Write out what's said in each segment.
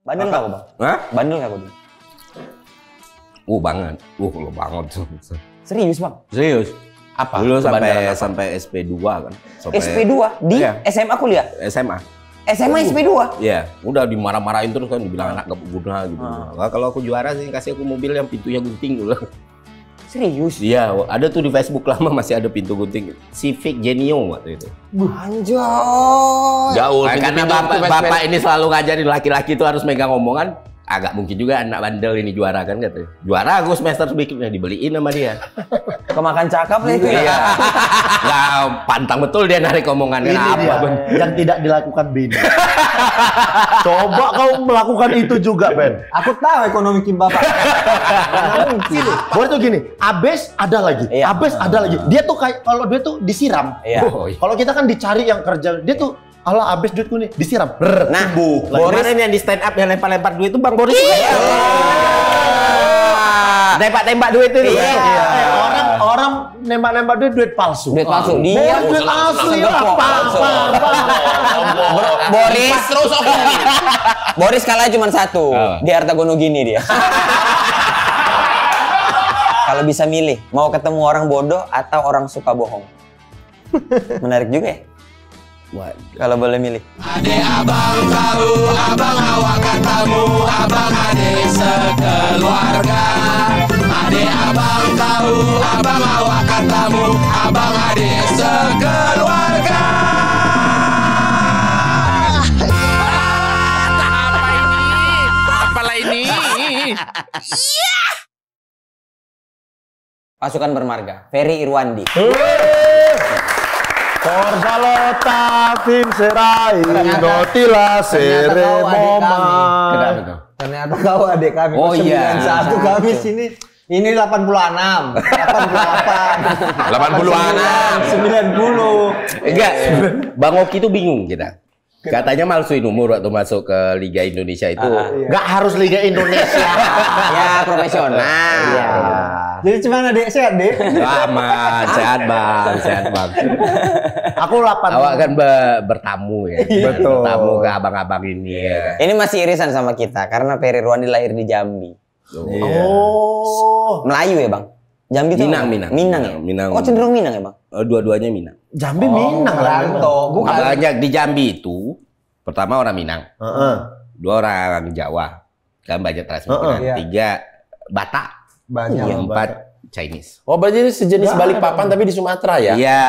Bandel nggak Bang? Hah? Bandel nggak Bang? Banget. Lo banget. Serius Bang? Serius. Apa? Dulu sampai SP2 kan. SP2 di SMA kuliah? SMA. SMA SP2? Iya, udah dimarah-marahin terus kan, dibilang anak gak berguna gitu. Nah, kalau aku juara sih kasih aku mobil yang pintunya gunting dulu. Serius? Iya, ada tuh di Facebook lama masih ada pintu gunting. Civic Genio waktu itu. Anjay. Gaul. Karena bapak ini selalu ngajarin laki-laki itu harus megang omongan. Agak mungkin juga anak bandel ini juara kan katanya. Juara aku semester berikutnya dibeliin sama dia. Kemakan cakap lah itu Iya. ya. Nggak pantang betul dia narik omongan. Ini dia, yang tidak dilakukan Bini. Coba kau melakukan itu juga, Ben. Aku tahu ekonomi Kim Bapak. Boleh tuh gini, abes ada lagi, Iya. abes ada lagi. Dia tuh kayak kalau dia tuh disiram. Iya. Kalau kita kan dicari yang kerja, dia tuh Allah abes duitku nih, disiram. Nah, Boris yang di stand up yang lempar-lempar duit itu Bang Boris juga ya. Tembak-tembak duit itu. Orang nembak-nembak duit palsu. duit palsu. Dia Duit asli apa? Boris Terus oke. Boris kalah cuma satu. Di harta gono gini dia. Kalau bisa milih, mau ketemu orang bodoh atau orang suka bohong? Menarik juga ya. Kalau boleh milih. Ade abang tahu, abang awak katamu, abang ade sekeluarga. Ade abang tahu, abang awak katamu, abang ade sekeluarga. Apalah ini? Pasukan bermarga, Ferry Irwandi. Forza Lota tim serai Notila Seremoma. Kenapa tuh? Ternyata kau adik kami. Oh, iya. 91 kami sini. Ini 86, 88, 86. 90. Enggak, Bang Oki itu bingung kita. Katanya malsuin umur waktu masuk ke Liga Indonesia itu. Gak harus Liga Indonesia. Ya, profesional. Jadi cuma adik sehat, Dek. Aman, sehat bang. Aku 8. Awak kan bertamu ya. Betul. Bertamu ke abang-abang ini ya. Ini masih irisan sama kita karena Ferry Irwandi lahir di Jambi. Oh. Melayu ya, Bang? Jambi itu Minang. Minang ya? Minang. Oh, cenderung Minang ya, Bang? Dua-duanya Minang. Jambi Minang lah. Rantau. Bukan. Banyak di Jambi itu, pertama orang Minang, dua orang Jawa, kan banyak transmigran, Iya. tiga Batak, Banyak. empat Chinese. Oh, berarti ini sejenis Balikpapan tapi di Sumatera ya? Iya.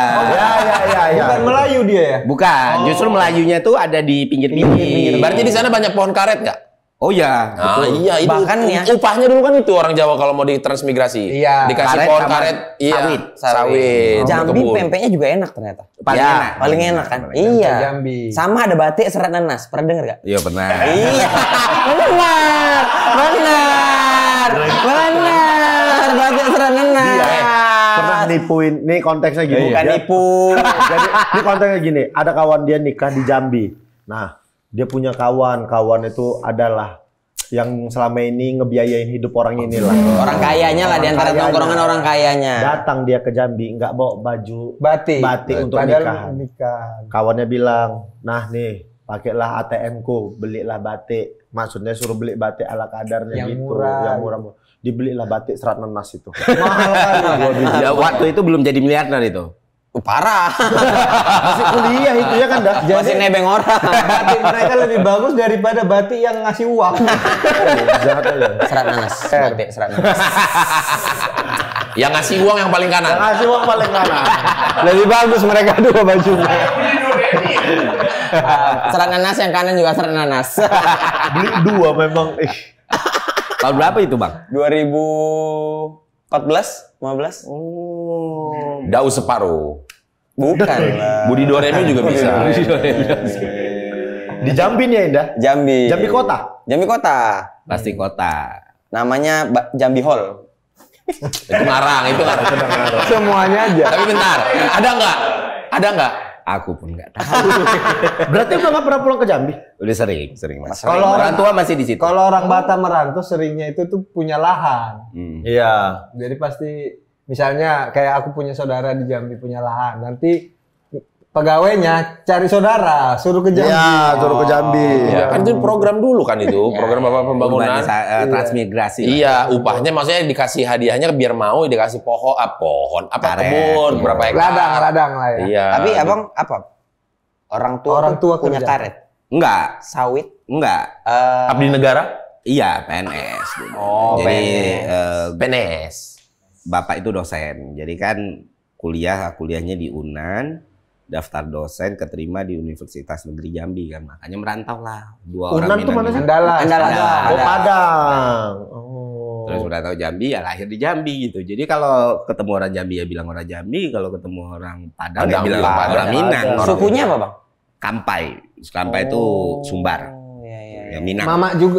Bukan Melayu dia ya? Bukan, justru Melayunya tuh ada di pinggir-pinggir. Berarti di sana banyak pohon karet nggak? Oh ya, Ah, iya itu. Bahkan ya. Upahnya dulu kan itu orang Jawa kalau mau ditransmigrasi. Iya. Dikasih Karet pohon sama karet, iya. sawit. Jambi kebun. pempeknya juga enak ternyata. Paling Ya, enak. paling enak kan? Iya. Jambi. Sama ada batik serat nanas. Pernah denger gak? Iya benar. Iya. Benar. Batik serat nanas. Pernah nipuin. Nih konteksnya gini. Bukan Dia- nipu. Jadi ini konteksnya gini. Ada kawan dia nikah di Jambi. Nah, dia punya kawan itu adalah yang selama ini ngebiayain hidup orang inilah. Orang kayanya lah di antara Kayanya. tongkrongan orang kayanya. Datang dia ke Jambi, nggak bawa baju Batik. untuk Padahal nikahan. nikahan. Kawannya bilang, nah nih, pakailah ATM-ku, belilah batik. Maksudnya suruh beli batik ala kadarnya Yang gitu, murah. yang murah. Dibelilah batik serat nanas itu. Mahal kali. Ya, waktu itu belum jadi miliarder itu. Parah. Masih kuliah itu ya kan dah. Masih nebeng orang. Batik mereka lebih bagus daripada batik yang ngasih uang. Jahat aja. Serat nanas. Batik serat nanas. Yang ngasih uang yang paling kanan. Ngasih uang paling kanan. Lebih bagus mereka dua bajunya. Serat nanas yang kanan juga serat nanas. Beli dua memang. Tahun berapa itu bang? 2014, 15? Dau separuh. Bukan lah. Budi Doremi juga bisa. Di Jambi nih ya Indah. Jambi. Jambi kota. Jambi kota. Pasti kota. Namanya Jambi Hall. Itu ngarang, itu ngarang. Semuanya aja. Tapi bentar, ada nggak? Ada nggak? Aku pun nggak tahu. Berarti udah nggak pernah pulang ke Jambi? Udah sering mas. Kalau Orang tua masih di situ. Kalau orang Batam merantau seringnya itu tuh punya lahan. Iya. Jadi pasti misalnya kayak aku punya saudara di Jambi punya lahan. Nanti pegawainya cari saudara, suruh ke Jambi. Iya, suruh ke Jambi. Ya, kan itu program dulu kan itu, program Bapak Pembangunan. Transmigrasi. Iya, upahnya maksudnya dikasih hadiahnya biar mau dikasih pohon, kebun, berapa hektar. Ladang lah ya. Iya. Tapi abang apa? Orang tua punya kerja. karet, Enggak, sawit. Enggak. Abdi negara? Iya, PNS. Oh, Jadi PNS. Bapak itu dosen. Jadi kan kuliahnya di UNAN, daftar dosen keterima di Universitas Negeri Jambi kan. Makanya merantau lah. Dua orang UNAN tuh mana sih? Andalas. Oh, Padang. Oh. Terus udah tahu Jambi ya lahir di Jambi gitu. Jadi kalau ketemu orang Jambi ya bilang orang Jambi, kalau ketemu orang Padang ya bilang orang Minang. Orang Sukunya apa bang? Kampai. Kampai itu Sumbar. Iya. Ya Minang.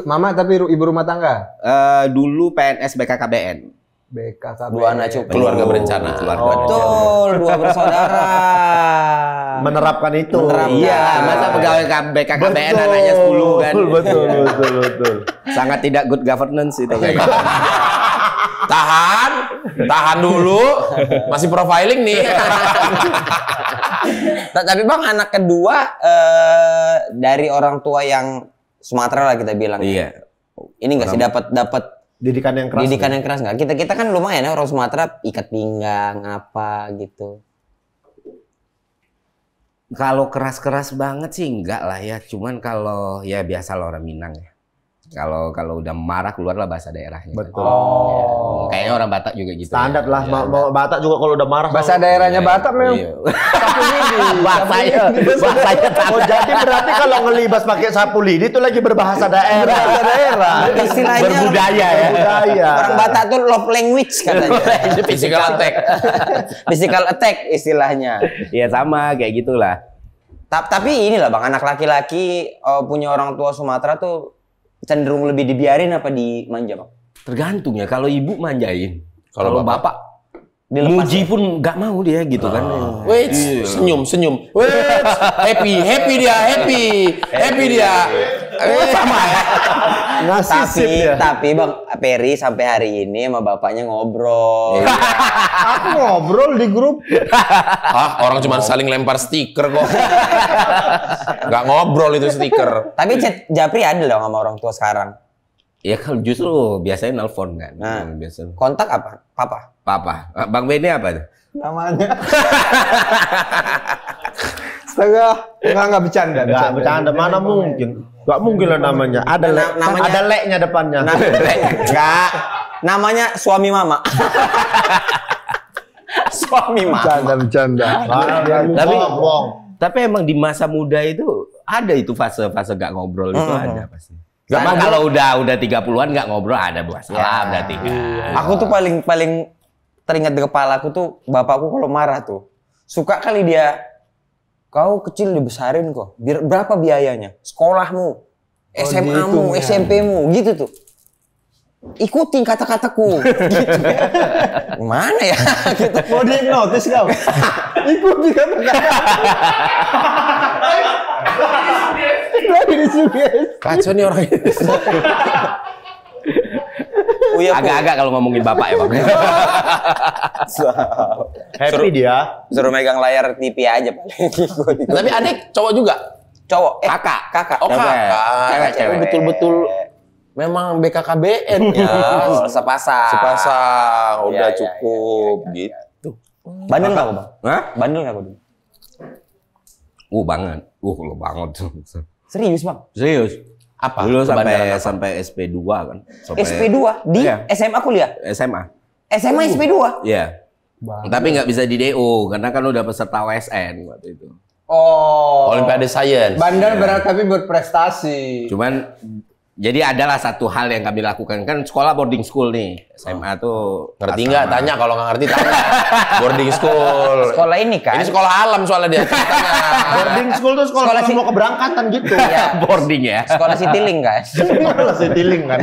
Mama tapi ibu rumah tangga. Dulu PNS BKKBN. BKKB. Dua anak cukup. Keluarga berencana. Betul, dua bersaudara. Menerapkan itu. Iya, masa pegawai BKKBN anaknya 10 kan. Betul. Sangat tidak good governance itu kayaknya. Tahan dulu. Masih profiling nih. Tapi bang, anak kedua dari orang tua yang Sumatera lah kita bilang. Iya. Ini nggak sih dapat Didikan yang keras. didikan yang keras nggak? Kita kan lumayan ya orang Sumatera, ikat pinggang apa gitu. Kalau keras-keras banget sih enggak lah ya. Cuman kalau ya biasa lah orang Minang ya. Kalau udah marah keluarlah bahasa daerahnya. Betul. Ya, kayaknya orang Batak juga gitu. Standar ya. lah. Mau Batak juga kalau udah marah. Bahasa daerahnya Batak memang. Iya. Sapu lidi. Bahasanya Oh, jadi berarti kalau ngelibas pakai sapu lidi itu lagi berbahasa daerah. Bahasa daerah. Istilahnya berbudaya ya. Budaya. orang Batak tuh love language katanya. Physical attack. Physical attack istilahnya. Iya sama kayak gitulah. Tapi inilah bang, anak laki-laki punya orang tua Sumatera tuh cenderung lebih dibiarin apa dimanja bang? Tergantung ya. Kalau ibu manjain. Kalau Kalau bapak Dilepas muji pun nggak mau dia gitu kan. Wait, senyum. Wait, happy dia. Sama ya. Ngasih sip ya. Tapi bang Peri sampai hari ini sama bapaknya ngobrol. Aku ngobrol di grup. Hah, orang cuma saling lempar stiker kok. Nggak ngobrol itu stiker. Tapi chat Japri ada dong sama orang tua sekarang. Ya kalau justru biasanya nelpon kan. Nah. Biasanya. Kontak apa? Papa. Papa. Bang Benny apa tuh? Namanya. Enggak bercanda. Enggak bercanda, mana mungkin. Enggak mungkin lah namanya. Namanya- Ada leknya depannya. Enggak. Namanya suami mama. Suami mama. Bercanda. Tapi emang di masa muda itu ada itu fase-fase gak ngobrol itu ada pasti. Sama kalau udah 30-an nggak ngobrol ada buat salam berarti kan. Aku tuh paling teringat di kepala aku tuh bapakku kalau marah tuh suka kali dia, kau kecil dibesarin kok. Berapa biayanya? Sekolahmu, SMA-mu, gitu, SMP-mu, gitu tuh. Ikutin kata-kataku. Gitu. Gimana ya? Gitu. Mau dihipnotis kau? Ikuti kata-kata. Lagi disuges. Kacau nih orang ini. Uya, Agak-agak kalau ngomongin bapak ya bang. Happy dia. suruh megang layar TV aja paling. Tapi adik cowok juga. Cowok, Kakak. Oh kakak. Cewek. Betul-betul memang BKKBN ya. sepasang. Udah Iya, cukup gitu. Bandel nggak aku bang? Hah? Bandel nggak aku dulu? Banget. Lo banget. Serius bang? Serius. Apa? Dulu Kebandelan apa? sampai SP2 kan. Sampai SP2 di Iya. SMA kuliah? SMA. SMA SP2? Iya. Tapi nggak bisa di DO karena kan udah peserta OSN waktu itu. Oh. Olimpiade Science. Bandel berat tapi berprestasi. Cuman jadi adalah satu hal yang kami lakukan kan sekolah boarding school nih SMA tuh Ngerti nggak? Tanya, kalau nggak ngerti tanya. Boarding school. Sekolah ini kan? Ini sekolah alam soalnya dia ceritanya. Boarding school tuh sekolah Sekolah mau keberangkatan gitu. Iya. boarding ya. Sekolah Citiling kan? Sekolah Citiling kan.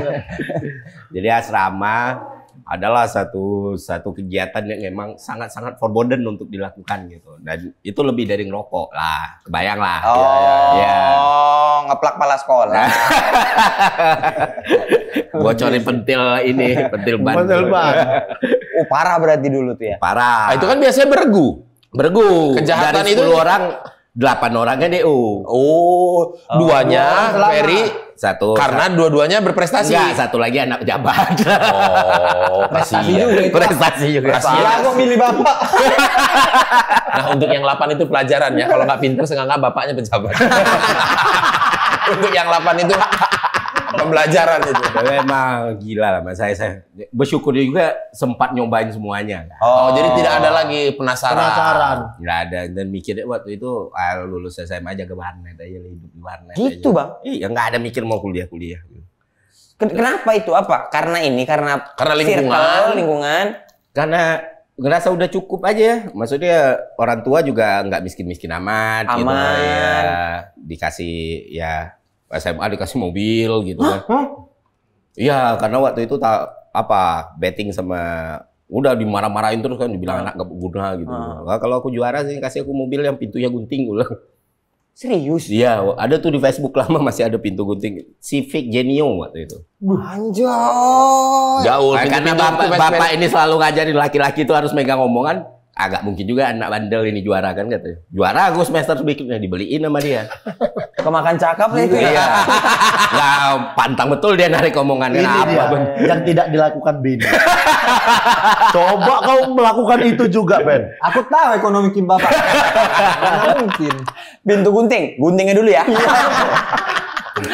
Jadi asrama adalah satu kegiatan yang memang sangat-sangat forbidden untuk dilakukan gitu. Dan itu lebih dari ngerokok lah, kebayang lah. Oh, Ya. ngeplak kepala sekolah. Bocorin pentil ban. Pentil ban. Parah berarti dulu tuh ya. Parah. Nah, itu kan biasanya beregu. Bergu. Kejahatan Dari 10 itu orang, 8 orangnya DO. Oh, duanya Ferry Satu. karena dua-duanya berprestasi. Enggak, satu lagi anak pejabat. Oh, Prestasi kasihan. juga itu. Prestasi juga. Salah kok milih bapak. Nah, untuk yang 8 itu pelajaran ya. Kalau nggak pinter, sengaja bapaknya pejabat. Untuk yang 8 itu pembelajaran itu. Memang gila lah, Mas. Saya bersyukur juga sempat nyobain semuanya. Oh, jadi tidak ada lagi penasaran. Nggak ada, dan mikirnya waktu itu lulus SMA aja ke warnet aja, hidup di warnet Gitu, aja. Bang. Iya, nggak ada mikir mau kuliah. Kenapa itu? Apa? Karena lingkungan. circle, lingkungan. Karena ngerasa udah cukup aja. Maksudnya orang tua juga nggak miskin-miskin amat. Gitu. Aman. Ya, dikasih ya SMA dikasih mobil gitu kan. Iya, karena waktu itu betting sama udah dimarah-marahin terus kan, dibilang anak gak berguna gitu. Nah, kalau aku juara sih kasih aku mobil yang pintunya gunting ulang. Serius? Iya, ada tuh di Facebook lama masih ada pintu gunting. Civic Genio waktu itu. Anjay. Gaul. Karena bapak ini selalu ngajarin laki-laki itu harus megang omongan. Agak mungkin juga anak bandel ini juara kan katanya. Juara aku semester berikutnya dibeliin sama dia. Kemakan cakap lah itu. Iya. Nggak pantang betul dia narik omongannya. Ini dia yang tidak dilakukan Bin. Coba kau melakukan itu juga, Ben. Aku tahu ekonomi Kim bapak. Mana mungkin. Pintu gunting. Guntingnya dulu ya.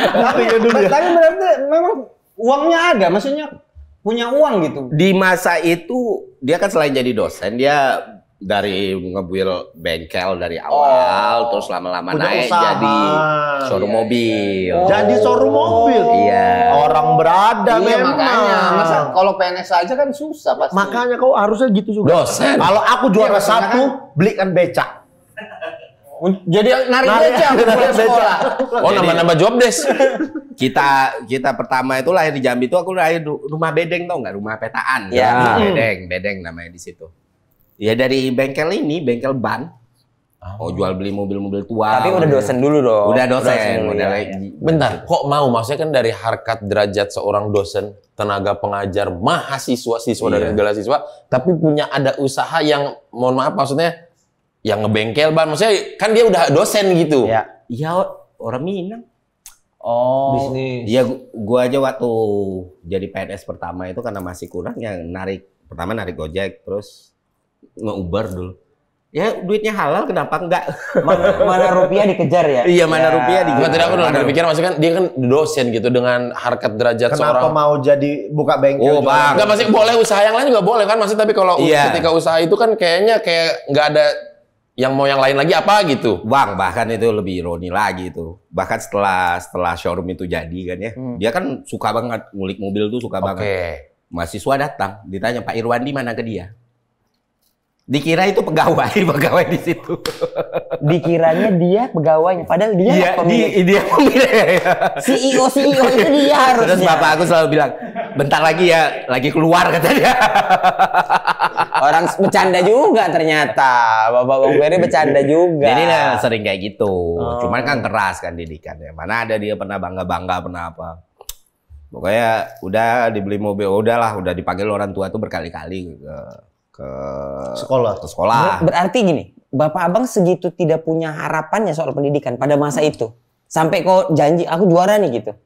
Tapi berarti memang uangnya ada, maksudnya punya uang gitu. Di masa itu dia kan selain jadi dosen dia dari ngebuild bengkel dari awal, terus lama-lama Punya naik usaha. jadi showroom mobil. Jadi showroom mobil. Iya. Orang berada Iya, memang. makanya. Masa kalau PNS aja kan susah pasti. Makanya kau harusnya gitu juga. Dosen. Kalau aku juara Iya, satu, belikan becak. Jadi narik beca pulang sekolah. Oh, nambah-nambah job desk. Kita pertama itu lahir di Jambi itu aku lahir rumah bedeng, tau nggak, rumah petaan. Ya. Bedeng namanya di situ. Ya dari bengkel ini, bengkel ban. Oh, jual beli mobil-mobil tua. Tapi udah dosen dulu dong. Udah dosen, dulu, udah ya. lagi. Bentar, kok mau? Maksudnya kan dari harkat derajat seorang dosen, tenaga pengajar, mahasiswa, siswa dari segala siswa, tapi punya ada usaha yang, mohon maaf maksudnya, yang ngebengkel ban. Maksudnya kan dia udah dosen gitu. Ya. Iya, orang Minang. Oh. Bisnis. Iya, gua aja waktu jadi PNS pertama itu karena masih kurang yang pertama narik Gojek, terus nge-Uber dulu. Ya duitnya halal, kenapa enggak? Mana rupiah dikejar ya? Iya, mana rupiah dikejar. Enggak, tadi aku udah berpikir maksudnya kan dia kan dosen gitu dengan harkat derajat Kenapa seorang. mau jadi buka bengkel? Oh, jualan? Bang. Enggak, masih boleh usaha yang lain juga boleh kan, maksudnya tapi kalau Iya. ketika usaha itu kan kayaknya kayak nggak ada yang mau yang lain lagi apa gitu. Bang, bahkan itu lebih ironi lagi itu. Bahkan setelah showroom itu jadi kan ya, dia kan suka banget ngulik mobil tuh, suka banget. Oke. Mahasiswa datang, ditanya Pak Irwandi mana ke dia? Dikira itu pegawai di situ. Dikiranya dia pegawainya, padahal dia pemilik. dia pemilik. CEO itu dia harusnya. Terus bapak aku selalu bilang, bentar lagi ya, lagi keluar katanya. Orang bercanda juga ternyata. Bapak Bang Ferry bercanda juga. Jadi nah, sering kayak gitu. Cuman kan keras kan didikannya. Mana ada dia pernah bangga pernah apa. Pokoknya udah dibeli mobil, udah dipanggil orang tua tuh berkali-kali ke sekolah. Berarti gini, Bapak Abang segitu tidak punya harapannya soal pendidikan pada masa itu. Sampai kok janji aku juara nih gitu.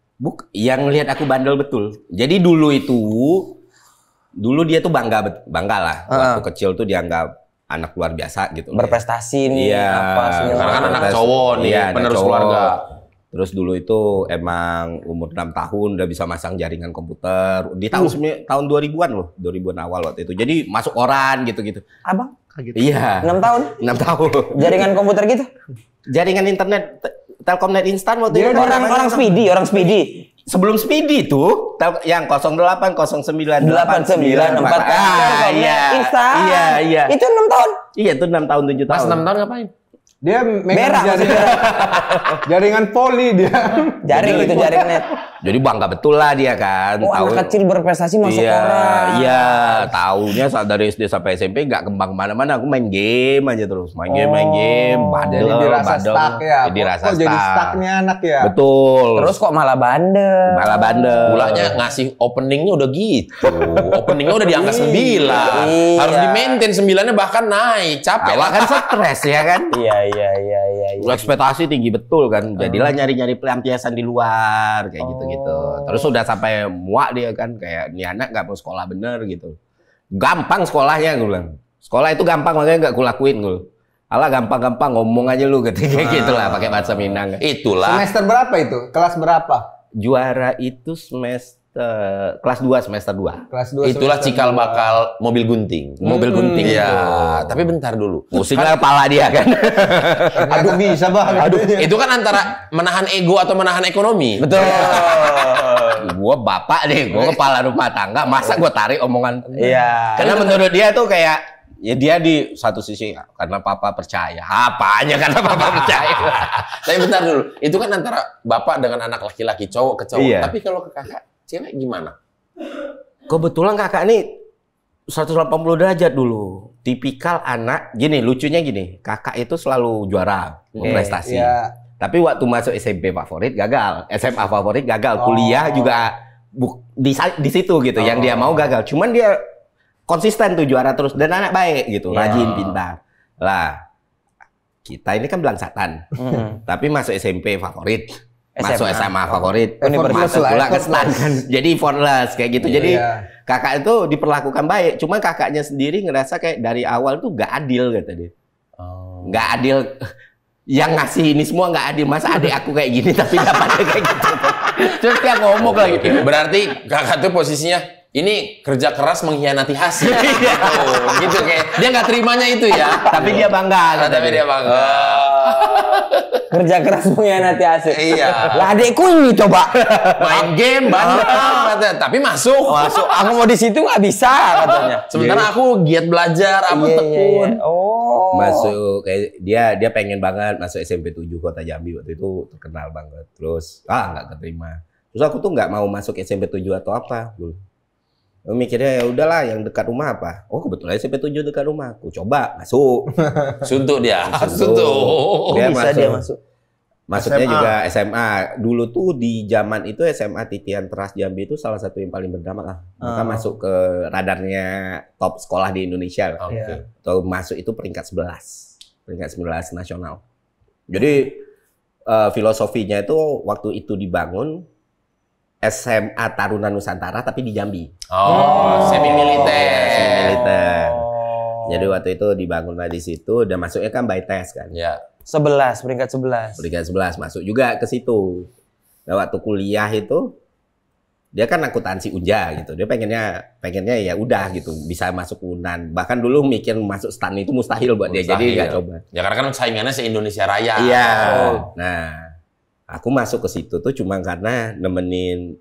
Yang lihat aku bandel betul. Jadi dulu dia tuh bangga lah. Waktu kecil tuh dianggap anak luar biasa gitu. Berprestasi nih, Iya. apa semua. Karena kan anak cowok nih, Iya, penerus anak cowok. keluarga. Terus dulu itu emang umur 6 tahun udah bisa masang jaringan komputer. Di tahun 2000-an loh, 2000-an awal waktu itu. Jadi masuk koran gitu-gitu. Abang? Iya. 6 tahun? 6 tahun. Jaringan komputer gitu? Jaringan internet Telkomnet instan waktu itu. Orang speedy. Sebelum Speedy tuh, yang 08 09 89 iya. Instan. Iya. Itu 6 tahun? Iya, itu 6 tahun 7 tahun. Mas 6 tahun ngapain? Dia megang Berak, jaringan poli dia. Jaring itu, jaring net. Jadi bangga betul lah dia kan. Oh, anak kecil berprestasi masuk orang. Iya, taunya dari SD sampai SMP nggak kembang kemana-mana. Aku main game aja terus, main game, Jadi dirasa stuck ya. Jadi rasa Kok jadi stuck nih anak ya. Betul. Terus kok malah bandel. malah bandel. Pulanya ngasih openingnya udah gitu. Openingnya udah di angka 9. Iya. Harus di-maintain 9-nya bahkan naik. Capek Awal lah kan stres ya kan. Iya. Ekspektasi tinggi betul kan. Jadilah nyari-nyari pelampiasan di luar kayak gitu-gitu. Terus udah sampai muak dia kan kayak ini anak nggak mau sekolah bener gitu. Gampang sekolahnya gue bilang. Sekolah itu gampang makanya nggak kulakuin gue. Alah gampang-gampang ngomong aja lu ketika gitulah pakai bahasa Minang. Itulah. Semester berapa itu? Kelas berapa? Juara itu semester kelas 2 semester 2. Kelas 2. Itulah cikal bakal mobil gunting. Mobil gunting. Iya, tapi bentar dulu. Musiknya kepala dia kan. Aduh bisa Bang. Aduh, itu kan antara menahan ego atau menahan ekonomi. Betul. Gua bapak deh, gua kepala rumah tangga, masa gua tarik omongan. Iya. Karena menurut dia tuh kayak ya dia di satu sisi karena papa percaya. Apanya karena papa percaya? Tapi bentar dulu, itu kan antara bapak dengan anak laki-laki, cowok ke cowok. Iya. Tapi kalau ke kakak, cewek gimana? Kebetulan kakak nih 180 derajat dulu. Tipikal anak, gini lucunya gini, kakak itu selalu juara prestasi. Iya. Tapi waktu masuk SMP favorit gagal, SMA favorit gagal, kuliah juga di situ gitu. Yang dia mau gagal. Cuman dia konsisten tuh juara terus dan anak baik gitu, rajin, pintar. Lah, kita ini kan belangsatan. Tapi masuk SMP favorit, masuk SMA favorit, masuk pula ke STAN kan. Jadi effortless kayak gitu. Jadi kakak itu diperlakukan baik. Cuma kakaknya sendiri ngerasa kayak dari awal tuh nggak adil kata dia. Nggak adil. Yang ngasih ini semua nggak adil, masa adik aku kayak gini tapi dapatnya kayak gitu. Terus dia ngomong lagi. Berarti kakak tuh posisinya ini kerja keras mengkhianati hasil. Gitu kayak dia nggak terimanya itu ya. Tapi dia bangga. Tapi dia bangga. Kerja keras mengkhianati hasil. Iya. Lah adekku ini coba Main game bandel, tapi masuk. masuk. Aku mau di situ nggak bisa katanya. Sementara aku giat belajar, aku tekun. Oh. Masuk kayak dia pengen banget masuk SMP 7 Kota Jambi waktu itu terkenal banget. Terus nggak keterima. Terus aku tuh nggak mau masuk SMP 7 atau apa. Aku mikirnya ya udahlah yang dekat rumah apa. Oh kebetulan SMP 7 dekat rumah. Aku coba masuk. Suntuk dia. Suntuk. Dia Bisa dia masuk. Masuknya SMA. juga SMA. Dulu tuh di zaman itu SMA Titian Teras Jambi itu salah satu yang paling berdampak lah. Maka masuk ke radarnya top sekolah di Indonesia lah. Oke. Atau masuk itu peringkat 11. Peringkat 11 nasional. Jadi filosofinya itu waktu itu dibangun SMA Taruna Nusantara tapi di Jambi. Oh, semi militer. Militer. Jadi waktu itu dibangunlah di situ dan masuknya kan by test kan. Ya. 11, peringkat 11. Peringkat 11 masuk juga ke situ. Nah, waktu kuliah itu dia kan akuntansi Unja gitu. Dia pengennya ya udah gitu bisa masuk Unan. Bahkan dulu mikir masuk STAN itu mustahil buat dia. Jadi nggak coba. Ya karena kan saingannya se-Indonesia Raya. Iya. Nah, aku masuk ke situ tuh cuma karena nemenin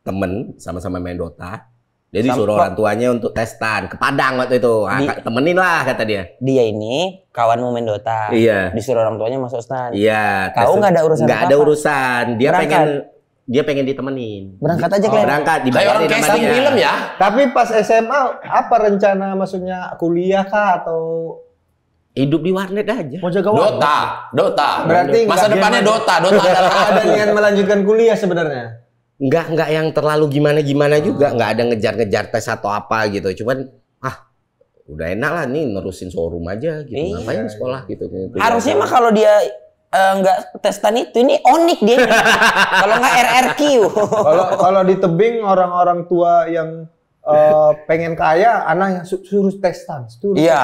temen sama-sama main Dota. Jadi disuruh orang tuanya untuk tes STAN ke Padang waktu itu. Temenin lah kata dia. Dia ini kawan mau main Dota. Iya. Disuruh orang tuanya masuk STAN. Iya. Kau nggak ada urusan Nggak ada apa-apa? urusan. Dia pengen ditemenin. Berangkat aja kalian. Berangkat Kayak orang dibayarin sama casting dia. film ya. Tapi pas SMA apa rencana maksudnya kuliah kah atau Hidup di warnet aja. mau jaga warnet? Dota. Berarti Masa nggak depannya dia- Dota adalah Ada niat melanjutkan kuliah sebenarnya. Enggak yang terlalu gimana-gimana juga, enggak ada ngejar-ngejar tes atau apa gitu. Cuman udah enak lah nih nerusin showroom aja gitu. Iya. Ngapain sekolah gitu. Harusnya mah kalau dia nggak testan itu ini onik dia. Kalau nggak RRQ. Kalau di tebing orang-orang tua yang pengen kaya, anaknya suruh tes STAN. Iya.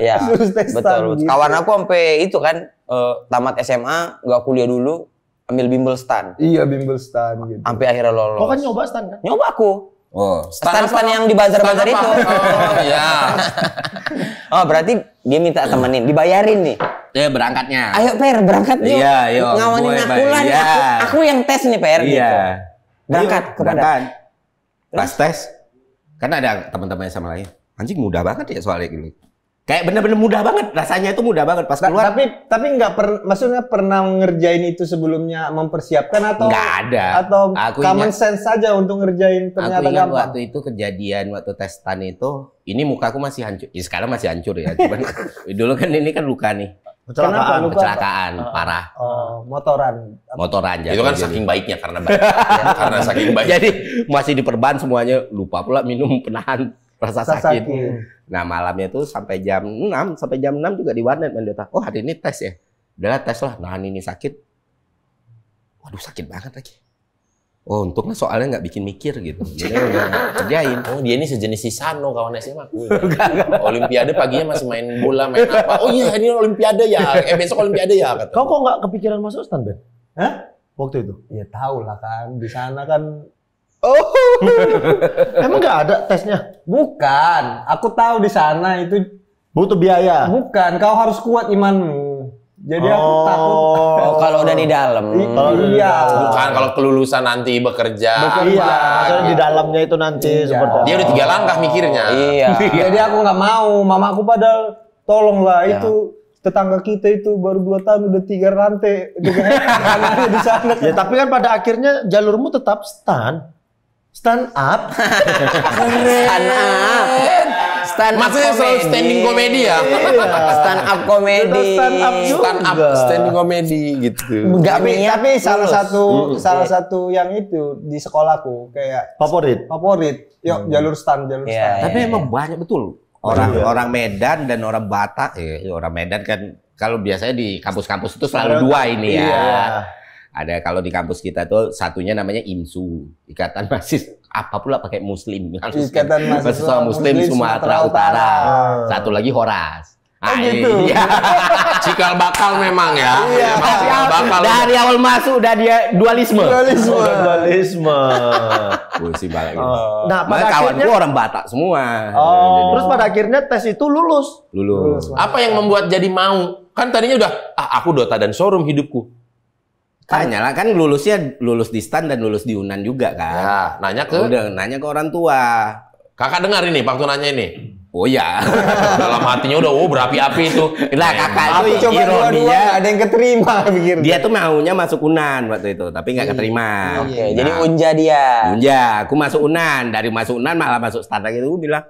Iya. Suruh tes Betul. STAN gitu. Kawan aku sampai itu kan tamat SMA nggak kuliah dulu, ambil bimbel STAN. Iya, bimbel STAN gitu. Sampai akhirnya lolos. Kau kan nyoba STAN kan? Nyoba aku. Oh, STAN yang di bazar-bazar itu. Oh iya. Oh, berarti dia minta temenin, dibayarin nih. ya berangkatnya. Ayo Per, berangkat yuk. Iya, yuk. Ngawalin Gue, aku lah nih. iya. Aku yang tes nih Per. Iya. Gitu. Berangkat Ayo, kepada. berangkat. Pas tes, kan ada teman-teman yang sama lagi. Anjing mudah banget ya soalnya gitu. Kayak bener-bener mudah banget, rasanya itu mudah banget pas keluar. Tapi nggak maksudnya pernah ngerjain itu sebelumnya mempersiapkan atau Nggak ada. Atau Aku common sense saja untuk ngerjain ternyata Aku ingat gampang. waktu itu kejadian waktu tes STAN itu, ini mukaku masih hancur. Ya, sekarang masih hancur ya, cuman dulu kan ini kan luka nih. Kenapa? Luka apa? Kecelakaan parah. Motoran. Jatuh Itu kan jadi. saking baiknya karena baik. Karena saking baik. Jadi masih diperban semuanya, lupa pula minum penahan rasa sakit. Nah malamnya itu sampai jam 6 juga di warnet mendetak. Oh hari ini tes ya. Udahlah tes lah, nahan ini sakit. Waduh sakit banget lagi. Oh untungnya soalnya nggak bikin mikir gitu. Jadi udah kerjain. Oh dia ini sejenis si Sano kawan SMA aku. Olimpiade paginya masih main bola, main apa. Oh iya ini Olimpiade ya. Besok Olimpiade ya kata. Kau kok nggak kepikiran masuk STAN, Ben? Hah? Waktu itu? Ya tahu lah kan, di sana kan. Emang nggak ada tesnya? Bukan, aku tahu di sana itu Butuh biaya. bukan. Kau harus kuat imanmu. Jadi aku takut. Oh, kalau udah di dalam. Iya. Bukan kalau kelulusan nanti bekerja. Iya, maksudnya di dalamnya itu nanti seperti Dia udah 3 langkah mikirnya. Iya. Jadi aku nggak mau. Mamaku padahal tolonglah itu tetangga kita itu baru 2 tahun udah 3 rantai dengan anaknya di sana. Ya tapi kan pada akhirnya jalurmu tetap stand up. Stand up. Stand up Maksudnya selalu comedy. standing komedi ya. Stand up comedy. Stand up juga. Stand up standing komedi gitu. Tapi salah satu yang itu di sekolahku kayak Favorit. Yuk jalur stand. Iya. Tapi emang banyak betul orang Medan dan orang Batak. Orang Medan kan kalau biasanya di kampus-kampus itu selalu 2 ini ya. Iya. Ada kalau di kampus kita tuh satunya namanya IMSU, Ikatan Mahasiswa apa pula pakai Muslim. Ikatan Mahasiswa Muslim Sumatera Utara. Satu lagi Horas. gitu. Iya. Cikal bakal memang ya. Iya. Cikal bakal. Dari awal masuk udah dia dualisme. Dualisme. Sih balik. Nah, pada Makanya kawanku akhirnya orang Batak semua. terus pada akhirnya tes itu lulus. Lulus. Apa yang membuat jadi mau? Kan tadinya udah aku Dota dan showroom hidupku. Tanya lah kan lulusnya lulus di STAN dan lulus di UNAN juga kan. Ya, nanya ke Udah nanya ke orang tua. kakak dengar ini waktu nanya ini. Oh ya. Dalam hatinya udah berapi-api itu. Nah kakak Aku itu coba dua-dua ironinya nggak ada yang keterima pikir. dia tuh maunya masuk UNAN waktu itu tapi nggak keterima. Oke, jadi unja dia. Unja, aku masuk UNAN, dari masuk UNAN malah masuk STAN gitu. Aku bilang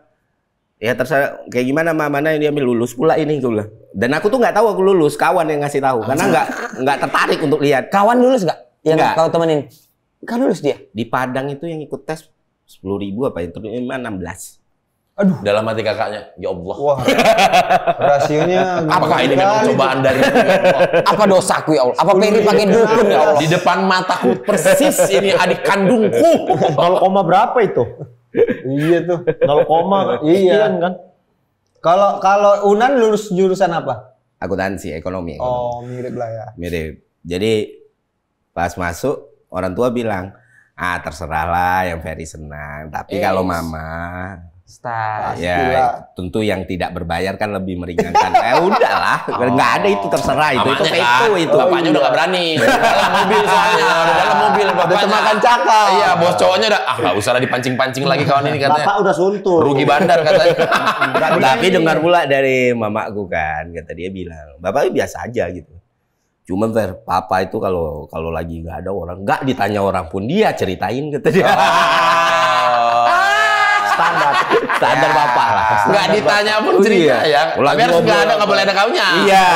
ya terserah kayak gimana mana yang dia ambil lulus pula ini gue bilang. Dan aku tuh nggak tahu aku lulus, kawan yang ngasih tahu karena nggak tertarik untuk lihat. Kawan lulus nggak? Yang Nggak. kau temenin? Kan lulus dia. Di Padang itu yang ikut tes 10.000 apa yang terima 16. Dalam hati kakaknya, ya Allah. Wah, rasionya. Apakah ini memang cobaan dari Apa dosaku ya Allah? Apa Peri pakai dukun ya Allah? di depan mataku persis ini adik kandungku. 0, berapa itu? Iya tuh. 0, Iya. sekian kan? Kalau Unan lulus jurusan apa? Akuntansi, ekonomi. Oh, mirip lah ya. Mirip. Jadi pas masuk orang tua bilang, terserah lah yang Ferry senang. Tapi kalau mama, Start. ya tentu yang tidak berbayar kan lebih meringankan. Udahlah, nggak ada itu terserah itu Mamanya veto kan, itu. bapaknya udah gak berani. Dalam mobil soalnya, udah dalam mobil bapaknya. termakan cakal. Iya, bos cowoknya udah, nggak usah lah dipancing-pancing lagi kawan ini katanya. Bapak udah suntuk. Rugi bandar katanya. Tapi dengar pula dari mamaku kan, kata dia bilang, bapaknya biasa aja gitu. Cuman Fer, papa itu kalau lagi nggak ada orang, nggak ditanya orang pun dia ceritain kata dia. Standar bapak lah. Nggak ditanya pun cerita ya. Tapi Lagi harus nggak ngobrol ada, nggak boleh ada kaunya. Iya,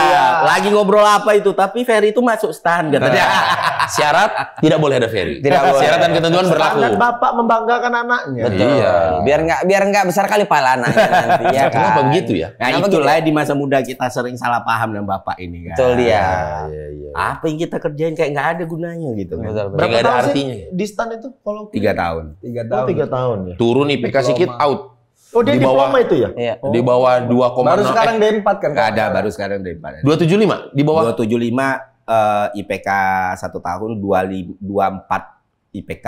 lagi ngobrol apa itu, tapi Ferry itu masuk STAN kata dia. Syarat tidak boleh ada ferry. Tidak boleh. Syarat dan ketentuan berlaku. Standar bapak membanggakan anaknya. Betul. Iya. Biar nggak besar kali pala anaknya nanti ya kan. Kenapa begitu ya? Nah Kenapa itulah gitu? di masa muda kita sering salah paham dengan bapak ini kan. Betul dia. Apa yang kita kerjain kayak nggak ada gunanya gitu kan. Betul, betul. Nggak ada tahun sih artinya. di STAN itu kalau 3 tahun. 3 Oh, tahun. 3 tahun ya. Turun IPK sedikit out. Oh, dia Di bawah- diploma itu ya? Iya. Di bawah 2,0. Baru sekarang D4 kan? Nggak ada, baru sekarang dari Padang. 275 di bawah. 275 IPK 1 tahun, 24 IPK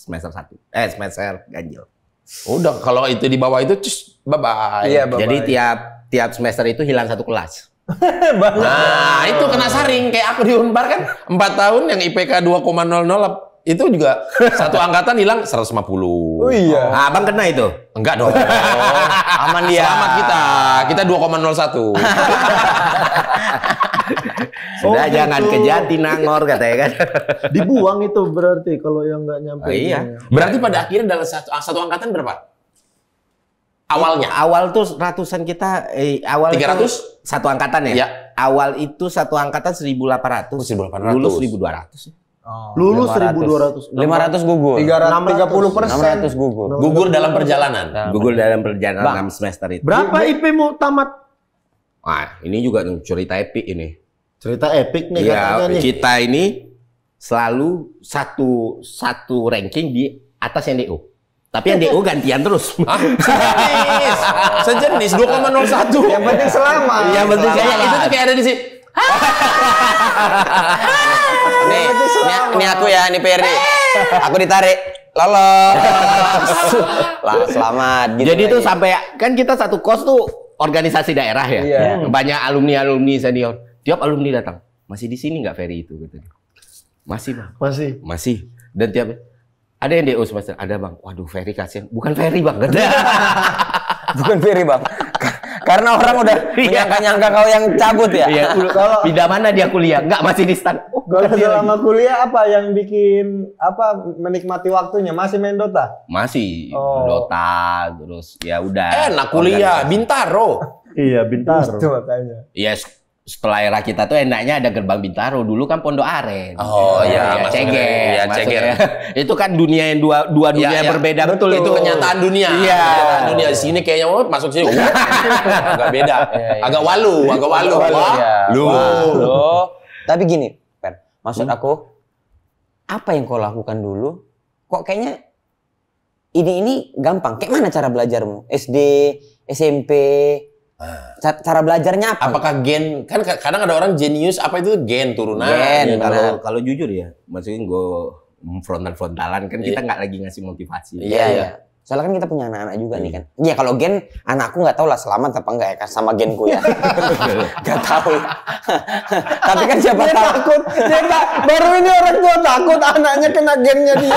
semester 1. Semester ganjil. Udah kalau itu di bawah itu bye bye. Iya, Bapak. Jadi tiap semester itu hilang 1 kelas. Nah, itu kena saring kayak aku di Unpar kan 4 tahun yang IPK 2,00 Itu juga satu angkatan hilang 150. Oh iya. Nah, abang kena itu. Enggak dong. Aman dia. Selamat kita 2,01. Sudah gitu. jangan ke Jatinangor katanya kan. Dibuang itu berarti kalau yang nggak nyampe. Oh, iya. Berarti pada akhirnya dalam satu angkatan berapa? Awalnya? Awal tuh ratusan kita, awal 300? itu satu angkatan ya? Ya. Awal itu satu angkatan 1.800. 1.800. Lulus 1.200. Lulus 1.200. 500 gugur. 30%. 600 gugur. Gugur dalam perjalanan. Gugur dalam perjalanan 6 semester itu. Berapa IP-mu tamat? Wah, ini juga cerita epic ini. Cerita epic nih Iya, katanya nih. kita ini selalu satu ranking di atas yang DO. Tapi yang DO gantian terus. Sejenis 2,01. Yang penting selamat. Yang penting Kayak itu tuh kayak ada di sini. Nih aku ya, nih Peri. Aku ditarik. Lolos. Lah, selamat. Gitu Jadi tuh lagi. sampai kan kita satu kos tuh organisasi daerah ya. Iya. Banyak alumni senior. Tiap alumni datang. Masih di sini nggak Ferry itu katanya. Masih, Bang. Masih. Masih. Dan tiap ada yang DO semester, ada Bang. Waduh, Ferry kasihan. Bukan Ferry, Bang. Bukan Peri, Bang. Karena orang udah menyangka-nyangka kau yang cabut ya. Iya, Kalau- pindah mana dia kuliah? Nggak, masih di stan. Oh, Kalau bukan dia selama lagi. kuliah apa yang bikin menikmati waktunya? Masih main Dota? Masih Oh. Dota terus ya udah. Enak kuliah, Bintaro. Iya, Bintaro. Itu makanya. Iya, setelah era kita tuh enaknya ada gerbang Bintaro. Dulu kan Pondok Aren. Oh, iya, masuk Ceger. iya, Masuknya. Ceger. Itu kan dunia yang dua dunia Iya, yang iya. berbeda. Betul, itu kenyataan dunia. Iya. Kenyataan dunia. Di sini kayaknya masuk sini. Agak beda. Agak walu. Wah. Iya. Lu. Loh. Tapi gini, Pen. Maksud aku, apa yang kau lakukan dulu? Kok kayaknya ini gampang. Kayak mana cara belajarmu? SD, SMP, cara belajarnya apa? Apakah gen, kan kadang ada orang jenius, apa itu gen turunan. Gen. Ya, benar. kalau jujur ya, maksudnya gue frontalan kan kita nggak lagi ngasih motivasi. Iya, iya. Soalnya kan kita punya anak-anak juga nih kan. Iya kalau gen, anakku nggak tahu lah selamat apa enggak ya kan sama genku ya. Nggak tahu. Tapi kan siapa Dia tahu. takut. Baru ini orang tua takut anaknya kena gennya dia.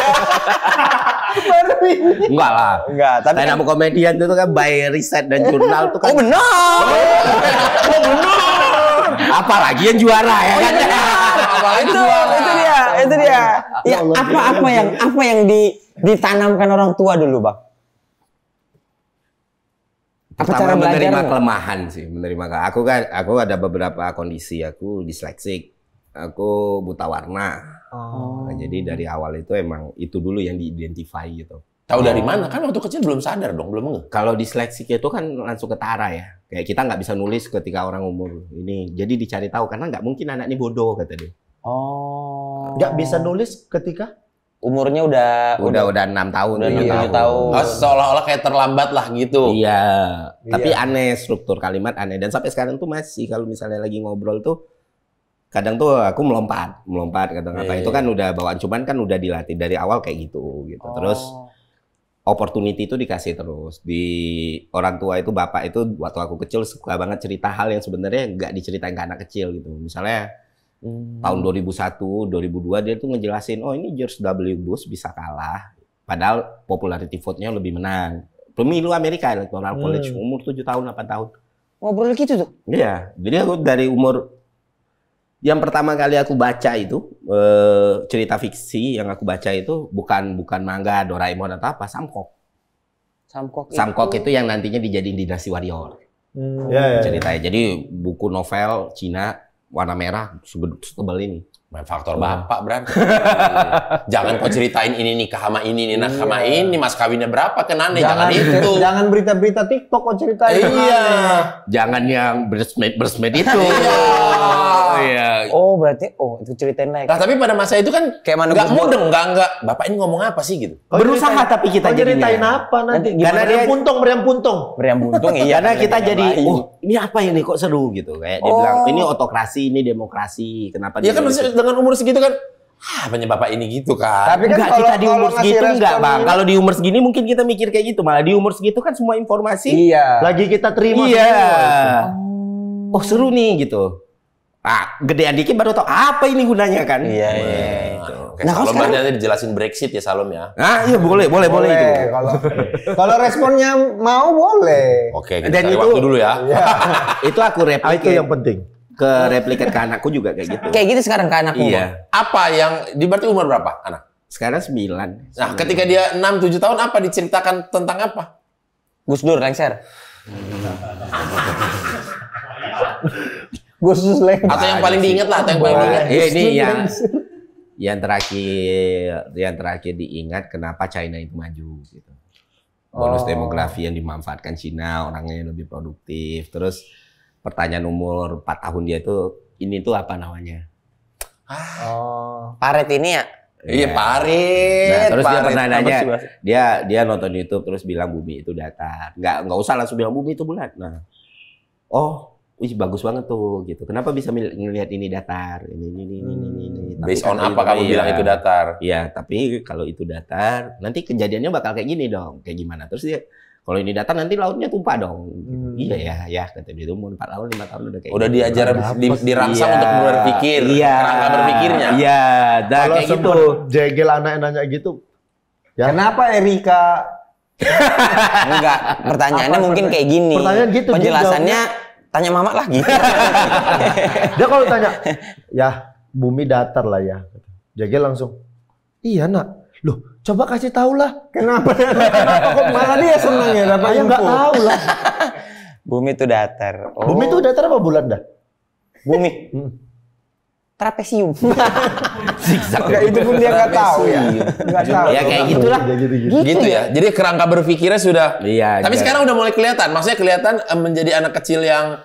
Baru ini. Enggak lah. Enggak, tapi Stand up komedian itu kan by riset dan jurnal tuh kan. oh benar. Apalagi yang juara ya kan. itu dia. Ya apa yang ditanamkan orang tua dulu, Bang? Apa cara Pertama menerima belajarmu? kelemahan sih, aku ada beberapa kondisi, aku disleksik, aku buta warna. Nah, jadi dari awal itu emang itu dulu yang diidentify gitu. Tahu dari mana? Kan waktu kecil belum sadar dong, belum ngeh. Kalau disleksik itu kan langsung ketara ya. Kayak kita nggak bisa nulis ketika orang umur ini. Jadi dicari tahu karena nggak mungkin anak ini bodoh kata dia. Oh. Nggak bisa nulis ketika? Umurnya udah 6 tahun. Udah 7 7 tahun. Oh, seolah-olah kayak terlambat lah gitu. Iya, tapi aneh struktur kalimat aneh dan sampai sekarang tuh masih kalau misalnya lagi ngobrol tuh kadang tuh aku melompat kadang apa itu kan udah bawaan cuman kan udah dilatih dari awal kayak gitu. Terus opportunity itu dikasih terus di orang tua itu bapak itu waktu aku kecil suka banget cerita hal yang sebenarnya nggak diceritain ke anak kecil gitu. Misalnya tahun 2001, 2002 dia tuh ngejelasin, oh ini George W. Bush bisa kalah, padahal popularity vote-nya lebih menang. Pemilu Amerika Electoral College umur 7 tahun, 8 tahun. ngobrol gitu tuh. Iya, jadi aku dari umur yang pertama kali aku baca itu cerita fiksi yang aku baca itu bukan manga Doraemon atau apa, Samkok. Samkok itu yang nantinya dijadiin Dinasti Warrior. Ya. Ceritanya. Jadi buku novel Cina warna merah setebal ini. Main faktor bapak, Bran. Jangan kau ceritain ini nikah sama ini, nikah sama ini, mas kawinnya berapa ke Nane, jangan itu. Jangan berita-berita TikTok kok ceritain. Iya. Jangan yang bersmed itu. Iya. Oh berarti itu ceritain lagi. Nah, tapi pada masa itu kan Kayak mana nggak Gus Dur? mudeng, nggak. Bapak ini ngomong apa sih gitu? Berusaha tapi kita jadinya. ceritain apa nanti? Karena dia- meriam puntung. Meriam buntung iya. Karena kita dengan jadi, bayi. oh ini apa ini kok seru gitu. Kayak dia bilang, ini otokrasi, ini demokrasi. Kenapa Ya dia kan maksudnya dengan umur segitu kan, apanya bapak ini gitu kan? Tapi kan Enggak, kalau kita di umur ngasih segitu enggak, respon Bang. ini- Kalau di umur segini mungkin kita mikir kayak gitu. Malah di umur segitu kan semua informasi. Iya. Lagi kita terima Iya. semua. Oh seru nih gitu. Ah, gedean dikit baru tau apa ini gunanya kan. Iya. Gitu. Oke, Salom berarti nanti dijelasin Brexit ya Salom ya. Ah iya boleh itu. Kalau responnya mau boleh. Oke, kita Dan cari itu- waktu dulu ya. Itu aku Itu replicate yang penting. replicate ke anakku juga kayak gitu. Kayak gitu sekarang ke anakku. Iya. Apa yang berarti umur berapa anak? Sekarang 9. Nah, ketika dia 6-7 tahun apa diceritakan tentang apa? Gus Dur lengser. Khusus leng. Atau yang paling diingat lah, atau yang paling diingat. Iya ini yang terakhir diingat kenapa China itu maju gitu. Bonus demografi yang dimanfaatkan Cina, orangnya lebih produktif. Terus pertanyaan umur 4 tahun dia tuh ini tuh apa namanya? Paret ini ya. Iya, Parit. Nah, terus dia Parit. pernah Apa nanya, sih, Bas? dia nonton YouTube terus bilang bumi itu datar. Nggak usah langsung bilang bumi itu bulat. Nah, wih bagus banget tuh gitu. Kenapa bisa ngelihat ini datar? Ini. Tapi Based on kalau apa kamu iya. bilang itu datar? Iya, tapi kalau itu datar, nanti kejadiannya bakal kayak gini dong. Kayak gimana? Terus dia, kalau ini datar nanti lautnya tumpah dong. Iya ya, kata dia itu umur 4 tahun, 5 tahun udah kayak Udah gitu. diajar dirangsang Iya. untuk berpikir, Iya. kerangka berpikirnya. Iya, dah Kalau kayak gitu. sempet jegel anak nanya gitu, ya. Kenapa Erika? Enggak, pertanyaannya Apa mungkin kayak gini. Pertanyaan gitu, dia Penjelasannya tanya mama lah gitu. Dia kalau tanya, ya bumi datar lah ya. Jegel langsung, iya nak. Loh, coba kasih tahu lah. Kenapa kok malah dia seneng ya dapat Saya nggak info? tahu lah. Bumi itu datar. Oh, Bumi itu datar apa bulat dah? bumi. Trapesium. Enggak, itu pun dia nggak tahu ya. Nggak tahu. Ya kayak gitulah. Gitu. Gitu ya. Jadi kerangka berpikirnya sudah. Iya. Tapi sekarang udah mulai kelihatan. Maksudnya kelihatan menjadi anak kecil yang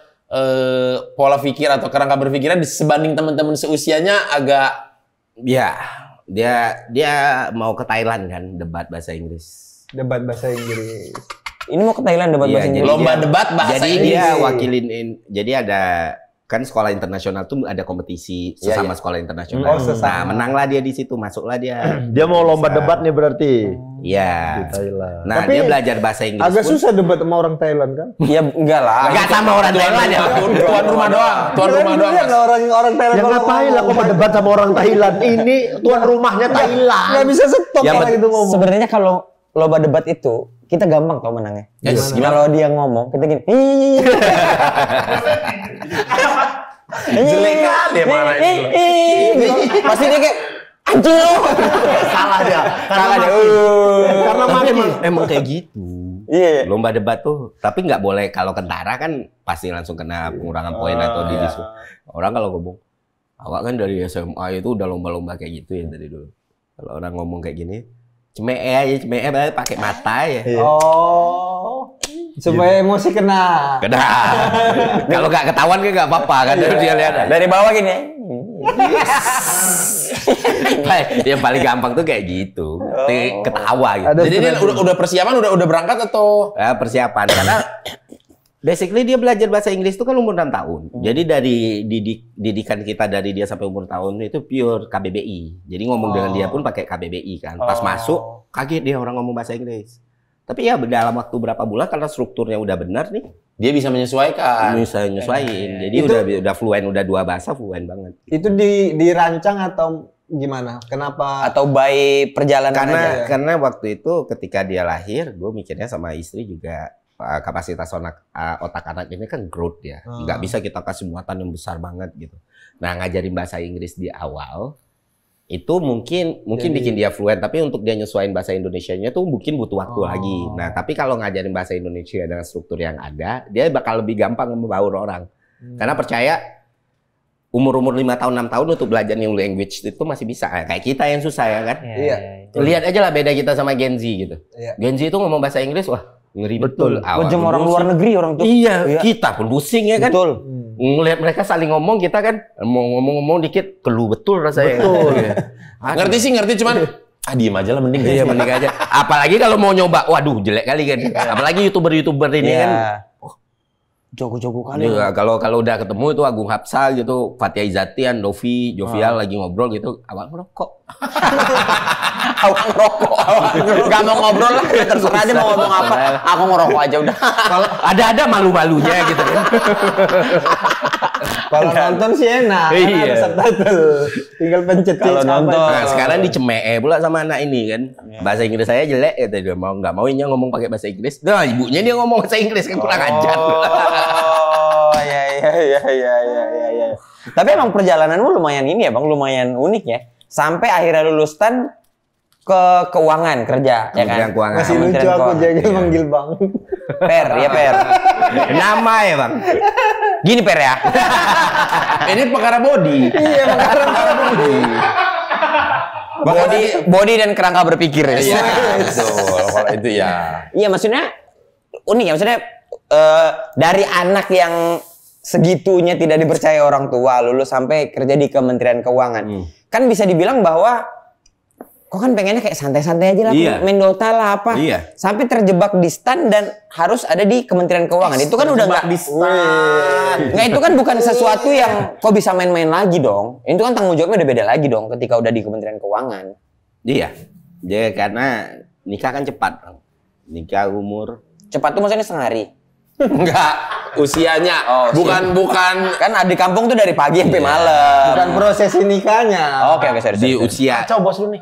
pola pikir atau kerangka berpikirnya sebanding teman-teman seusianya agak Ya, dia mau ke Thailand kan, debat bahasa Inggris. Debat bahasa Inggris. Ini mau ke Thailand debat Iya, bahasa jadi Inggris. lomba dia- debat bahasa Jadi Inggris. dia wakilin, jadi ada kan sekolah internasional tuh ada kompetisi sesama sekolah internasional. Oh, sesama. Nah, menanglah dia di situ, masuklah dia. Dia mau lomba debat nih berarti. Iya. Di Thailand. Nah, Tapi dia belajar bahasa Inggris. Agak pun. susah debat sama orang Thailand kan? Ya enggak lah. Enggak sama orang Thailand ya. Tuan rumah doang. Tuan rumah doang. Lihat Mas. lah orang Thailand. Ya kalau ngapain lah kok ngomong. berdebat sama orang Thailand? Ini tuan rumahnya Thailand. Nggak bisa stop Yang kalau itu ngomong. Sebenarnya kalau lomba debat itu kita gampang tau menangnya. Yes, Kalau dia ngomong kita gini. Jelek kali ya marah itu. Pasti dia kayak anjing lu. Salah dia. Salah dia. Karena Tapi maki. emang kayak gitu. Iya. Lomba debat tuh, tapi nggak boleh kalau kentara kan pasti langsung kena pengurangan poin atau didisu. Orang kalau ngomong, awak kan dari SMA itu udah lomba-lomba kayak gitu ya dari dulu. Kalau orang ngomong kayak gini, cemee pakai mata ya. Oh. Supaya emosi kena. Kena. Kalau nggak ketahuan kan nggak apa-apa kan dia lihat. Dari bawah gini. Yang paling gampang tuh kayak gitu, ketawa gitu. Ada Jadi dia udah persiapan, udah berangkat atau Ya, persiapan karena basically dia belajar bahasa Inggris itu kan umur 6 tahun. Jadi dari didikan kita dari dia sampai umur tahun itu pure KBBI. Jadi ngomong dengan dia pun pakai KBBI kan. Pas masuk kaget dia orang ngomong bahasa Inggris. Tapi ya dalam waktu berapa bulan karena strukturnya udah benar nih, dia bisa menyesuaikan? bisa nyesuaiin. Jadi Itu- udah fluent, udah 2 bahasa fluent banget. Itu dirancang atau gimana? Kenapa? Atau by perjalanan aja. Karena waktu itu ketika dia lahir, gue mikirnya sama istri juga kapasitas otak anak ini kan growth ya, nggak bisa kita kasih muatan yang besar banget gitu. Nah ngajarin bahasa Inggris di awal itu mungkin bikin dia fluent, tapi untuk dia nyesuaiin bahasa Indonesianya tuh mungkin butuh waktu lagi. Nah tapi kalau ngajarin bahasa Indonesia dengan struktur yang ada, dia bakal lebih gampang membaur orang. Karena percaya umur 5 tahun 6 tahun untuk belajar new language itu masih bisa. Kayak kita yang susah ya kan. Iya. Lihat aja lah beda kita sama Gen Z gitu. Iya. Gen Z itu ngomong bahasa Inggris, wah ngeri betul. Jam orang luar negeri orang tuh. Iya, kita pun pusing ya kan. Betul. Ngelihat mereka saling ngomong, kita kan mau ngomong-ngomong dikit keluh betul rasanya. Betul. Ngerti sih, ngerti cuman diem aja lah mending. Iya, mending aja. Apalagi kalau mau nyoba, waduh jelek kali kan. Apalagi YouTuber ini kan. Jago-jago kali. Iya, kalau udah ketemu itu Agung Hapsa gitu, Fatia Izatian, Dovi, Jovial lagi ngobrol gitu, abang merokok. Awang rokok. Gak mau ngobrol lah, terserah aja mau ngomong apa. Aku ngerokok aja udah. Kalau ada malu-malunya gitu kan. Kalau nonton sih enak, karena Iya. ada subtitle. Tinggal pencet Kalau apa nonton. itu. Nah, sekarang dicemee pula sama anak ini kan. Bahasa Inggris saya jelek gitu, dia mau nggak mau ini ngomong pakai bahasa Inggris. Nah, ibunya dia ngomong bahasa Inggris kan kurang ajar. Oh, ya. Tapi emang perjalananmu lumayan ini ya, Bang, lumayan unik ya. Sampai akhirnya lulus STAN ke keuangan kerja, ya kan? Kementerian Keuangan. Masih lucu Kementerian aku Keuangan. jadi manggil Bang. Per, ya Per. Nama ya, Bang. Gini Per ya. Ini perkara body. Iya, perkara body. Body dan kerangka berpikir ya. Iya, betul. Kalau itu ya. Iya, maksudnya unik ya, maksudnya dari anak yang segitunya tidak dipercaya orang tua, lulus sampai kerja di Kementerian Keuangan. Kan bisa dibilang bahwa kok kan pengennya kayak santai-santai aja lah, Iya. main Dota lah apa. Iya. Sampai terjebak di STAN dan harus ada di Kementerian Keuangan. Itu kan udah nggak nggak, itu kan bukan sesuatu yang kok bisa main-main lagi dong. Itu kan tanggung jawabnya udah beda lagi dong ketika udah di Kementerian Keuangan. Iya. Jadi karena nikah kan cepat, Bang. Nikah umur Cepat tuh maksudnya setengah hari. Enggak, usianya. Bukan Kan di kampung tuh dari pagi sampai malam. Bukan prosesi nikahnya. Oke, sorry. di usia. Kacau bos lu nih.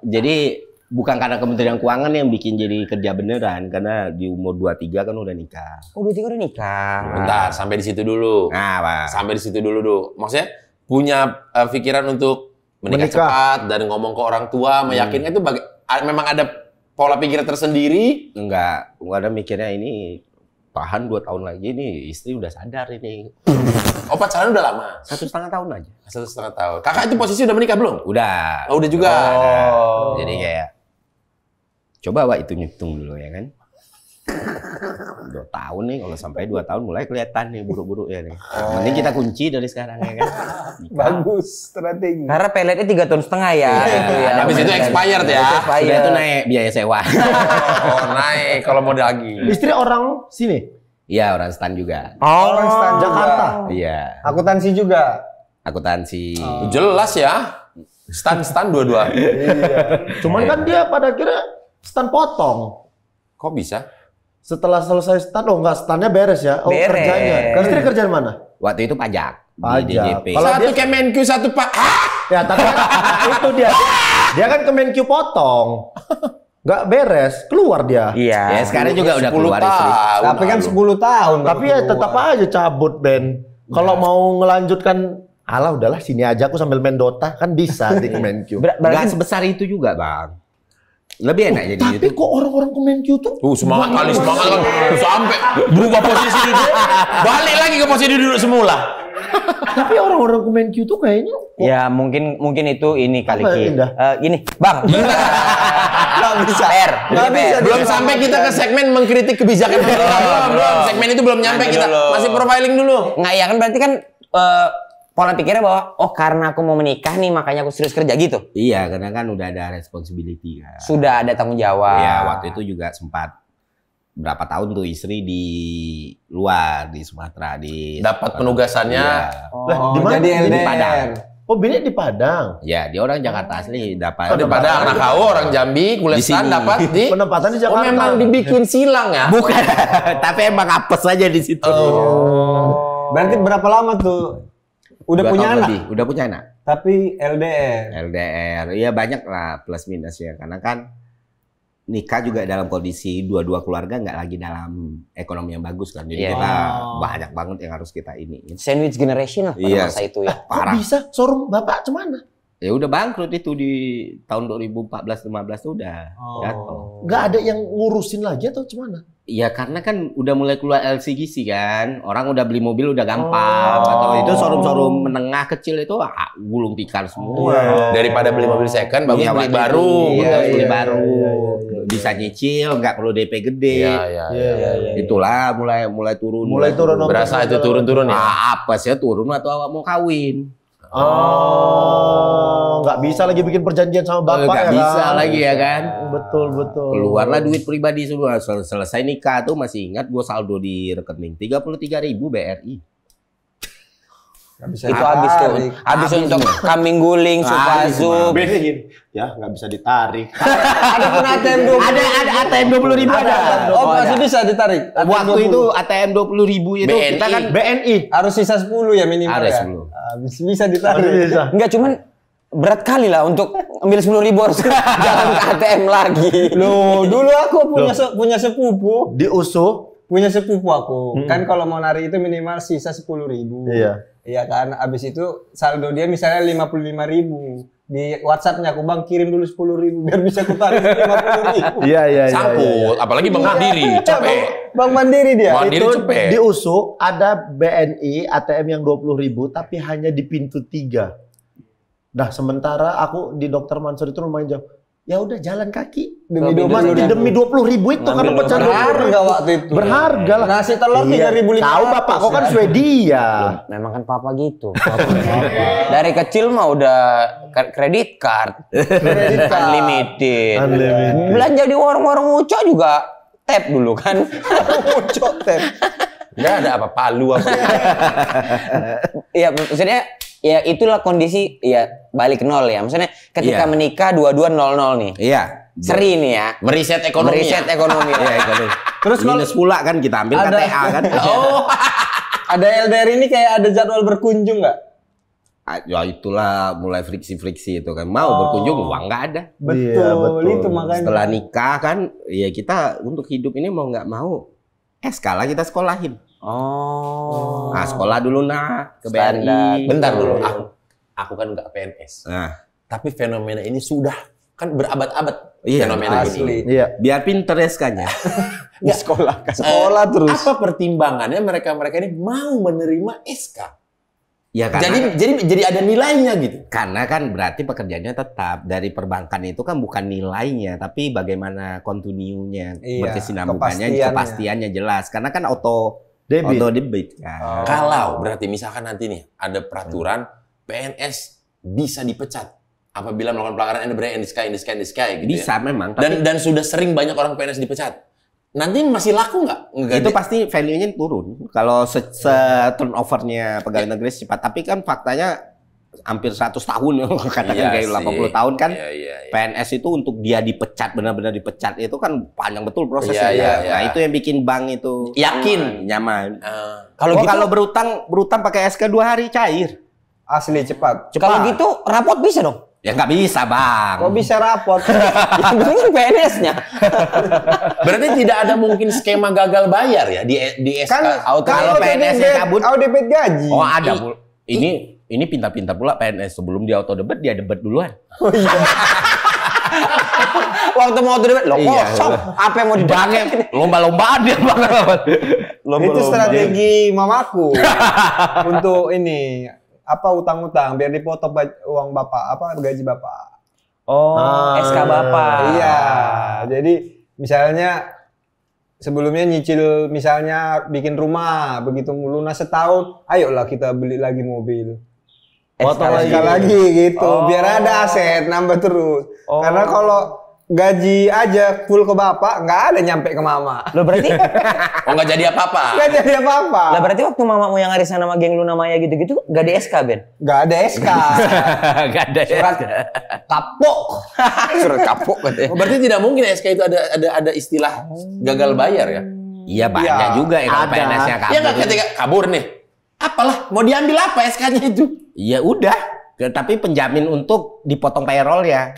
Jadi bukan karena Kementerian Keuangan yang bikin jadi kerja beneran, karena di umur 23 kan udah nikah. Oh, udah nikah. Bentar, sampai di situ dulu. Nah, Pak. Sampai di situ dulu. Maksudnya punya pikiran untuk menikah Menikah. cepat dan ngomong ke orang tua, meyakinkan itu memang ada pola pikir tersendiri. Enggak, gua ada mikirnya ini tahan 2 tahun lagi nih, istri udah sadar ini. Oh, pacaran udah lama. 1,5 tahun aja. 1,5 tahun. Kakak itu posisi udah menikah belum? Udah. Oh, udah juga. Udah. Jadi kayak coba Wak hitung-hitung dulu ya kan. 2 tahun nih, kalau sampai 2 tahun mulai kelihatan nih buruk-buruk ya nih. Mending kita kunci dari sekarang ya kan. Bagus strategi. Karena peletnya 3,5 tahun ya. Itu ya. Habis itu expired ya. Sudah itu naik biaya sewa. Oh, naik kalau mau lagi. Istri orang sini. Iya, orang stan juga. Orang STAN Jakarta. Iya, Akuntansi juga. akuntansi. Jelas ya. Stan dua-dua. Cuman kan dia pada akhirnya stand potong. Kok bisa? Setelah selesai stand, oh enggak, standnya beres ya. Oh, Beres. kerjanya. Istri kerja di mana? Waktu itu pajak di Pajak. DJP. Kalau Satu Kemenq, satu Pak. Ya, tapi kan itu dia. Dia kan Kemenq potong. Nggak beres, keluar dia. Iya. Ya sekarang juga udah keluar istri. Tapi kan 10 tahun. Tapi ya tetap aja cabut, Ben. Kalau mau ngelanjutkan, alah udahlah sini aja aku sambil main Dota, kan bisa di Kemenq. Nggak sebesar itu juga, Bang. Lebih enak jadi Tapi kok orang-orang Kemenq tuh Semangat kali, semangat kan. Sampai berubah posisi duduk. Balik lagi ke posisi duduk semula. tapi orang-orang Kemenq tuh kayaknya Ya mungkin itu ini kali Apa, Ki. Indah? Gini, Bang. Nggak bisa. Per. Nggak bisa. Belum sampai kita ke segmen mengkritik kebijakan pemerintah. Belum. Segmen itu belum nyampe Nanti kita. dulu. Masih profiling dulu. Nggak, ya kan berarti kan pola pikirnya bahwa oh karena aku mau menikah nih makanya aku serius kerja gitu. Iya, karena kan udah ada responsibility kan. Sudah ada tanggung jawab. Iya, waktu itu juga sempat berapa tahun tuh istri di luar di Sumatera di Dapat penugasannya. Iya. lah di mana? Jadi Di LDR. Padang. Oh, bini di Padang. Ya, dia orang Jakarta asli dapat. Oh, daripada anak kau orang Jambi, kuliah Di sini. dapat di. Penempatan di Oh, Jakarta. memang dibikin silang ya? Bukan, tapi emang apes aja di situ. Berarti berapa lama tuh? Udah 2 punya tahun anak? lebih. Udah punya anak. Tapi LDR. LDR, iya banyak lah plus minus ya, karena kan nikah juga dalam kondisi dua-dua keluarga nggak lagi dalam ekonomi yang bagus kan, jadi Iya. kita banyak banget yang harus kita ini. Sandwich generation lah pada Iya. masa itu ya. Kok Parah. bisa? Showroom Bapak cemana? Ya udah bangkrut itu di tahun 2014-15 tuh udah jatuh. Nggak ada yang ngurusin lagi atau cemana? Iya karena kan udah mulai keluar LCGC kan, orang udah beli mobil udah gampang, atau itu showroom-showroom menengah kecil itu gulung tikar semua. Daripada beli mobil second, bagus Iya, beli waktu baru. itu, iya, beli iya, baru, iya, bisa nyicil, nggak perlu DP gede. Iya. Itulah mulai turun. Mulai turun. Berasa itu turun-turun ya. Apa sih turun atau awak mau kawin? Oh, nggak bisa lagi bikin perjanjian sama bapak Nggak ya bisa kan? lagi ya kan. Betul, betul. Keluarlah duit pribadi semua. Selesai nikah tuh masih ingat gue saldo di rekening 33.000 BRI. Bisa Itu habis tuh. Habis untuk kambing guling, supazub. Beda gini. Ya, nggak bisa ditarik. Ada pun ATM 20. Ada ATM 20.000 ada. Oh, masih bisa ditarik. ATM Waktu 20. itu ATM 20.000 itu BNI. kita kan BNI. harus sisa 10 ya minimal Ada ya. 10. Bisa ditarik. Bisa. Enggak, cuman berat kali lah untuk ambil 10.000 harus jalan ke ATM lagi. Loh, dulu aku punya sepupu. Diusuh. Sepupu aku. Kan kalau mau nari itu minimal sisa 10.000. Iya. Iya kan, abis itu saldo dia misalnya 55.000. Di WhatsApp-nya aku, Bang kirim dulu 10.000 biar bisa aku tarik 50.000. Iya. Sangkut, apalagi Bank Mandiri, cepet. Bang Mandiri dia. Mandiri Itu cepet. diusuh ada BNI ATM yang 20.000 tapi hanya di pintu 3. Nah, sementara aku di Dr. Mansur itu lumayan jauh. Ya udah jalan kaki Demi demi 20.000 itu karena pecah 20.000. Berharga waktu itu. Berharga lah. Nasi telur 3.500. Tahu bapak kok kan Swedia. Memang kan papa gitu. Dari kecil mah udah kredit card. Unlimited. Belanja di warung-warung Uco juga tap dulu kan. Uco tap. Nggak ada apa palu apa. Iya, maksudnya ya itulah kondisi ya balik nol ya. Maksudnya ketika Iya. menikah dua-dua 0-0 nih. iya. Seri nih ya. Meriset ekonomi. Meriset ekonomi. Iya, ekonomi. Terus kalau Minus pula kan kita ambil ada- KTA kan. ada LDR ini kayak ada jadwal berkunjung nggak? Ya itulah mulai friksi-friksi itu kan. Mau berkunjung uang nggak ada. Betul, Iya, betul. itu makanya. Setelah nikah kan ya kita untuk hidup ini mau nggak mau SK lah kita sekolahin. Oh. Nah, sekolah dulu ke Standar. BRI. Bentar dulu, aku kan nggak PNS. Nah, Tapi fenomena ini sudah kan berabad-abad Iya, fenomena asli. ini. Iya. biar pinter ya SK-nya. Di sekolah sekolah terus. Apa pertimbangannya mereka-mereka ini mau menerima SK? Ya karena Jadi ada nilainya gitu. karena kan berarti pekerjaannya tetap dari perbankan itu kan bukan nilainya tapi bagaimana continue-nya, Iya, berkesinambungannya, kepastiannya jelas. Karena kan auto debit kan. Kalau berarti misalkan nanti nih ada peraturan PNS bisa dipecat apabila melakukan pelanggaran in the sky gitu Bisa ya. memang, tapi Dan sudah sering banyak orang PNS dipecat. Nanti masih laku nggak? itu pasti value-nya turun. Kalau turnover-nya pegawai negeri cepat, tapi kan faktanya hampir 100 tahun kadang Iya kayak sih. 80 tahun kan. Iya. PNS itu untuk dia dipecat benar-benar dipecat itu kan panjang betul prosesnya. Iya. Nah, itu yang bikin bank itu Yakin. nyaman. Kalau gitu, Kalau berutang pakai SK 2 hari cair. Asli cepat. kalau gitu rapot bisa dong. Ya nggak bisa, Bang. Kok bisa rapot? Yang penting kan PNS-nya. Berarti tidak ada mungkin skema gagal bayar ya di SK. Kan kalau PNS-nya cabut. auto debit gaji. Oh, ada. Ini pintar-pintar pula PNS sebelum dia auto debit dia debat duluan. Waktu mau debit lo Iya. kosong. Apa yang mau dibangun? Lomba-lombaan dia, Bang. Itu strategi mamaku untuk ini utang-utang biar dipotong uang bapak gaji bapak. Oh, SK Bapak. Iya. Jadi misalnya sebelumnya nyicil misalnya bikin rumah begitu lunas setahun, ayolah kita beli lagi mobil. Potong lagi gitu. Biar ada aset nambah terus. Karena kalau gaji aja full ke bapak, nggak ada nyampe ke mama. Lo berarti Oh nggak jadi apa-apa. Nggak jadi apa-apa. lah berarti waktu mamamu yang arisan sama geng Luna Maya gitu-gitu gak di SK, Ben? Nggak ada SK. Nggak ada. Surat kapok. Surat kapok katanya. Oh, berarti tidak mungkin SK itu ada istilah gagal bayar ya? Iya banyak Iya, juga ya kalau ada. PNS-nya kabur. Iya nggak ketika kabur nih. Apalah mau diambil apa SK-nya itu? Ya udah, tapi penjamin untuk dipotong payroll ya.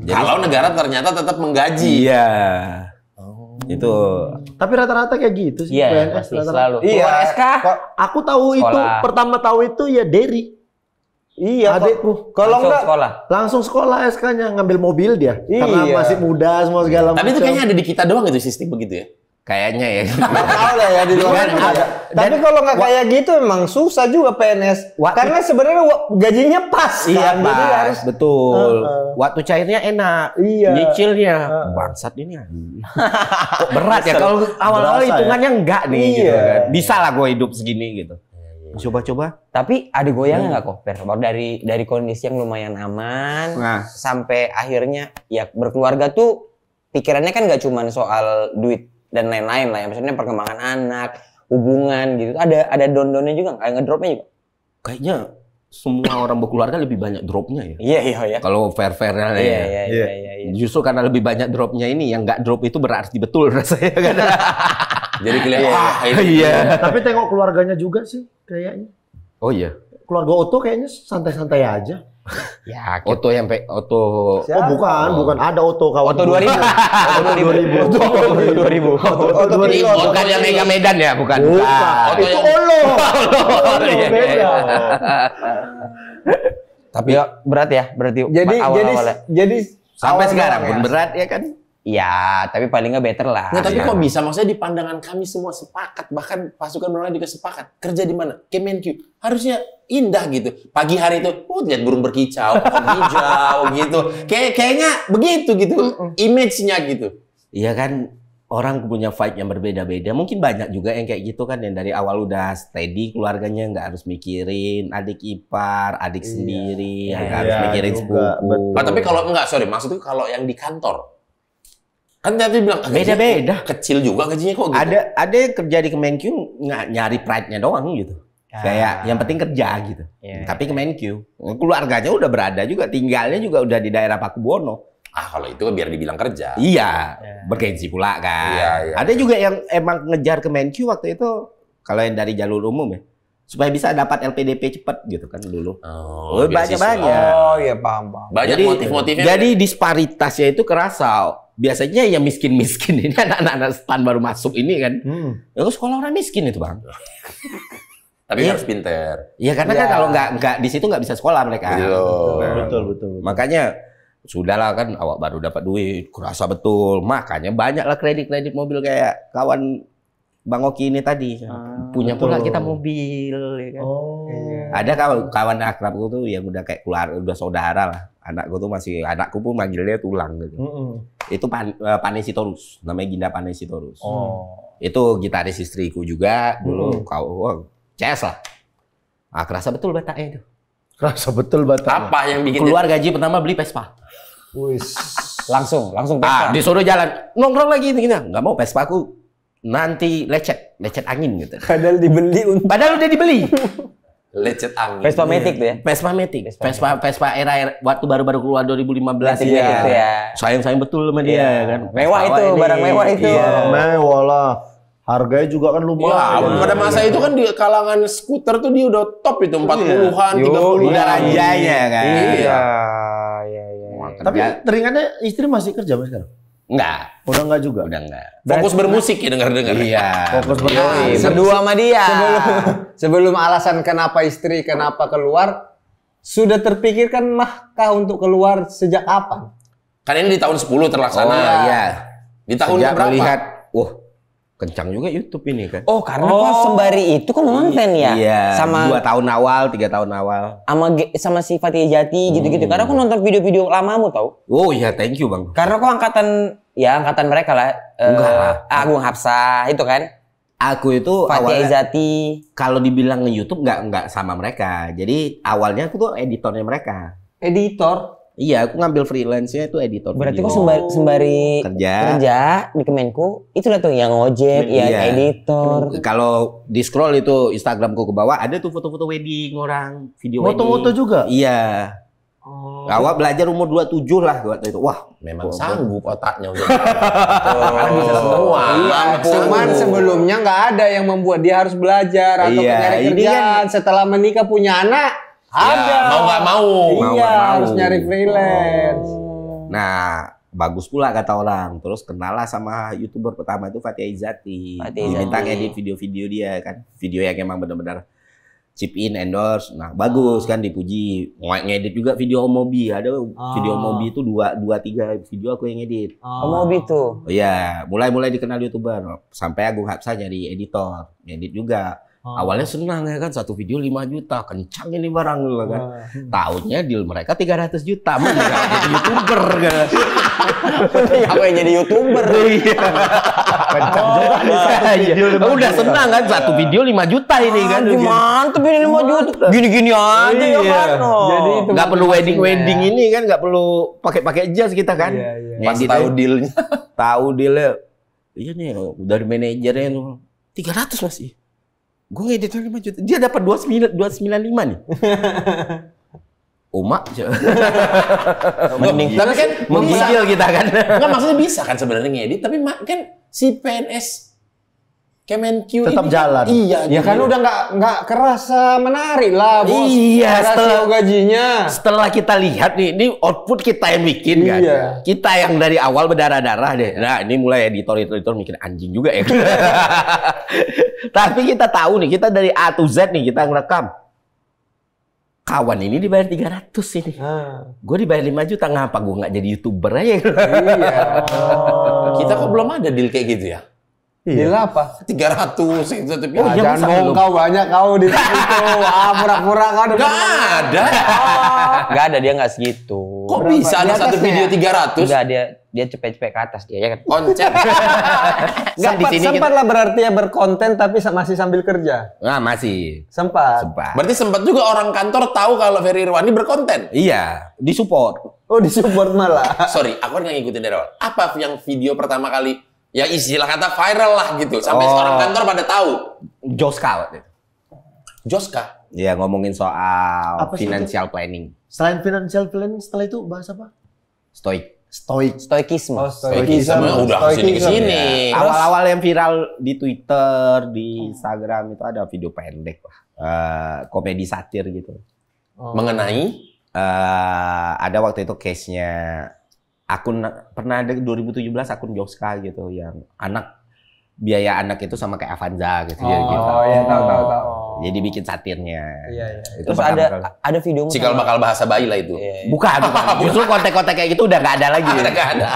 Kalau negara ternyata tetap menggaji. Iya. Itu. Tapi rata-rata kayak gitu sih Iya, PNS pasti rata-rata. selalu. Iya. Keluar SK. Aku tahu itu Sekolah. pertama tahu itu ya Derry. Iya. Adekku. Kalau Langsung nggak sekolah. Langsung sekolah SK-nya ngambil mobil dia. Karena Iya. masih muda semua segala Tapi itu macam. kayaknya ada di kita doang itu sistem begitu ya. Kayaknya ya. nggak tahu lah ya di luar negeri ada. Tapi kalau nggak kayak gitu emang susah juga PNS. Karena sebenarnya gajinya pas. Iya, kan? Jadi Mas. harus Betul. Waktu cairnya enak. Iya. Nyicilnya. Bangsat ini. Kok berat ya kalau awal-awal Berasa ya? hitungannya enggak nih gitu Iya. kan. Bisa lah gue hidup segini gitu. Coba-coba. Tapi ada goyangnya nggak kok, Per? Baru dari kondisi yang lumayan aman sampai akhirnya ya berkeluarga tuh pikirannya kan nggak cuma soal duit dan lain-lain lah ya. Maksudnya perkembangan anak, hubungan gitu. Ada down-downnya juga, nggak ngedropnya juga. Kayaknya semua orang berkeluarga lebih banyak dropnya ya. Iya. Kalau fair-fairnya ya. Iya. Justru karena lebih banyak dropnya ini, yang nggak drop itu berarti betul rasanya kan. Jadi kelihatan Iya. Tapi tengok keluarganya juga sih kayaknya. Oh iya. Keluarga Otto kayaknya santai-santai aja. Ya, Oto yang Oto. Oh bukan, ada Otto kawan. Oto 2000. Oto 2000. Bukan yang Mega Medan ya, bukan. Itu Olo. Beda. Tapi berat ya, berarti awal-awalnya. Jadi Sampai awal sekarang doang pun ya. berat ya kan. Ya, tapi paling nggak better lah. Nah, tapi kok bisa? Maksudnya di pandangan kami semua sepakat, bahkan pasukan Bola juga sepakat. Kerja di mana? Kemenkyu. Harusnya indah gitu. Pagi hari itu, lihat burung berkicau, pohon hijau gitu. Kayaknya begitu gitu. Image-nya gitu. Iya kan, orang punya vibe yang berbeda-beda. Mungkin banyak juga yang kayak gitu kan, yang dari awal udah steady keluarganya, nggak harus mikirin adik ipar, adik sendiri, nggak harus mikirin juga, sepupu. Ah, tapi kalau enggak, sorry, maksudnya kalau yang di kantor. Kan tadi bilang Beda-beda. kecil juga gajinya kok gitu. Ada yang kerja di Kemenkyu nyari pride-nya doang gitu. Kayak yang penting kerja gitu. Tapi Kemenkyu, keluarganya udah berada juga, tinggalnya juga udah di daerah Pakubuwono. Kalau itu biar dibilang kerja. Iya, bergengsi pula kan. Iya. Ada juga yang emang ngejar Kemenkyu waktu itu, kalau yang dari jalur umum ya, supaya bisa dapat LPDP cepat gitu kan dulu. Oh, banyak-banyak. Oh iya paham. Banyak Jadi motif-motifnya. Jadi disparitasnya itu kerasa. Biasanya yang miskin-miskin ini anak-anak stan baru masuk ini kan. Itu sekolah orang miskin itu, Bang. Tapi harus pinter. Iya, karena kan kalau nggak di situ nggak bisa sekolah mereka. Betul. Makanya sudahlah kan awak baru dapat duit, kerasa betul. Makanya banyaklah kredit mobil kayak kawan Bang Oki ini tadi. Punya pula kita mobil ya kan. Ada kawan akrabku tuh yang udah kayak keluar, udah saudara lah. Anakku tuh anakku pun manggilnya tulang gitu. Itu Panesitorus, namanya Ginda Panesitorus. Itu gitaris istriku juga dulu. CS lah. Kerasa betul bataknya itu. Kerasa betul Batak. Apa yang bikin Keluar gaji pertama beli Vespa. Langsung Disuruh jalan, nongkrong lagi gini. Nggak mau Vespa aku nanti lecet angin gitu. Padahal Padahal udah dibeli. lecet angin? Vespa Matic tuh ya. Vespa Matic. Vespa era waktu baru-baru keluar 2015 Gitu ya. Sayang betul sama dia kan. Mewah Vespa itu, ini. barang mewah itu. Iya. Mewah lah. Harganya juga kan lumayan. Pada masa itu kan di kalangan skuter tuh dia udah top itu 40-an, 30-an. Udah rajanya kan. Iya. Tapi teringatnya istri masih kerja Mas sekarang? Enggak. Udah enggak juga? Udah enggak. Fokus bermusik ya dengar-dengar. Iya. Fokus Berdua sama dia. Sebelum alasan kenapa istri, kenapa keluar, sudah terpikirkan kah untuk keluar sejak kapan? Kan ini di tahun 10 terlaksana. Oh iya. Di tahun Sejak berapa? melihat, kencang juga YouTube ini kan. Oh, karena kok sembari itu kok nonton ya? Iya. Sama 2 tahun awal, 3 tahun awal. sama si Fatih Jati gitu-gitu. Karena aku nonton video-video lamamu tau. Oh iya, thank you Bang. Karena kok angkatan mereka lah. Enggak lah. Agung Hapsah itu kan. Aku itu Fatih awalnya Jati. kalau dibilang nge-YouTube nggak sama mereka. Jadi awalnya aku tuh editornya mereka. Editor. Iya, aku ngambil freelance-nya itu editor. Berarti video. kok sembari kerja di Kemenku, itulah tuh yang ngojek, Iya. yang editor. Kalau di scroll itu Instagramku ke bawah ada tuh foto-foto wedding orang, video Moto-moto wedding. juga? Iya. Awak belajar umur 27 lah waktu itu. Wah, Memang sanggup otaknya untuk karena bisa semua. Iya, cuman sebelumnya nggak ada yang membuat dia harus belajar atau Iya, nyari ini kerjaan. Setelah menikah punya anak, ada. Mau nggak mau. Iya, mau. harus nyari freelance. Nah, bagus pula kata orang. Terus kenal lah sama YouTuber pertama itu Fatih Izati. Fatih Diminta Izati. ngedit video-video dia kan. Video yang emang benar-benar chip in, endorse. Nah, bagus kan dipuji. Ngedit juga video Mobi. Ada video Mobi itu 2-3 video aku yang ngedit. Mau gitu. Oh iya, mulai dikenal YouTuber. Sampai Agung Hapsah jadi editor. Ngedit juga. Awalnya senang ya kan, satu video 5 juta, kencang ini barang dulu kan. Tahunnya deal mereka 300 juta, mau jadi YouTuber kan. Apa yang jadi YouTuber? Iya. Kencang juga nih satu video 5 Udah juta. senang kan, satu video 5 juta ini kan. Mantep ini 5 juta. Gini-gini aja ya kan. Jadi itu Nggak perlu motivasinya wedding ya. ini kan, nggak perlu pakai jas kita kan. Iya, iya. Pas tahu dealnya. Tahu dealnya, iya nih dari manajernya 300 masih. Gue ngeditnya 5 juta, dia dapat 295 nih. Oma, Tapi kan menggigil kita kan. Enggak, maksudnya bisa kan sebenarnya ngedit, tapi kan si PNS Kemenq Tetap ini jalan. Iya, Ya kan udah nggak kerasa menarik lah, bos. Iya, Rasio gajinya. Setelah kita lihat nih, ini output kita yang bikin kan. Iya. Kita yang dari awal berdarah-darah deh. Nah, ini mulai editor mikir anjing juga ya. Tapi kita tahu nih, kita dari A to Z nih kita ngerekam. Kawan ini dibayar 300 ini. Gue dibayar 5 juta, ngapa gue nggak jadi YouTuber aja? Iya. kita kok belum ada deal kayak gitu ya? Deal apa? 300 itu tapi Oh, iya, Jangan masa bohong belum? kau, banyak kau di situ. Pura-pura kau ada. enggak ada. Enggak ada, dia enggak segitu. Kok Berapa? bisa Di ada satu atasnya? video 300? Enggak, dia cepet-cepet ke atas dia ya kan. Konsep. Nggak, di sini Sempat lah berarti ya berkonten tapi masih sambil kerja. Nah, masih. Sempat. Sempat. Berarti sempat juga orang kantor tahu kalau Ferry Irwandi berkonten. Iya, disupport. Oh, disupport malah. Sorry, aku kan nggak ngikutin dari awal. Apa yang video pertama kali yang istilah kata viral lah gitu, sampai orang kantor pada tahu? Joska. Joska. Ya, ngomongin soal Apa sih financial planning. Selain financial plan, setelah itu bahas apa? Stoik. Stoik. Stoikisme. Stoikisme udah kesini-kesini. Awal-awal yang viral di Twitter, di Instagram itu ada video pendek lah. Komedi satir gitu. Mengenai Ada waktu itu case-nya pernah ada 2017 akun Joska gitu yang biaya anak itu sama kayak Avanza gitu ya gitu. Oh, iya tahu. Jadi bikin satirnya. Iya. Itu Terus pertama kali. ada video cikal bakal bahasa bayi lah itu. Bukan. Justru konten-konten kayak gitu udah nggak ada lagi. Nggak ada.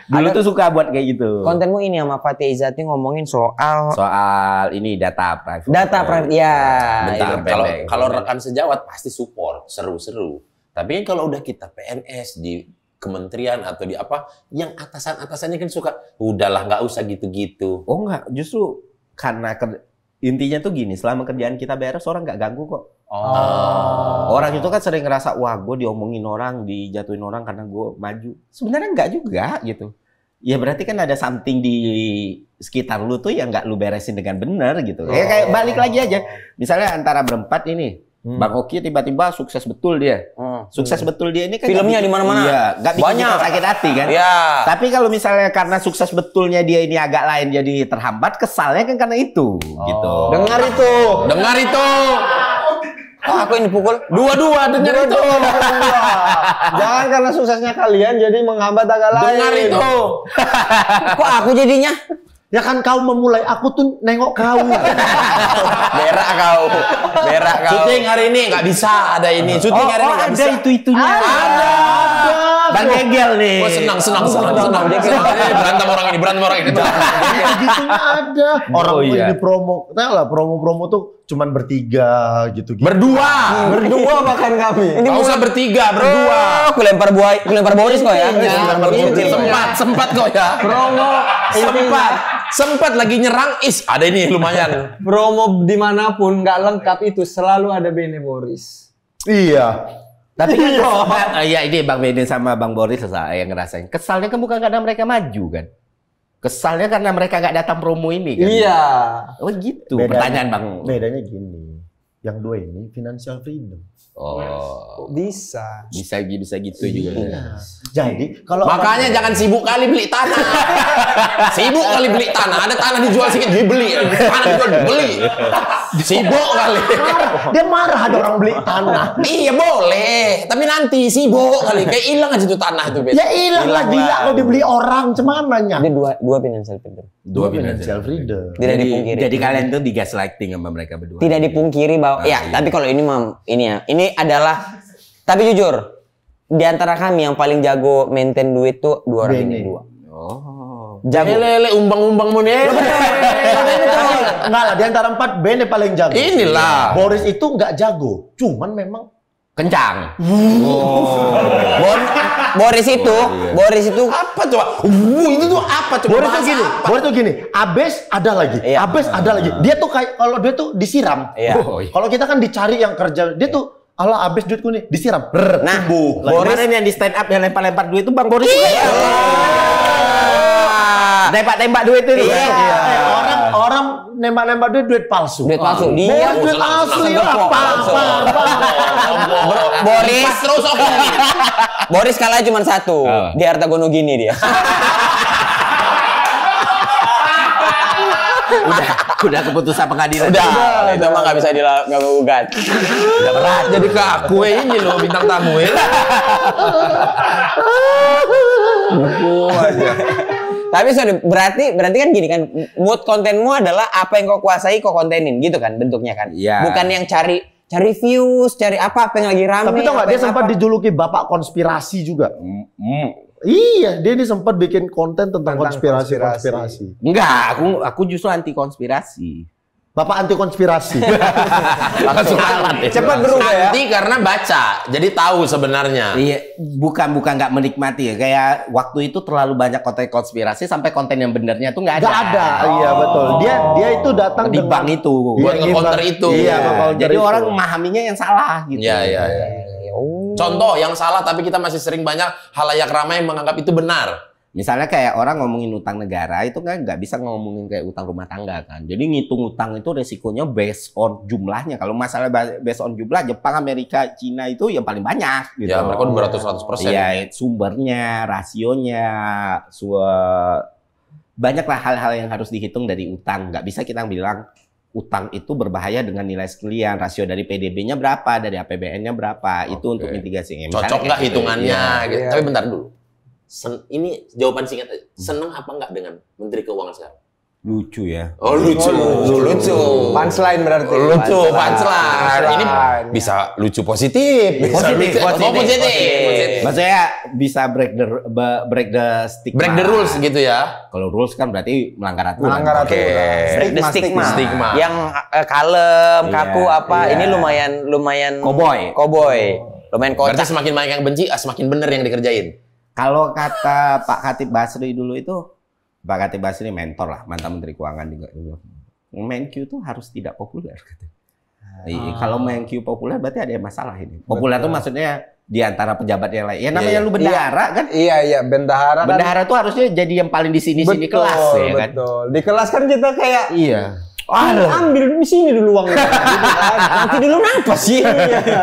Dulu tuh suka buat kayak gitu. Kontenmu ini sama Fatih Izzati ngomongin soal Soal ini data private. ya. Bentar, itu pendek. kalau rekan sejawat pasti support, seru-seru. Tapi kan kalau udah kita PNS di kementerian atau di apa, yang atasannya kan suka, udahlah nggak usah gitu-gitu. Oh enggak, justru karena intinya tuh gini, selama kerjaan kita beres orang nggak ganggu kok. Orang itu kan sering ngerasa, wah gue diomongin orang, dijatuhin orang karena gue maju. Sebenarnya nggak juga gitu. Ya berarti kan ada something di sekitar lu tuh yang nggak lu beresin dengan benar gitu. Kayak balik lagi aja. Misalnya antara berempat ini, Bang Oki tiba-tiba sukses betul dia. Sukses betul dia ini kan Filmnya di mana-mana. Iya, nggak bikin Banyak. kita sakit hati kan. Iya. Tapi kalau misalnya karena sukses betulnya dia ini agak lain jadi terhambat, kesalnya kan karena itu gitu. Dengar itu. Dengar itu. Oh, aku yang dipukul. Dua-dua dengar itu. Jangan karena suksesnya kalian jadi menghambat agak lain. Dengar itu. Kok aku jadinya? Ya kan kau memulai, aku tuh nengok kau. Berak kau. Syuting hari ini nggak bisa ada ini. Syuting hari ini nggak bisa. itu-itunya. Ada. Bang Egel nih. Wah, senang. Berantem orang ini. Gitunya ada. Orang iya. ini promo, tahu lah promo tuh cuman bertiga gitu. Berdua. Berdua bahkan kami. Nggak usah bertiga, berdua. Aku lempar Boris kok ya. Sempat kok ya. Promo Sempat lagi nyerang ada ini lumayan. promo dimanapun nggak lengkap itu selalu ada Bene Boris. Iya. Tapi kan ya ini Bang Beden sama Bang Boris yang ngerasain. Kesalnya kan bukan karena mereka maju kan. Kesalnya karena mereka nggak datang promo ini kan. Iya. Oh gitu. Pertanyaan Bang. Bedanya gini. Yang dua ini financial freedom. Oh. Bisa. Bisa gitu juga. Iya. Jadi kalau Makanya jangan sibuk kali beli tanah. Sibuk kali beli tanah. Ada tanah dijual sedikit dibeli. Tanah dijual dibeli. Sibuk kali. dia marah ada orang beli tanah. Iya boleh. Tapi nanti sibuk kali. Kayak hilang aja tuh tanah itu. Bet. Ya hilang lah gila kalau dibeli orang cemananya. Ada dua financial freedom. Dua financial freedom. Tidak dipungkiri. Jadi kalian tuh digaslighting sama mereka berdua. Tidak dipungkiri bahwa ya, tapi kalau ini ini adalah tapi jujur di antara kami yang paling jago maintain duit tuh dua orang ini dua. Oh. Jago. Lele umbang-umbang mo nih. Enggak lah, di antara 4 Bene paling jago. Inilah. Boris itu nggak jago, cuman memang Kencang. Boris itu Apa coba? Itu tuh apa coba? Boris tuh Bahasa gini, apa? Boris tuh gini, abes ada lagi, Iya. abes ada lagi. Dia tuh kayak kalau dia tuh disiram. Iya. Oh, iya. Kalau kita kan dicari yang kerja, dia tuh Allah abes duitku nih, disiram. Brr, Nah, tumbuh. Boris yang di stand up yang lempar-lempar duit itu Bang Boris juga ya. Tembak-tembak duit itu. Orang nembak-nembak duit palsu. duit palsu. Dia Duit asli Senang. apa? Boris Pas terus oke. Boris kalah cuma satu. Apa? Di harta gono gini dia. Udah keputusan pengadilan. Udah, itu mah nggak bisa nggak gugat. Udah berat jadi ke aku ini loh bintang tamu ya. Tapi sorry, berarti kan gini kan, mood kontenmu adalah apa yang kau kuasai kau kontenin gitu kan bentuknya kan. Iya. Bukan yang cari views, cari apa yang lagi rame. Tapi tau nggak apa dia yang sempat apa. dijuluki bapak konspirasi juga. Iya, dia ini sempat bikin konten tentang konspirasi. Enggak, aku justru anti konspirasi. Bapak anti konspirasi. Langsung alat ya. Cepat berubah ya. Nanti karena baca, jadi tahu sebenarnya. Iya, bukan nggak menikmati ya. Kayak waktu itu terlalu banyak konten konspirasi sampai konten yang benernya tuh nggak ada. Gak ada, iya betul. Dia itu datang Di bank itu. Buat Iya, nge-counter di bank. itu. Iya, Iya. nge-counter Jadi itu. orang memahaminya yang salah gitu. Iya. Contoh yang salah tapi kita masih sering banyak halayak ramai yang menganggap itu benar. Misalnya kayak orang ngomongin utang negara itu kan nggak bisa ngomongin kayak utang rumah tangga kan. Jadi ngitung utang itu resikonya based on jumlahnya. Kalau masalah based on jumlah, Jepang, Amerika, Cina itu yang paling banyak. Gitu. Ya mereka udah beratus-ratus %. Iya, sumbernya, rasionya, banyaklah hal-hal yang harus dihitung dari utang. Nggak bisa kita bilang utang itu berbahaya dengan nilai sekian, rasio dari PDB-nya berapa, dari APBN-nya berapa, itu untuk mitigasi. Misalnya Cocok nggak kayak gitu. hitungannya? Iya. Gitu. Tapi bentar dulu. Ini jawaban singkat aja. Seneng apa nggak dengan Menteri Keuangan sekarang? Lucu ya. Oh lucu. Punchline berarti. Lucu, punchline. Ini Punchline. bisa lucu positif. Bisa Positif, lucu- positif. Oh, positif. Maksudnya bisa break the stigma. Break the rules gitu ya. Kalau rules kan berarti melanggar aturan. Melanggar Oke. aturan. Break the stigma. Stigma. Yang kalem, Iya, kaku apa. iya. Ini lumayan Cowboy. Lumayan Berarti kocak. semakin banyak yang benci, semakin bener yang dikerjain. Kalau kata Pak Khatib Basri dulu itu, Pak Khatib Basri mentor lah, mantan Menteri Keuangan juga. Menq itu harus tidak populer. Iya, kalau Menq populer berarti ada masalah ini. Populer itu maksudnya di antara pejabat yang lain. Ya namanya Iya, lu bendahara kan. Iya, bendahara kan. Bendahara itu harusnya jadi yang paling di sini-sini Betul, kelas ya kan. betul. Di kelas kan kita kayak Iya. ambil di sini dulu uangnya. Gitu kan. Nanti dulu napa sih?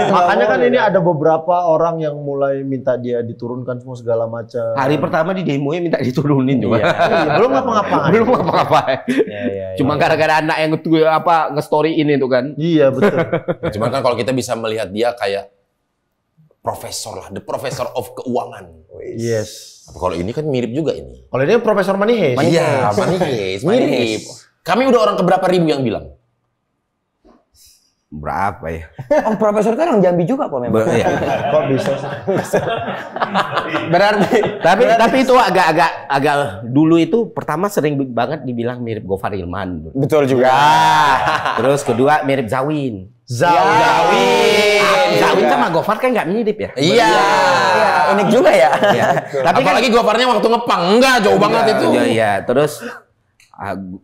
Makanya kan ini ada beberapa orang yang mulai minta dia diturunkan semua segala macam. Hari pertama di demonya minta diturunin juga. Iya, belum ngapa-ngapain. Belum apa-apa. Cuma gara-gara anak yang nge-story ini tuh kan. Iya betul. Nah, cuman kan kalau kita bisa melihat dia kayak profesor lah, the professor of keuangan. Yes. Kalau ini kan mirip juga ini. Kalau ini Profesor Manihes. Iya, Manihes, mirip. Kami udah orang keberapa ribu yang bilang? Berapa ya? Oh, profesor itu orang Jambi juga kok memang. Iya. Kok bisa sih? Berarti Tapi itu agak dulu itu pertama sering banget dibilang mirip Gofar Hilman. betul juga. Terus kedua mirip Zawin. Zawin sama Gofar kan nggak mirip ya? Iya. Iya, unik juga ya. Iya. Tapi kan Apalagi gofarnya waktu ngepang, enggak jauh banget itu. Iya. Terus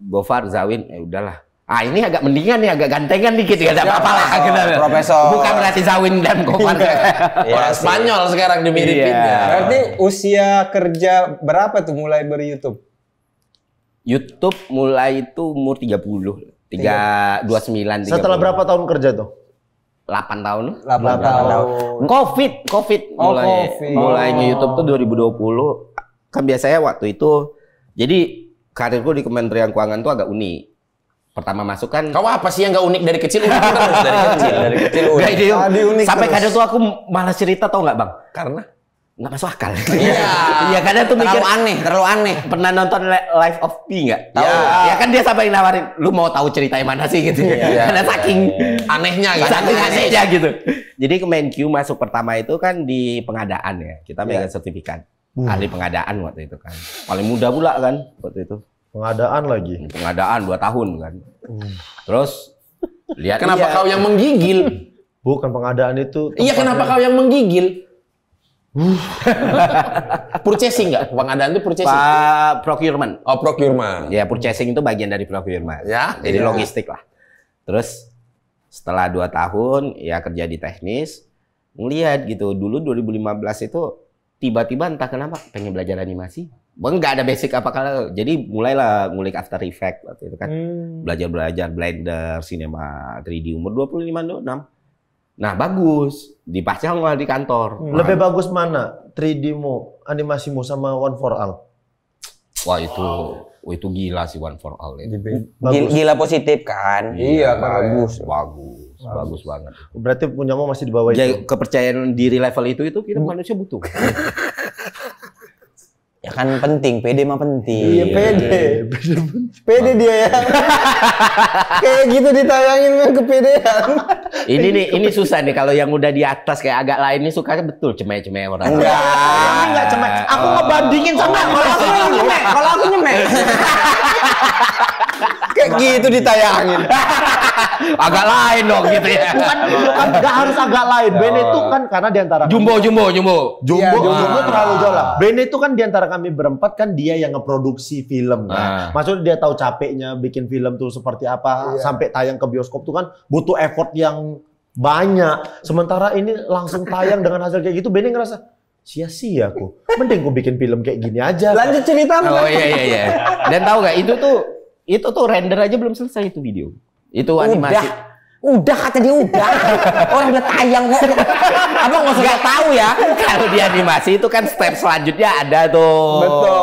Gofar, Zawin, udahlah. Ini agak mendingan nih, agak gantengan dikit ya, nggak apa-apa lah. Gitu. Profesor. Bukan berarti Zawin dan Gofar. Orang Spanyol sekarang dimiripin. Iya. ya. Berarti usia kerja berapa tuh mulai ber-YouTube? YouTube mulai itu umur 30. 29. Setelah berapa tahun kerja tuh? 8 tahun. 8 tahun. Covid Oh, mulai Covid. mulainya YouTube tuh 2020. Kan biasanya waktu itu jadi karirku di Kementerian Keuangan tuh agak unik. Pertama masuk kan Kau apa sih yang nggak unik dari kecil? Unik terus dari kecil. Nggak, ide, Tadi unik sampai terus. kadang tuh aku malah cerita tau nggak bang? Karena Nggak masuk akal. Iya. Iya kadang tuh mikir Terlalu aneh. pernah nonton Life of Pi nggak? Tahu? Ya. Ya kan dia sampai nawarin, lu mau tahu cerita yang mana sih gitu? Karena saking anehnya gitu. saking anehnya gitu. Jadi ke Menq masuk pertama itu kan di pengadaan ya, kita megang sertifikat. ahli pengadaan waktu itu kan. Paling muda pula kan waktu itu. Pengadaan lagi. Pengadaan 2 tahun kan. Terus lihat Kenapa kau yang menggigil? Bukan pengadaan itu. Iya, kenapa kau yang menggigil? Purchasing nggak? Pengadaan itu purchasing. Pak procurement. Oh, procurement. Ya, purchasing itu bagian dari procurement. Ya, Jadi iya. logistik lah. Terus setelah 2 tahun ya kerja di teknis, ngelihat gitu. Dulu 2015 itu tiba-tiba entah kenapa pengen belajar animasi. Nggak ada basic apa-apa. Jadi mulailah ngulik After Effects waktu itu kan. Belajar Blender, Cinema 3D umur 25 26. Nah, bagus. Dipasang lah di kantor. Lebih bagus mana? 3D-mu, animasimu sama One for All? Wah, itu gila sih One for All itu. Gila positif kan? Iya, bagus. Bagus banget. Berarti punyamu masih di bawah Jadi itu. kepercayaan diri level itu kita manusia butuh. Ya kan penting, PD mah penting. Iya, pede. Pede dia ya. Kayak gitu ditayangin kan kepedean. Ini susah nih kalau yang udah di atas kayak agak lain ini sukanya betul cemek-cemek orang. Enggak cemek. Aku ngebandingin sama Kalau aku nyemek, kalau aku nyemek. Kayak gitu ditayangin. Agak lain dong gitu ya. bukan nggak harus agak lain. Bene itu kan karena diantara Jumbo. Iya, Jumbo terlalu jauh lah. Bene itu kan diantara kami berempat kan dia yang ngeproduksi film kan. Maksudnya dia tahu capeknya bikin film tuh seperti apa sampai tayang ke bioskop tuh kan butuh effort yang banyak. Sementara ini langsung tayang dengan hasil kayak gitu, Bene ngerasa sia-sia aku. Mending aku bikin film kayak gini aja. Lanjut cerita. Oh iya. Dan tahu nggak itu tuh render aja belum selesai itu video. Itu animasi. Udah kata dia udah. Orang udah tayang kok. Abang nggak usah tahu ya. Kalau di animasi itu kan step selanjutnya ada tuh. Betul.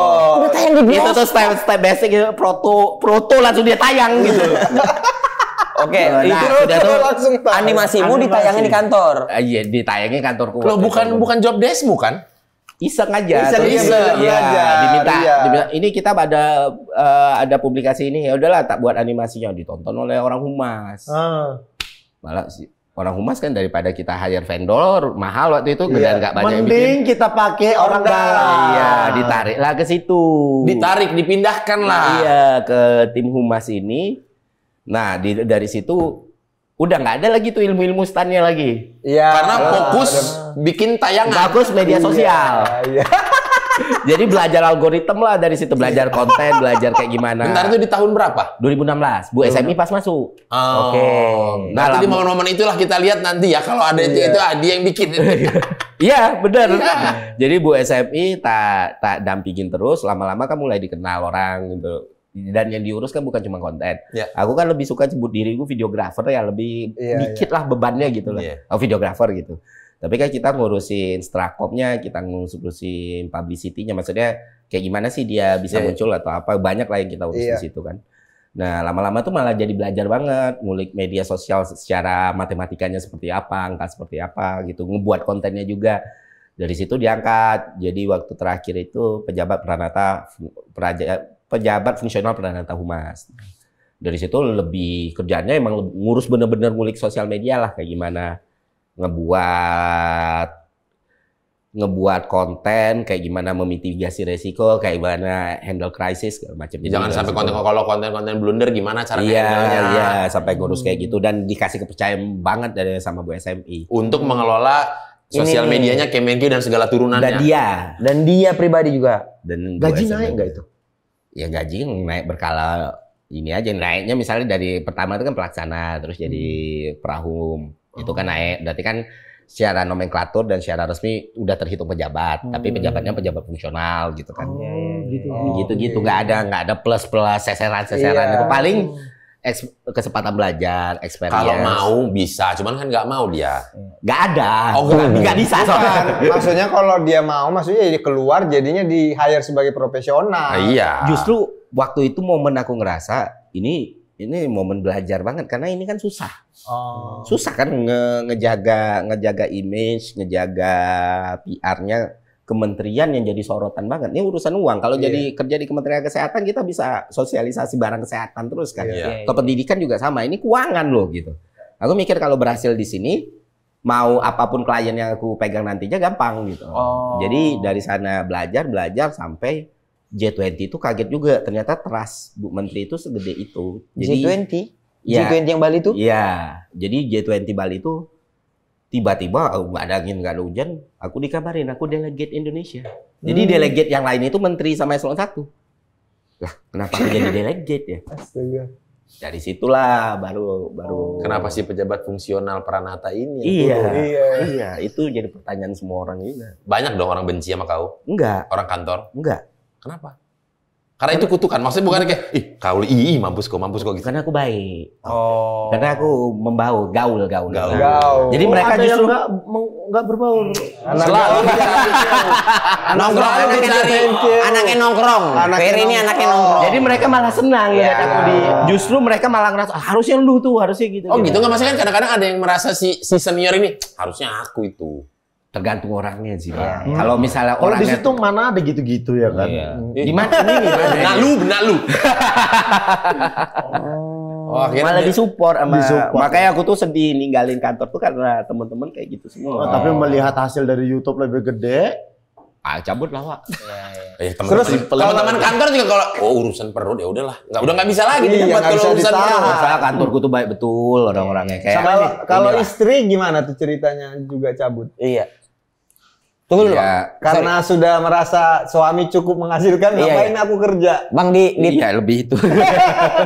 Udah tayang di Itu bioskop. tuh step basic gitu, proto langsung dia tayang gitu. Oke, Nah, itu sudah tuh langsung tayang. animasimu ditayangin di kantor. Iya, ditayangin kantorku. Loh, bukan job deskmu kan? Iseng aja. Iseng, Terus belajar. diminta, Iya. ini kita ada publikasi ini, ya udahlah tak buat animasinya, ditonton oleh orang humas. Malah sih orang humas kan daripada kita hire vendor mahal waktu itu dan nggak banyak yang bikin. Mending kita pakai orang dalam. Iya, ditariklah ke situ. Ditarik, dipindahkan lah. Iya, ke tim humas ini. Nah, dari situ udah nggak ada lagi tuh ilmu-ilmu stannya lagi. Iya. Karena fokus bikin tayangan. Bagus media sosial. Iya. Jadi belajar algoritma lah dari situ, belajar konten, belajar kayak gimana. Bentar, itu di tahun berapa? 2016, Bu SMI pas masuk. Oh. Oke. Nah, Nah, di momen-momen itulah kita lihat nanti ya kalau ada itu dia yang bikin. Iya, benar. Jadi Bu SMI tak dampingin terus, lama-lama kan mulai dikenal orang gitu. Dan yang diurus kan bukan cuma konten. Ya. Aku kan lebih suka sebut diriku videografer ya, lebih dikit lah bebannya gitu lah. Iya. Oh, videografer gitu. Tapi kan kita ngurusin strakopnya, kita ngurusin publicity-nya, maksudnya kayak gimana sih dia bisa muncul atau apa, banyak lah yang kita urus di situ kan. Nah, lama-lama tuh malah jadi belajar banget, ngulik media sosial secara matematikanya seperti apa, angka seperti apa gitu, ngebuat kontennya juga. Dari situ diangkat. Jadi waktu terakhir itu pejabat fungsional Pranata Humas. Dari situ lebih kerjanya emang ngurus bener-bener ngulik sosial media lah, kayak gimana ngebuat konten, kayak gimana memitigasi resiko, kayak gimana handle krisis segala macam. Jangan sampai kalau konten-konten blunder gimana cara handle-nya. Iya, sampai ngurus kayak gitu dan dikasih kepercayaan banget dari sama Bu SMI. Untuk mengelola sosial medianya Kemenkeu dan segala turunannya. Dan dia pribadi juga. Dan Bu Gaji SMI. naik nggak itu? Ya gaji naik berkala ini aja, naiknya misalnya dari pertama itu kan pelaksana, terus jadi perahum. Itu kan naik, berarti kan secara nomenklatur dan secara resmi udah terhitung pejabat, tapi pejabatnya pejabat fungsional gitu kan. Gitu-gitu, nggak ada plus seseran itu paling kesempatan belajar, experience. Kalau mau bisa, cuman kan nggak mau dia. Nggak ada. Oh, nggak bisa soalnya. Maksudnya kalau dia mau, maksudnya jadi keluar jadinya di hire sebagai profesional. Iya. Justru waktu itu momen aku ngerasa ini momen belajar banget karena ini kan susah. Susah kan ngejaga image, ngejaga PR-nya kementerian yang jadi sorotan banget. Ini urusan uang. Kalau jadi kerja di Kementerian Kesehatan kita bisa sosialisasi barang kesehatan terus kan. Ke pendidikan juga sama. Ini keuangan loh gitu. Aku mikir kalau berhasil di sini mau apapun klien yang aku pegang nantinya gampang gitu. Jadi dari sana belajar sampai G20 itu kaget juga, ternyata trust Bu Menteri itu segede itu. Jadi, G20? Ya, G20 yang Bali itu? Iya, jadi G20 Bali itu tiba-tiba nggak ada angin, nggak ada hujan, aku dikabarin aku delegate Indonesia. Jadi delegate yang lain itu menteri sama eselon 1. Lah, kenapa aku jadi delegate ya? Astaga. Dari situlah baru Kenapa sih pejabat fungsional Pranata ini? Iya, itu jadi pertanyaan semua orang juga. Banyak dong orang benci sama kau. Enggak, Orang kantor. enggak. Kenapa? Karena itu kutukan. Maksudnya bukan kayak, kau mampus kau gitu. Karena aku baik. Karena aku membaur, gaul. Jadi Oh, mereka ada justru yang nggak berbaur. Selalu Nongkrong, anaknya nongkrong. Ferry ini anaknya nongkrong. jadi mereka malah senang lihat aku justru mereka malah ngerasa harusnya lu tuh, harusnya gitu. Oh gitu nggak, maksudnya kan kadang-kadang ada yang merasa si senior ini harusnya aku itu. Tergantung orangnya sih, Pak. Kalau misalnya Kalau di orangnya situ mana ada gitu-gitu ya kan? gimana ini? Benar lu. Oh, Malah disupport sama Disupport. makanya aku tuh sedih ninggalin kantor tuh karena teman-teman kayak gitu semua. Tapi melihat hasil dari YouTube lebih gede, Cabut lah, Pak. Teman-teman kantor juga kalau urusan perut ya udahlah, nggak bisa lagi di tempat nggak kalau bisa urusan ditahan. perut. Masalah kantorku tuh baik betul orang-orangnya kayak Kalau istri gimana tuh ceritanya juga cabut? Iya. Tunggu dulu, Iya. Bang. Karena sudah merasa suami cukup menghasilkan, ngapain aku kerja? Bang, di Iya, lebih itu.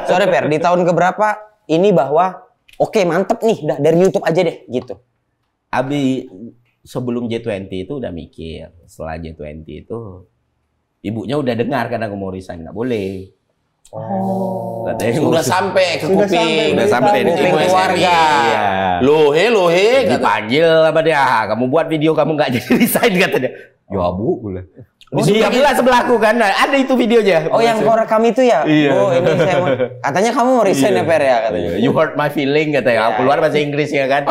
sorry Per, di tahun keberapa ini bahwa oke mantep nih, dah dari YouTube aja deh gitu. Abi sebelum G20 itu udah mikir, setelah G20 itu ibunya udah dengar kan aku mau resign, nggak boleh. Katanya Sudah sampai ke kuping, udah sampai di kuping ibu keluarga. Iya. Lohe, Dipanggil apa dia? Kamu buat video kamu nggak jadi resign kata dia. Ya Bu, gue. Dia pula sebelahku kan, ada itu videonya. Oh, yang kau rekam itu ya? Iya. Oh, ini saya mau. Katanya kamu mau resign ya Per ya katanya. You hurt my feeling katanya. Aku keluar bahasa Inggris ya kan.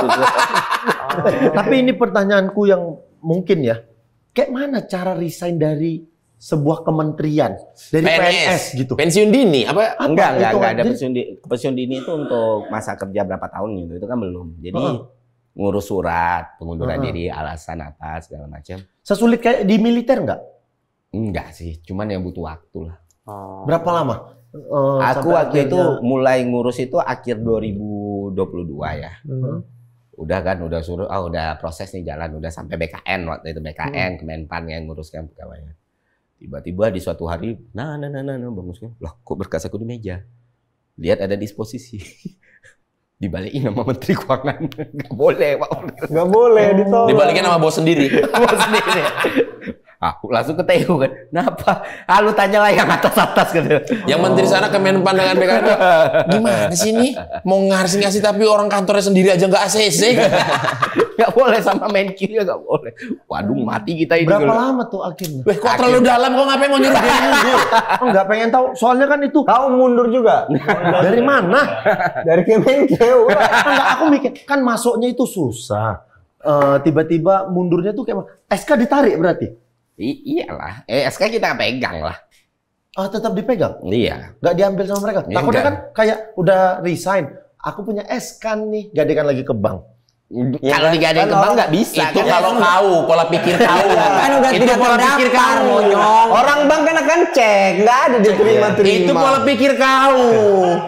tapi ini pertanyaanku yang mungkin ya, kayak mana cara resign dari sebuah kementerian, dari PNS gitu? Pensiun dini apa? Enggak itu ada jadi- pensiun dini itu untuk masa kerja berapa tahun gitu. Itu kan belum. Jadi ngurus surat pengunduran diri, alasan apa segala macam. Sesulit kayak di militer nggak? Enggak sih, cuman yang butuh waktu lah. Berapa lama? Aku Sampai waktu itu akhirnya- mulai ngurus itu akhir 2022 ya. Udah kan, udah suruh, udah proses nih jalan, udah sampai BKN waktu itu BKN, Kemenpan yang nguruskan pegawainya. Tiba-tiba di suatu hari, bangusnya, loh kok berkas aku di meja? Lihat ada disposisi. Dibalikin sama Menteri Keuangan. Nggak boleh, Pak. Nggak boleh ditolak. Dibalikin sama bos sendiri. Bos sendiri. Aku langsung ke TU kan. Kenapa? Lu tanya lah yang atas-atas kan. Yang menteri sana Kemenpan dengan BKN. Gimana sih ini? Mau ngasih tapi orang kantornya sendiri aja nggak ACC. Nggak boleh sama Menq ya, nggak boleh. Waduh, mati kita ini. Berapa kalau- lama tuh akhirnya? Weh, kok terlalu dalam? Kok ngapain mau nyuruh dia mundur? Nggak pengen tahu. Soalnya kan itu Kau mundur juga dari mana? dari Kemenkeu. Enggak, aku mikir kan masuknya itu susah. Tiba-tiba mundurnya tuh kayak SK ditarik berarti? Iyalah, SK kita pegang lah. Tetap dipegang. Iya. Nggak diambil sama mereka. Ya, Takutnya enggak. kan kayak udah resign. Aku punya SK nih, gadekan lagi ke bank. Kalau digadeng ke bank nggak bisa. Itu kan? kalau kau, pola pikir kau. Kan udah Itu tidak pola pikir terdaftar, kau. monyong. Orang bank kan akan cek, nggak ada diterima-terima. Itu pola pikir kau.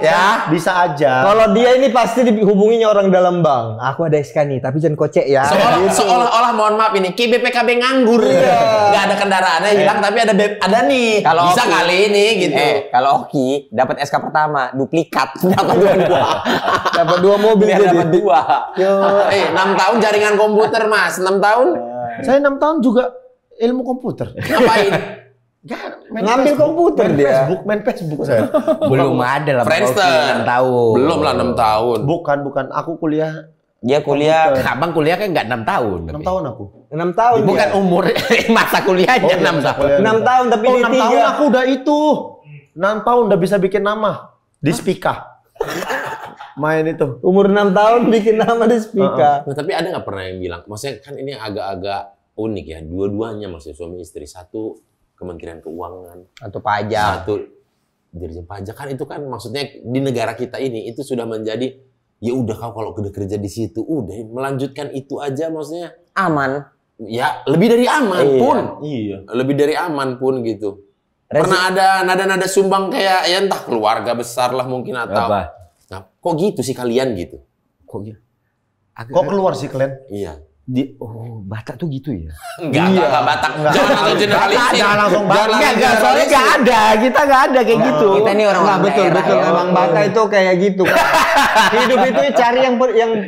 Ya. Bisa aja. Kalau dia ini pasti dihubunginya orang dalam bank. Aku ada SK nih, tapi jangan kocek ya. Seolah-olah mohon maaf ini kayak BPKB nganggur. Nggak ada kendaraannya hilang tapi ada nih. Kalau Bisa Oki. kali ini gitu. Kalau Oki dapat SK pertama, duplikat, dapat dua. Dapat 2 mobil Biar jadi. dapat 2. 6 tahun jaringan komputer Mas, 6 tahun Saya 6 tahun juga ilmu komputer. ngapain? Ya, Ngambil komputer dia. Main Facebook saya. Belum ada lah. Friendster. Tahu. Belum lah 6 tahun. Bukan. Aku kuliah Dia kuliah Abang kuliah kan nggak 6 tahun. 6 tahun aku. 6 tahun. Bukan dia. umur masa kuliahnya 6 tahun. 6 tahun tapi Oh, di 6 tahun 3. aku udah itu. 6 tahun udah bisa bikin nama di Spika. Main itu. Umur 6 tahun bikin nama di Spika. Nah, tapi ada nggak pernah yang bilang, maksudnya kan ini agak-agak unik ya, dua-duanya maksudnya suami istri, satu Kementerian Keuangan, atau pajak. satu Dirjen Pajak, kan itu kan maksudnya di negara kita ini itu sudah menjadi ya udah kau kalau udah kerja di situ, udah melanjutkan itu aja maksudnya. Aman. Ya, lebih dari aman pun. Iya. Lebih dari aman pun gitu. Pernah ada nada-nada sumbang kayak ya entah keluarga besar lah mungkin atau Apa? Nah, kok gitu sih kalian gitu? Kok gitu? Kok keluar sih kalian? Iya. Oh, Batak tuh gitu ya? Enggak Batak. Jangan langsung generalisir. Jangan langsung Batak. Enggak, soalnya enggak ada. Kita enggak ada kayak gitu. Kita ini orang-orang betul. daerah, ya. Emang Batak itu kayak gitu kan. Hidup itu cari yang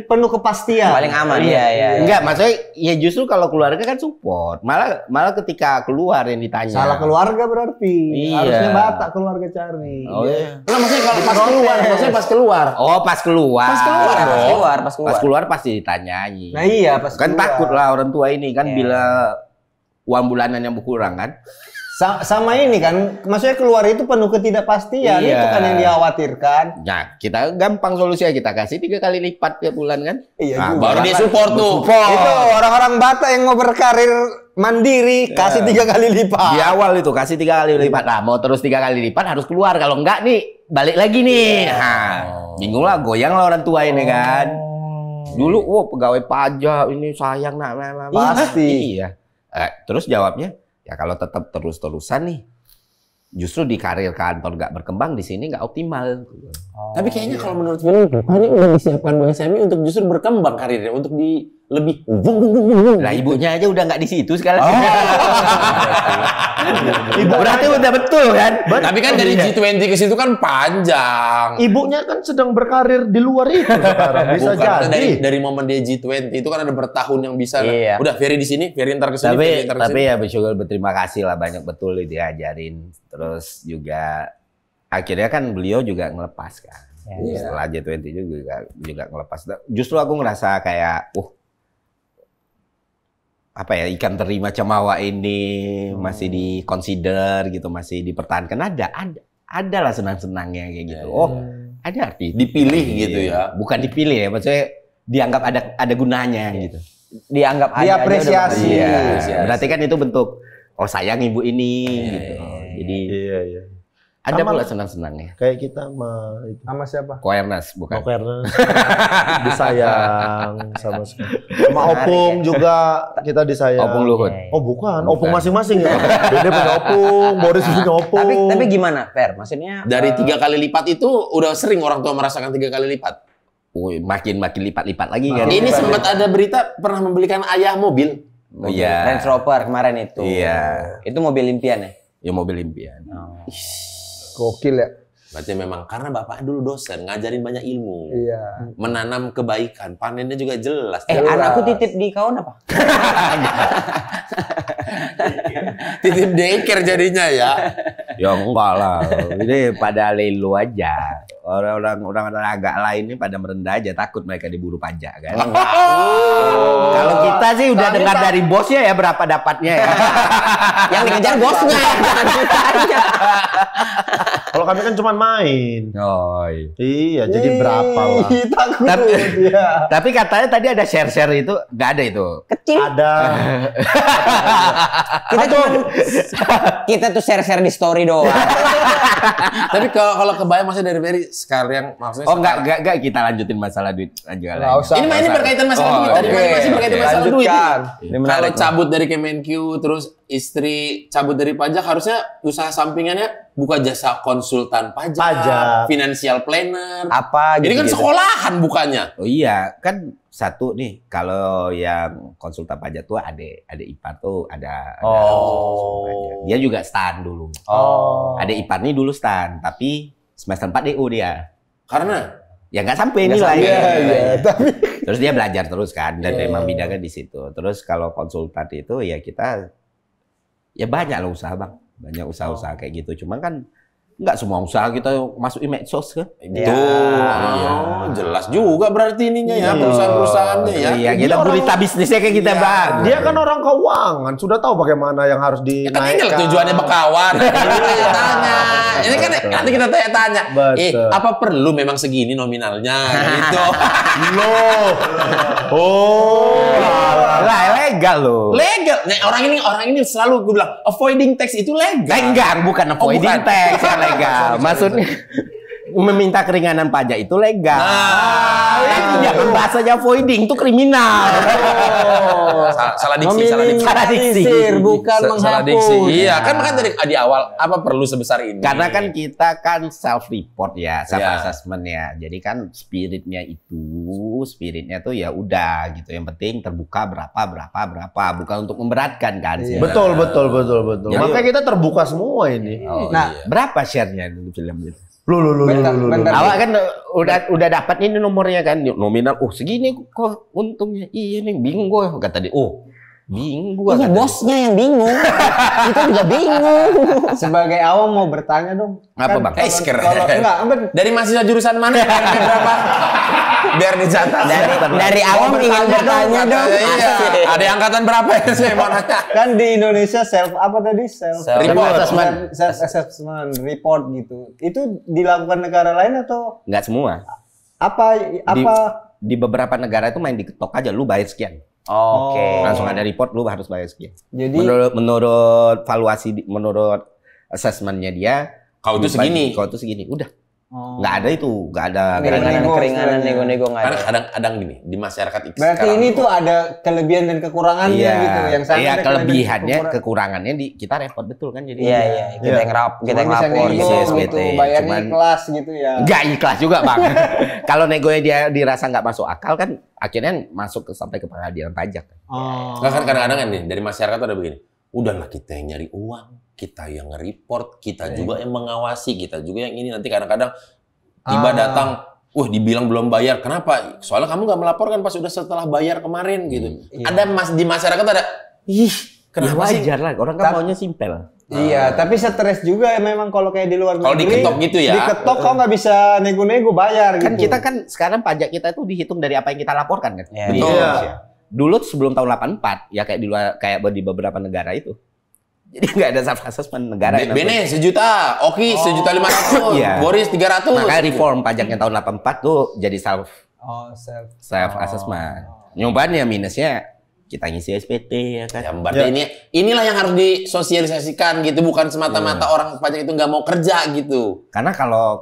penuh kepastian. Paling aman. Iya. Enggak, maksudnya ya justru kalau keluarga kan support. Malah ketika keluar yang ditanya. Salah keluarga berarti. Iya. Harusnya Batak keluarga cari. Oh iya. Nah, maksudnya kalau pas keluar, maksudnya pas keluar. Oh, pas keluar. Pas keluar. Pasti ditanyai. Nah iya pas Kan keluar. takut lah orang tua ini kan Iya. bila uang bulanan yang berkurang kan. Sama ini kan, maksudnya keluar itu penuh ketidakpastian, Iya. itu kan yang dikhawatirkan. Nah, kita gampang solusinya kita kasih 3 kali lipat tiap bulan kan. Iya Nah, juga. Baru dia support tuh. Itu orang-orang Batak yang mau berkarir mandiri, kasih 3 kali lipat. Di awal itu kasih 3 kali lipat. Nah, mau terus 3 kali lipat harus keluar. Kalau enggak nih balik lagi nih. Nah, bingung lah, goyang lah orang tua ini kan. Dulu, pegawai pajak ini sayang nak. Pasti. Iya. Terus jawabnya, ya kalau tetap terus-terusan nih, justru di karir kantor nggak berkembang di sini nggak optimal. Tapi kayaknya kalau menurut Vin, ini udah disiapkan Bang Semi untuk justru berkembang karirnya, untuk di lebih. Lah ibunya aja udah nggak di situ sekarang. Berarti udah betul kan? Tapi kan dari G20 ke situ kan panjang. Ibunya kan sedang berkarir di luar itu sekarang. Bisa Bukan, jadi. dari momen dia G20 itu kan ada bertahun yang bisa. Iya. Udah Ferry di sini, Ferry ntar ke sini, Ferry ntar ke Tapi sini. ya bersyukur berterima kasih lah banyak betul diajarin. Terus juga akhirnya kan beliau juga ngelepas kan. Setelah G20 juga ngelepas. Justru aku ngerasa kayak apa ya, ikan teri macam awak ini masih di consider gitu, masih dipertahankan, ada lah senang-senangnya kayak gitu. Ada arti Dipilih gitu ya. bukan dipilih ya, maksudnya dianggap ada gunanya gitu. Dianggap ada Diapresiasi. Iya, berarti kan itu bentuk sayang ibu ini gitu. Jadi Iya. ada Sama pula lah. senang-senangnya. Kayak kita mah itu. Sama siapa? Koernas bukan. Karena disayang sama Opung juga kita disayang. Opung Luhut. Oh bukan, Bukan. Opung masing-masing ya. Dede punya Opung, Boris punya Opung. Tapi gimana, Fer? Maksudnya Dari 3 kali lipat itu udah sering orang tua merasakan 3 kali lipat. Makin lipat-lipat lagi kan. Ini sempat ada berita pernah membelikan ayah mobil. Oh, iya. Range Rover kemarin itu. Iya. Itu mobil impian ya? Ya mobil impian. Gokil ya. Berarti memang karena bapak dulu dosen, ngajarin banyak ilmu. Iya. Menanam kebaikan, panennya juga jelas. Anakku titip di kawan apa? Titip daycare jadinya ya. Ya enggak lah. Ini pada lelo aja. Orang agak lain ini pada merendah aja, takut mereka diburu pajak kan. Kalau kita sih udah dengar dari bosnya ya berapa dapatnya ya. Yang dikejar bosnya. Kalau kami kan cuma main. Iya, jadi berapa lah? Takut Tapi- dia. Tapi katanya tadi ada share-share itu, nggak ada itu. Kecil. Ada. Kita tuh share-share di story doang. Tapi kalau kebayang maksudnya dari Ferry sekarang maksudnya Oh enggak kita lanjutin masalah duit aja Nggak usah. ini berkaitan masalah duit. Tadi oke. masih berkaitan masalah duit. Lanjutkan. Ini Kalau menarik. cabut dari Kemenq terus istri cabut dari pajak, harusnya usaha sampingannya buka jasa konsultan pajak, financial planner. Apa Ini kan gitu-gitu. sekolahan bukannya. Oh iya, kan satu nih, kalau yang konsultan pajak tuh ada ipar tuh ada konsultan pajak. Dia juga stand dulu. Ada ipar nih dulu stand, tapi semester 4 DO dia. Karena Ya nggak sampai nilai. Iya, tapi Terus dia belajar terus kan, dan memang bidangnya di situ. Terus kalau konsultan itu ya kita, ya banyak lah usaha bang. Banyak usaha-usaha kayak gitu. Cuman kan nggak semua usaha kita masukin medsos kan. itu jelas juga berarti ininya ya, perusahaan-perusahaannya ya. Iya, kita gurita bisnisnya kayak kita bang. Dia kan orang keuangan, sudah tahu bagaimana yang harus Ya kan ini dinaikkan. lah tujuannya berkawan. Tanya. Ini kan nanti kita tanya. Betul. Apa perlu memang segini nominalnya gitu. Lah legal loh. Legal. Nah, orang ini selalu gue bilang avoiding tax itu legal. Enggak, bukan avoiding bukan. tax yang legal. Maksudnya meminta keringanan pajak itu legal. Nah, Jangan bahasanya voiding itu kriminal. Salah diksi. Meminimalisir, bukan Salah menghapus. diksi. Iya, kan makanya dari di awal apa perlu sebesar ini? Karena kan kita kan self report ya, self Iya. assessment ya. Jadi kan spiritnya tuh ya udah gitu. Yang penting terbuka berapa, bukan untuk memberatkan kan. Iya. Betul. Jadi- Makanya kita terbuka semua ini. Oh, Nah, iya. Berapa share-nya di film itu? Bentar. Awak kan udah dapat ini nomornya kan, nominal. Oh segini kok untungnya. Iya nih bingung gue kata dia. Oh bingung gue. Iya, bosnya yang bingung. Kita juga bingung. Sebagai awam mau bertanya dong. Apa, Bang? Kalau enggak, Dari mahasiswa jurusan mana? Berapa? Biar dicatat. Dari awam ingin bertanya dong. Iya. Ada angkatan berapa ya saya mau nanya? kan di Indonesia self assessment report gitu. Itu dilakukan negara lain atau Nggak semua. apa Di beberapa negara itu main diketok aja, lu bayar sekian. Oke. Langsung ada report, lu harus bayar sekian. jadi Menurut valuasi, menurut assessmentnya dia, Kau itu segini. Kau itu segini. Udah. Nggak ada itu, nggak ada. Keringanan nego-nego nggak Karena ada. kadang-kadang gini di masyarakat berarti sekarang ini tuh tuh ada kelebihan dan kekurangannya gitu. Yang sana iya ada kelebihannya, kekurangan. kekurangannya kita repot betul kan jadi. Iya, kita yang kita yang Bisa lapor nego gitu. SBT. gitu, bayarnya Cuman- ikhlas gitu ya. Nggak ikhlas juga bang. Kalau negonya dia dirasa nggak masuk akal kan, akhirnya masuk sampai ke pengadilan pajak. Oh. Nggak, kan kadang-kadang kan nih dari masyarakat ada begini. Udahlah kita yang nyari uang, kita yang nge-report, kita juga yang mengawasi, kita juga yang ini. Nanti kadang-kadang tiba datang, dibilang belum bayar. Kenapa? Soalnya kamu nggak melaporkan pas udah setelah bayar kemarin gitu. Ada di masyarakat ada, ih kenapa Ya sih? wajar lah, orang kan maunya simpel. Iya, tapi stres juga ya memang kalau kayak di luar Kalau negeri. diketok gitu ya. Diketok kok nggak bisa nego-nego bayar Kan gitu. kita kan sekarang pajak kita itu dihitung dari apa yang kita laporkan kan. Iya. Di Betul. Indonesia. Dulu sebelum tahun 84 ya kayak di luar, kayak di beberapa negara itu. Jadi nggak ada self assessment negara. yang Bene 1 juta, Oki 1.500.000, Iya. Boris 300. Makanya reform pajaknya tahun 84 tuh jadi self assessment. Nyobaannya minusnya kita ngisi SPT ya kan. Ya, berarti inilah yang harus disosialisasikan gitu, bukan semata-mata orang pajak itu nggak mau kerja gitu. Karena kalau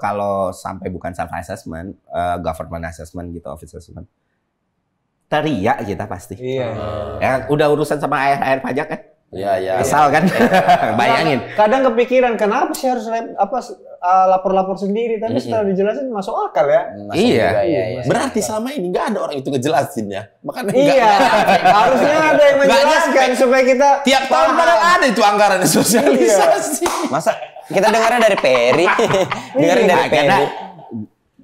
sampai bukan self assessment, government assessment gitu, office assessment, teriak kita pasti. Iya. Ya udah urusan sama air pajak kan, Ya. kesal kan, bayangin. Kadang kepikiran kenapa sih harus lapor-lapor sendiri, tapi setelah dijelasin masuk akal ya. Iya. Berarti selama ini nggak ada orang itu ngejelasin ya. Makanya Iya, harusnya ada yang menjelaskan supaya kita tiap tahun padahal ada itu anggaran sosialisasi. Masa kita dengarnya dari Peri. Dengarnya dari Nah, karena Peri.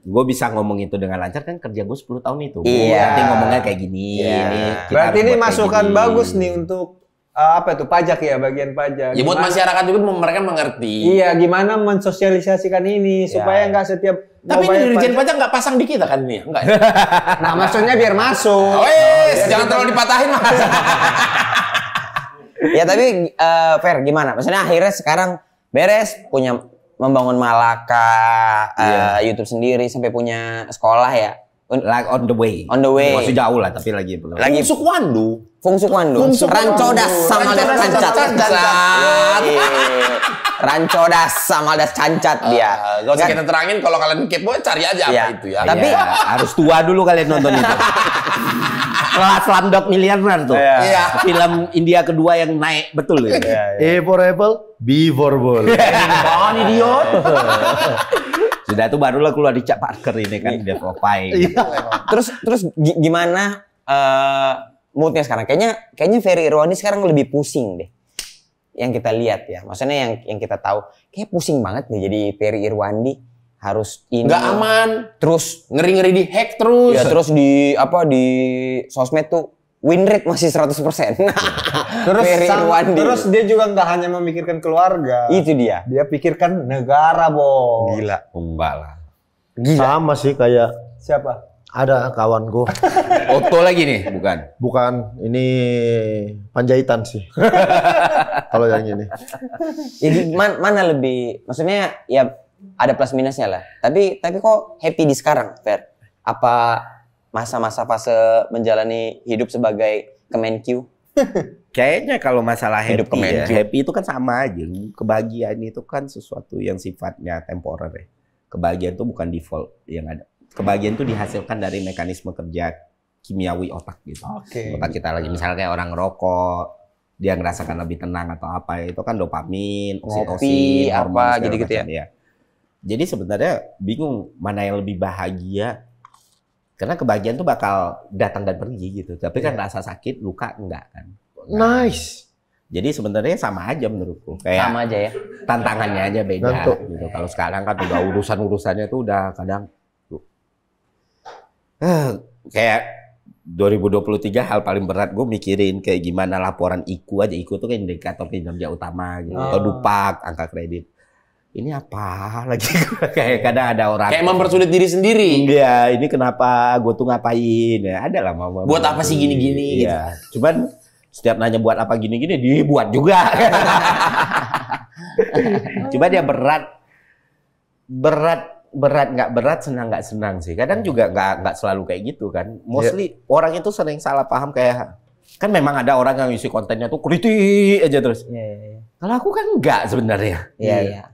gue bisa ngomong itu dengan lancar kan, kerja gue 10 tahun itu. Iya. Nanti ngomongnya kayak gini. Iya. Kita berarti harus ini buat kayak masukan gini. bagus nih untuk apa itu pajak ya, bagian pajak. Ya buat Gimana- masyarakat juga mereka mengerti. Iya, gimana mensosialisasikan ini supaya nggak setiap Tapi mau bayar ini Dirjen pajak. Pajak nggak pasang di kita kan ini? Enggak ya? Nah, maksudnya biar masuk. Wes, jangan terlalu dipatahin mas. Ya tapi Fer gimana? Maksudnya akhirnya sekarang beres punya membangun Malaka, YouTube sendiri sampai punya sekolah ya. Like on the way. On the way. Masih jauh lah, tapi lagi belum. Lagi Sukwandu. Fungsu Kwandu. Ranco das sama das cancat. Iya. Ranco das sama das cancat dia. Gak usah kita terangin, kalau kalian kepo cari aja Iya. apa itu ya. Tapi Ya, harus tua dulu kalian nonton itu. Setelah Slumdog Millionaire tuh. Iya. Film India kedua yang naik betul ya. A for apple, B for ball. Bangun idiot. Sudah tuh barulah keluar di Cak Parker ini kan, Dev Popeye. terus gimana moodnya sekarang? Kayaknya Ferry Irwandi sekarang lebih pusing deh. Yang kita lihat ya. Maksudnya yang kita tahu kayak pusing banget nih jadi Ferry Irwandi harus ini. nggak aman. Terus Ngeri-ngeri di hack terus. ya terus di sosmed tuh win rate masih 100%. Terus Ferry Irwandi. terus dia juga nggak hanya memikirkan keluarga. Itu dia. Dia pikirkan negara, Bo. Gila. Enggak lah. Sama sih kayak Siapa? ada kawanku. Otto lagi nih, bukan? Bukan, ini Panjaitan sih. Kalau yang ini. Jadi mana lebih, maksudnya ya ada plus minusnya lah. Tapi kok happy di sekarang, Fer? Apa masa-masa fase menjalani hidup sebagai Kemenq? Kayaknya kalau masalah Hidup happy, ya, Kemenq. happy itu kan sama aja. Kebahagiaan itu kan sesuatu yang sifatnya temporer ya. Kebahagiaan itu bukan default yang ada. kebahagiaan itu dihasilkan dari mekanisme kerja kimiawi otak gitu. Oke. Otak kita lagi misalnya kayak orang ngerokok, dia ngerasakan lebih tenang atau apa, itu kan dopamin, oksitosin, apa hormon, segala gitu-gitu macam, ya. Jadi sebenarnya bingung mana yang lebih bahagia. Karena kebahagiaan tuh bakal datang dan pergi gitu. Tapi kan rasa sakit, luka enggak kan. Nice. Jadi sebenarnya sama aja menurutku. Kayak Sama aja ya. tantangannya aja beda Ngantuk. gitu. Kalau sekarang kan udah urusan-urusannya tuh udah kadang kayak 2023 hal paling berat gue mikirin kayak gimana laporan IKU aja. IKU tuh kan indikator kinerja utama gitu. Atau DUPAK, angka kredit. Ini apa lagi? Kayak kadang ada orang Kayak mempersulit diri sendiri. iya, ini kenapa gue tuh ngapain ya? Ada lah mama. Buat apa sih gini-gini gitu. Iya. Cuman setiap nanya buat apa gini-gini dibuat juga. Coba dia berat nggak berat, senang nggak senang sih. Kadang juga nggak selalu kayak gitu kan. Mostly orang itu sering salah paham kayak kan memang ada orang yang isi kontennya tuh kritik aja terus. Iya. Kalau aku kan nggak sebenarnya. Iya.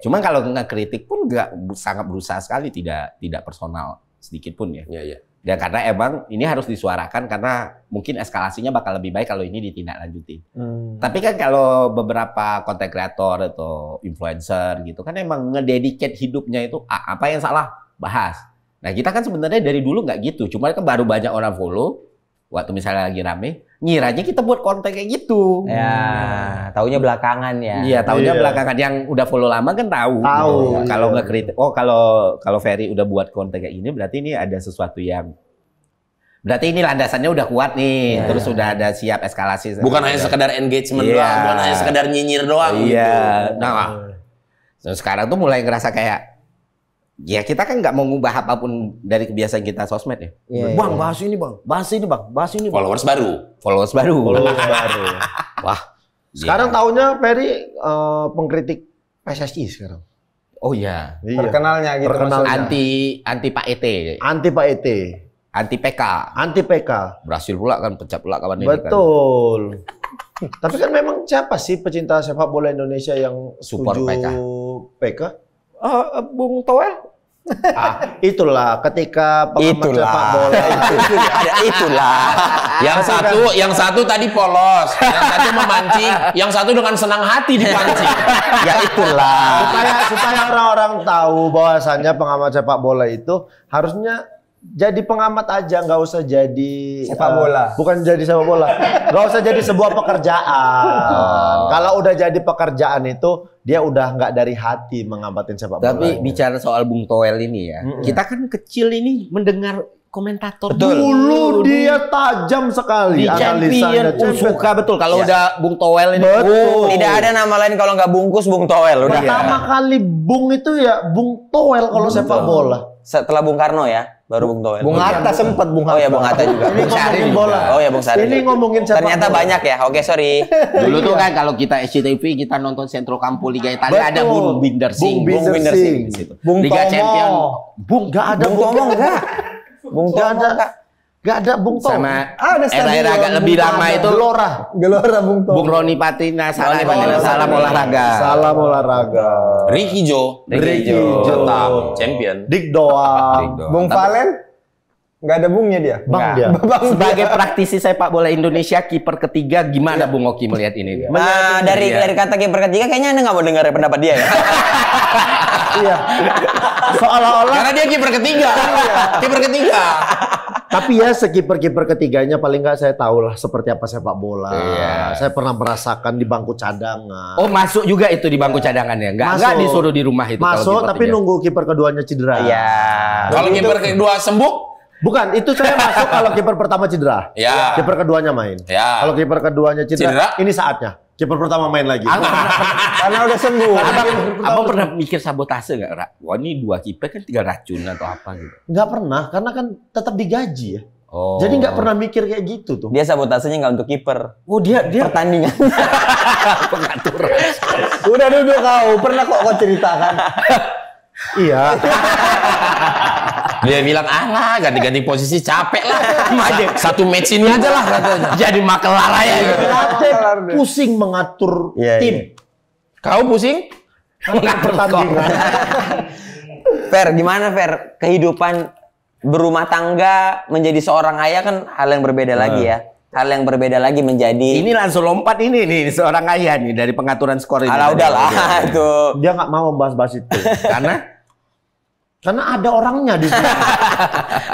Cuman kalau ngekritik pun nggak sangat berusaha sekali, tidak personal sedikit pun ya. Iya. Dan karena emang ini harus disuarakan karena mungkin eskalasinya bakal lebih baik kalau ini ditindaklanjuti. Tapi kan kalau beberapa konten kreator atau influencer gitu kan emang ngededicate hidupnya itu apa yang salah bahas. Nah kita kan sebenarnya dari dulu nggak gitu. Cuma kan baru banyak orang follow waktu misalnya lagi rame, ngiranya kita buat konten kayak gitu. Ya, taunya belakangan ya. Iya, taunya belakangan. Yang udah follow lama kan tahu. Tahu, Gitu. iya. Kalau nggak kritik, kalau Ferry udah buat konten kayak gini, berarti ini ada sesuatu yang, berarti ini landasannya udah kuat nih. Terus udah ada siap eskalasi. Bukan hanya sekedar engagement Iya. doang, bukan hanya sekedar nyinyir doang. Iya. Gitu. Nah, sekarang tuh mulai ngerasa kayak, ya kita kan nggak mau ngubah apapun dari kebiasaan kita sosmed ya. Iya, Bang, bahas ini bang, bahas ini bang, bahas ini bang. Followers baru. Followers baru. baru. Wah. Sekarang taunya Ferry pengkritik PSSI sekarang. Oh iya. Terkenalnya gitu. Terkenalnya. Anti Pak ET, Anti Pak ET, anti PK. anti PK. Berhasil pula kan, pecah pula kawan ini kan. Betul. Tapi kan memang siapa sih pecinta sepak bola Indonesia yang Support setuju PK? Bung Toel. Itulah ketika pengamat sepak bola Itulah. Yang satu tadi polos, yang satu memancing, yang satu dengan senang hati dipancing. Ya itulah. supaya orang-orang tahu bahwasannya pengamat sepak bola itu harusnya jadi pengamat aja, nggak usah jadi Sepak bola. Bukan jadi sepak bola, nggak usah jadi sebuah pekerjaan. Kalau udah jadi pekerjaan itu dia udah nggak dari hati mengamatin sepak bola. Tapi bicara soal Bung Toel ini ya, kita kan kecil ini mendengar komentator dulu dia tajam sekali di Champion. Suka betul kalau udah Bung Toel ini. Betul. Tidak ada nama lain kalau nggak bungkus Bung Toel udah. Pertama kali Bung itu ya Bung Toel kalau sepak bola. Setelah Bung Karno ya, baru Bung Toel. Bung Hatta sempat Bung Oh ya Bung Hatta juga. Ini ngomongin bola. Oh ya Bung Sari. Ini ngomongin sepak Ternyata bola. banyak ya. Oke, sorry. Dulu tuh kan kalau kita SCTV kita nonton Centro Campo Liga Italia ada Betul. Bung Binder Singh. Bung Binder Singh. di situ. Bung Liga Tomo. Champion. Bung nggak ada Bung Tomo enggak? Bung Nggak Tomo ada. enggak? Nggak ada Bung Tomo. Sama Ada era-era agak stadion, lebih Bung lama Tomo. itu Gelora Bung Tomo. Bung Roni Patina, Roni Patina, salam olahraga. Salam olahraga. Ricky Jo, Ricky tetap champion. Dik doang. Bung Valen nggak ada bungnya dia. Bang dia. Sebagai praktisi sepak bola Indonesia, kiper ketiga, gimana Bung Oki melihat ini? Dari kata kiper ketiga kayaknya Anda nggak mau dengar pendapat dia ya. Iya. Seolah-olah. Karena dia kiper ketiga. Kiper ketiga. Tapi ya sekiper-kiper ketiganya paling nggak saya tahu lah seperti apa sepak bola. Iya. Saya pernah merasakan di bangku cadangan. Oh, masuk juga itu di bangku cadangan ya? Nggak Masuk. disuruh di rumah itu? kalau Masuk kiper tapi tiga? nunggu kiper keduanya cedera. Iya. Kalau kiper kedua sembuh, Bukan, itu saya masuk kalau kiper pertama cedera. Ya. Kiper keduanya main. Ya. Kalau kiper keduanya cedera, Cedera? ini saatnya. Kiper pertama main lagi. Karena udah sembuh. Abang pernah mikir sabotase nggak, Ra? Wah, ini dua kiper kan 3 racun atau apa gitu? Nggak pernah, karena kan tetap digaji ya. Oh. Jadi nggak pernah mikir kayak gitu tuh. Dia sabotasenya nggak untuk kiper. Oh dia Pertandingan. pengatur. Udah duduk kau. Pernah kok kau ceritakan. Iya. dia bilang, alah ganti-ganti posisi capek lah. Satu match ini aja lah katanya. Jadi makelar ya. Capek, pusing mengatur Iya, tim. Kau pusing? Mengatur pertandingan. Fer, gimana Fer? Kehidupan berumah tangga menjadi seorang ayah kan hal yang berbeda lagi ya. Hal yang berbeda lagi menjadi Ini langsung lompat ini nih seorang ayah nih dari pengaturan skor ini. Alah udahlah itu. Dia nggak mau membahas-bahas itu. Karena ada orangnya di sini.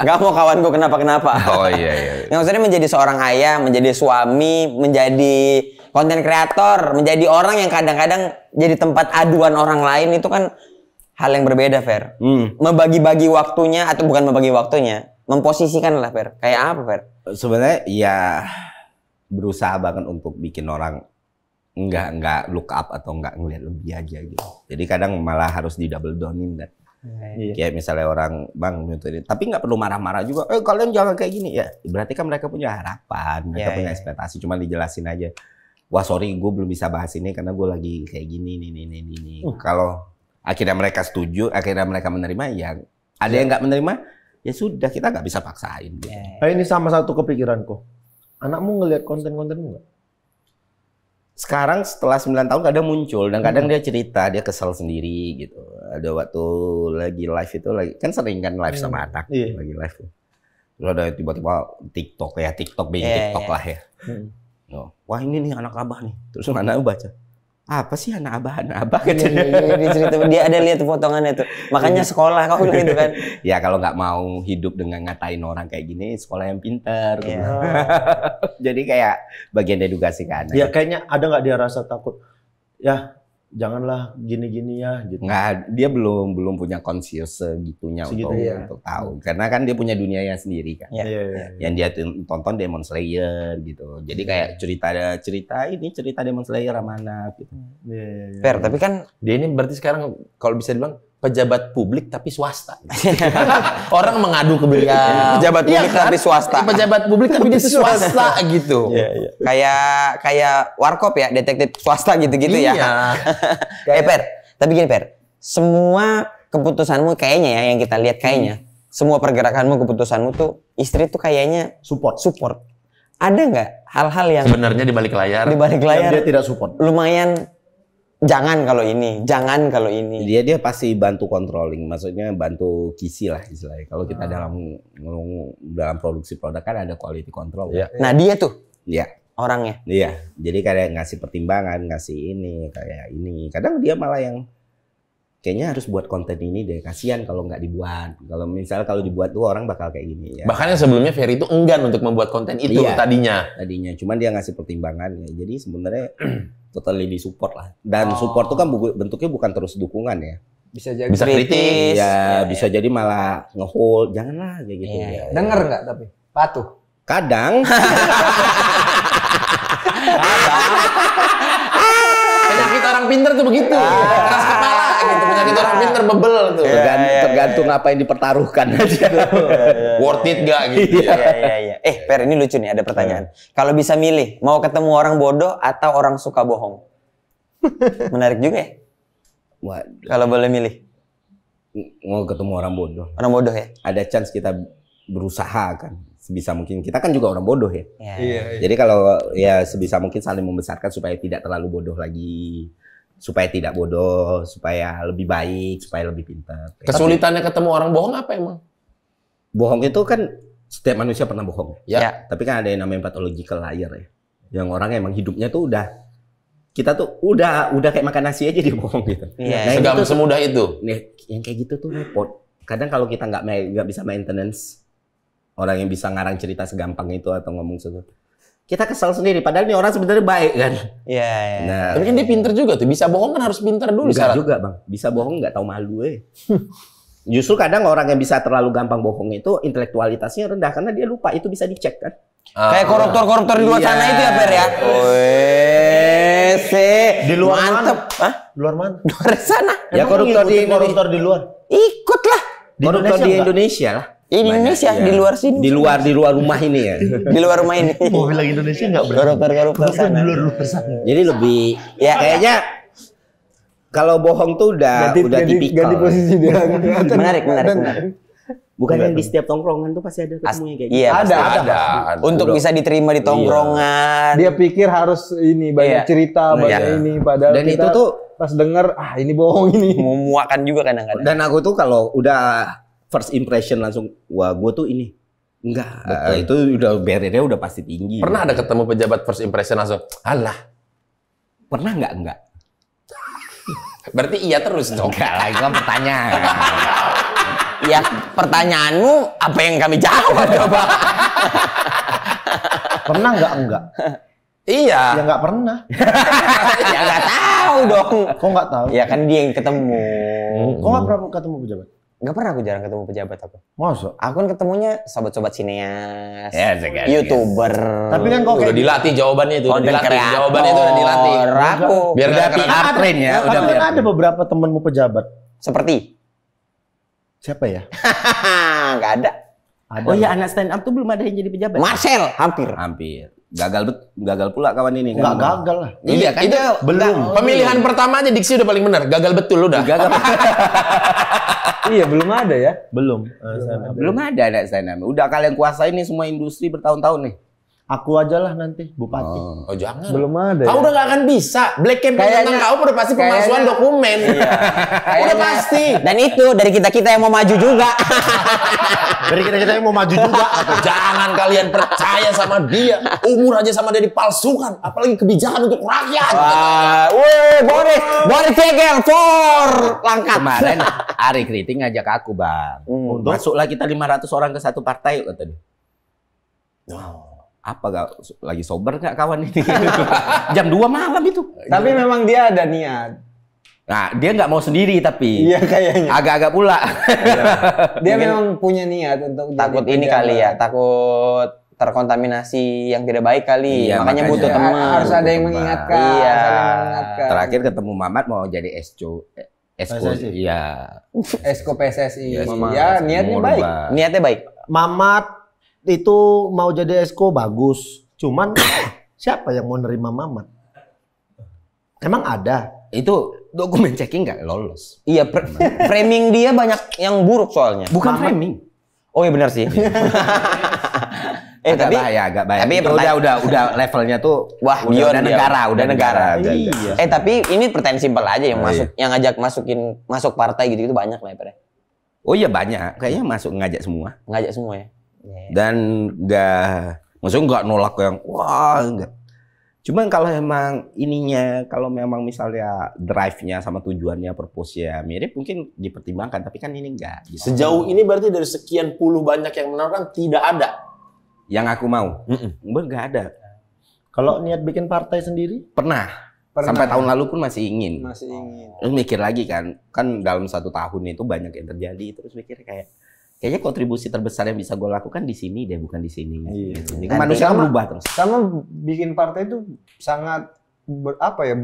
Gak mau kawanku kenapa-kenapa. Oh iya. Yang maksudnya menjadi seorang ayah, menjadi suami, menjadi konten kreator, menjadi orang yang kadang-kadang jadi tempat aduan orang lain itu kan hal yang berbeda, Fer. Membagi-bagi waktunya atau bukan membagi waktunya, memposisikan lah, Fer. Kayak apa, Fer? Sebenarnya ya berusaha banget untuk bikin orang nggak look up atau nggak ngeliat lebih aja gitu. Jadi kadang malah harus di double downin kan. Kayak misalnya orang bang gitu, tapi nggak perlu marah-marah juga. Kalian jangan kayak gini ya. Berarti kan mereka punya harapan, mereka punya ekspektasi. Cuma dijelasin aja. Wah sorry, gue belum bisa bahas ini karena gue lagi kayak gini. Kalau akhirnya mereka setuju, akhirnya mereka menerima, ya ada yang nggak menerima, ya sudah kita nggak bisa paksain. Gitu. Ini sama satu kepikiranku. Anakmu ngelihat konten-kontenmu nggak? Sekarang setelah 9 tahun kadang muncul dan kadang dia cerita dia kesel sendiri gitu. Ada waktu lagi live itu kan sering kan live sama anak lagi live. Terus ada tiba-tiba TikTok bikin TikTok lah ya. Wah ini nih anak abah nih. Terus anak baca. Apa sih anak abah gitu. Dia ada lihat potongannya tuh. Makanya sekolah kau bilang gitu kan. Ya kalau nggak mau hidup dengan ngatain orang kayak gini, sekolah yang pintar. Jadi kayak bagian edukasi kan. Ya kayaknya ada nggak dia rasa takut? Ya janganlah gini-gini ya gitu. Nggak, dia belum punya conscious segitunya untuk tahu. Karena kan dia punya dunianya sendiri kan. Yang dia tonton Demon Slayer gitu. Jadi kayak cerita Demon Slayer sama anak gitu. Fer, tapi kan dia ini berarti sekarang kalau bisa dibilang pejabat publik tapi swasta. Orang mengadu ke beliau. Pejabat publik tapi swasta. Pejabat publik tapi dia swasta gitu. Kayak warkop ya, detektif swasta gitu-gitu ya. Per, tapi gini Per, semua keputusanmu kayaknya ya yang kita lihat kayaknya, semua pergerakanmu, keputusanmu tuh istri tuh kayaknya support. Ada nggak hal-hal yang sebenarnya di balik layar dia tidak support? Lumayan. Jangan kalau ini. Dia pasti bantu controlling, maksudnya bantu kisi lah istilahnya. Kalau kita dalam produksi produk kan ada quality control. Nah dia tuh. Iya. Orangnya. Iya. Jadi kayak ngasih pertimbangan, ngasih ini, kayak ini. Kadang dia malah yang kayaknya harus buat konten ini deh. Kasihan kalau nggak dibuat. Kalau dibuat tuh orang bakal kayak gini. Ya. Bahkan yang sebelumnya Ferry itu enggan untuk membuat konten itu tadinya. Cuman dia ngasih pertimbangan. Ya. Jadi sebenarnya totally disupport lah. Dan support tuh kan bentuknya bukan terus dukungan ya. Bisa jadi kritis. Ya, bisa jadi malah nge-hold. Janganlah kayak gitu. Denger nggak tapi? Patuh. Kadang. Penyakit orang pinter tuh begitu. Keras kepala gitu. Penyakit orang pinter bebel tuh. Tergantung apa yang dipertaruhkan aja. Worth it gak gitu. Iya. Per, ini lucu nih, ada pertanyaan. Kalau bisa milih, mau ketemu orang bodoh atau orang suka bohong? Menarik juga ya? Kalau boleh milih. Mau ketemu orang bodoh. Orang bodoh ya? Ada chance kita berusaha kan. Sebisa mungkin. Kita kan juga orang bodoh ya. Iya. Jadi kalau ya sebisa mungkin saling membesarkan supaya tidak terlalu bodoh lagi. Supaya tidak bodoh, supaya lebih baik, supaya lebih pintar. Kesulitannya ketemu orang bohong apa emang? Bohong itu kan setiap manusia pernah bohong. Ya. Tapi kan ada yang namanya pathological liar ya. Yang orang emang hidupnya tuh kita tuh udah kayak makan nasi aja dia bohong gitu. Nah, semudah itu. Nih, yang kayak gitu tuh repot. Kadang kalau kita nggak bisa maintenance, orang yang bisa ngarang cerita segampang itu atau ngomong sesuatu, kita kesal sendiri. Padahal ini orang sebenarnya baik kan. Iya. Nah, tapi kan dia pinter juga tuh. Bisa bohong kan harus pinter dulu. Enggak juga bang. Bisa bohong nggak tahu malu Justru kadang orang yang bisa terlalu gampang bohong itu intelektualitasnya rendah karena dia lupa itu bisa dicek kan. Kayak koruptor di luar sana itu ya Per ya. Di luar mantep. Hah? Luar mana? Luar sana. Ya koruptor di luar. Ikutlah. Koruptor di Indonesia lah. Indonesia di luar sini. Di luar rumah ini ya. Di luar rumah ini. Mau bilang Indonesia nggak berani. Koruptor sana. Di luar sana. Jadi lebih kayaknya kalau bohong tuh udah tipikal. Ganti posisi dia. Menarik. Bukan yang di setiap tongkrongan tuh pasti ada ketemu yang kayak gitu. Iya, ada. Untuk bisa diterima di tongkrongan. Dia pikir harus ini banyak cerita, banyak ini padahal dan itu tuh pas denger ini bohong ini. Mau muakan juga kadang-kadang. Dan aku tuh kalau udah first impression langsung, wah gue tuh ini. Enggak, itu udah barrier-nya udah pasti tinggi. Pernah ada ketemu pejabat first impression langsung, alah. Pernah enggak? Berarti iya terus dong. Enggak lah, itu kan pertanyaan. Ya pertanyaanmu apa yang kami jawab coba? Pernah nggak? Enggak. Iya. Ya nggak pernah. Ya nggak tahu dong. Kok nggak tahu? Ya kan dia yang ketemu. Kok nggak pernah ketemu pejabat? Nggak pernah, aku jarang ketemu pejabat aku. Masa? Aku kan ketemunya sobat-sobat sineas, Ya, segan. YouTuber. Tapi kan kok Udah dilatih jawabannya itu, udah Content dilatih. creator. Jawabannya itu udah dilatih. Aku Biar Udah nggak PR train ya, udah kan PR. ada beberapa temanmu pejabat. seperti Siapa ya? nggak ada. Ada. Oh iya, anak stand up tuh belum ada yang jadi pejabat. Marcel hampir. Hampir. Gagal pula kawan ini Nggak kan. gagal lah. Iya kan itu dia belum. Pemilihan pertama aja diksi udah paling benar. Gagal betul udah. gagal. Iya, belum ada ya. Belum. Belum ada anak stand up. Udah kalian kuasain nih semua industri bertahun-tahun nih. Aku aja lah nanti bupati. Oh jangan. Belum ada. Kau Ya? udah gak akan bisa. Black campaign tentang kau udah pasti pemalsuan dokumen. Udah pasti. Dan itu dari kita yang mau maju juga. Dari kita yang mau maju juga. Jangan kalian percaya sama dia. Umur aja sama dia dipalsukan. Apalagi kebijakan untuk rakyat. Wih, Boris Cegel for langkat. Kemarin Ari Kriting ngajak aku, Bang. Masuklah kita 500 orang ke satu partai kata dia. Apa gak lagi sober nggak kawan ini? Jam 2 malam itu. Tapi memang dia ada niat. Nah, dia nggak mau sendiri tapi Iya kayaknya. agak-agak pula. Dia memang punya niat untuk Takut jadi ini pejabat. kali ya, takut terkontaminasi yang tidak baik kali. Iya, makanya makanya. butuh teman. Harus ada yang mengingatkan. Iya. saling mengingatkan. Terakhir ketemu Mamat mau jadi Esko. PSSI. Iya. Esko PSSI. Yes, Ya, niatnya mau baik. rubah. Niatnya baik. Mamat itu mau jadi esko bagus. Cuman siapa yang mau nerima Mamat? Emang ada? Itu dokumen checking nggak lolos. Iya, framing dia banyak yang buruk soalnya. Bukan framing. Oh iya benar sih. Agak bahaya. tapi Itu udah levelnya tuh Wah, udah beyond dia. negara, udah negara. Iya. Tapi ini pertanyaan simpel aja yang Oh, masuk, yang ngajak masuk partai gitu banyak lah ya. Oh iya banyak, kayaknya masuk ngajak semua. Ngajak semua ya. Dan maksudnya nggak nolak yang wah enggak. Cuman kalau emang ininya, kalau memang misalnya drive-nya sama tujuannya, purpose-nya mirip, mungkin dipertimbangkan. Tapi kan ini enggak. Gitu. Sejauh ini berarti dari sekian puluh banyak yang menawarkan tidak ada. Yang aku mau, enggak ada. Kalau niat bikin partai sendiri? Pernah. Sampai tahun lalu pun masih ingin. Masih ingin. Terus mikir lagi kan dalam 1 tahun itu banyak yang terjadi. Terus mikir kayaknya kontribusi terbesar yang bisa gue lakukan di sini deh, bukan di sini. Iya. Gitu. Jadi kan manusia kan berubah terus. Sama bikin partai itu sangat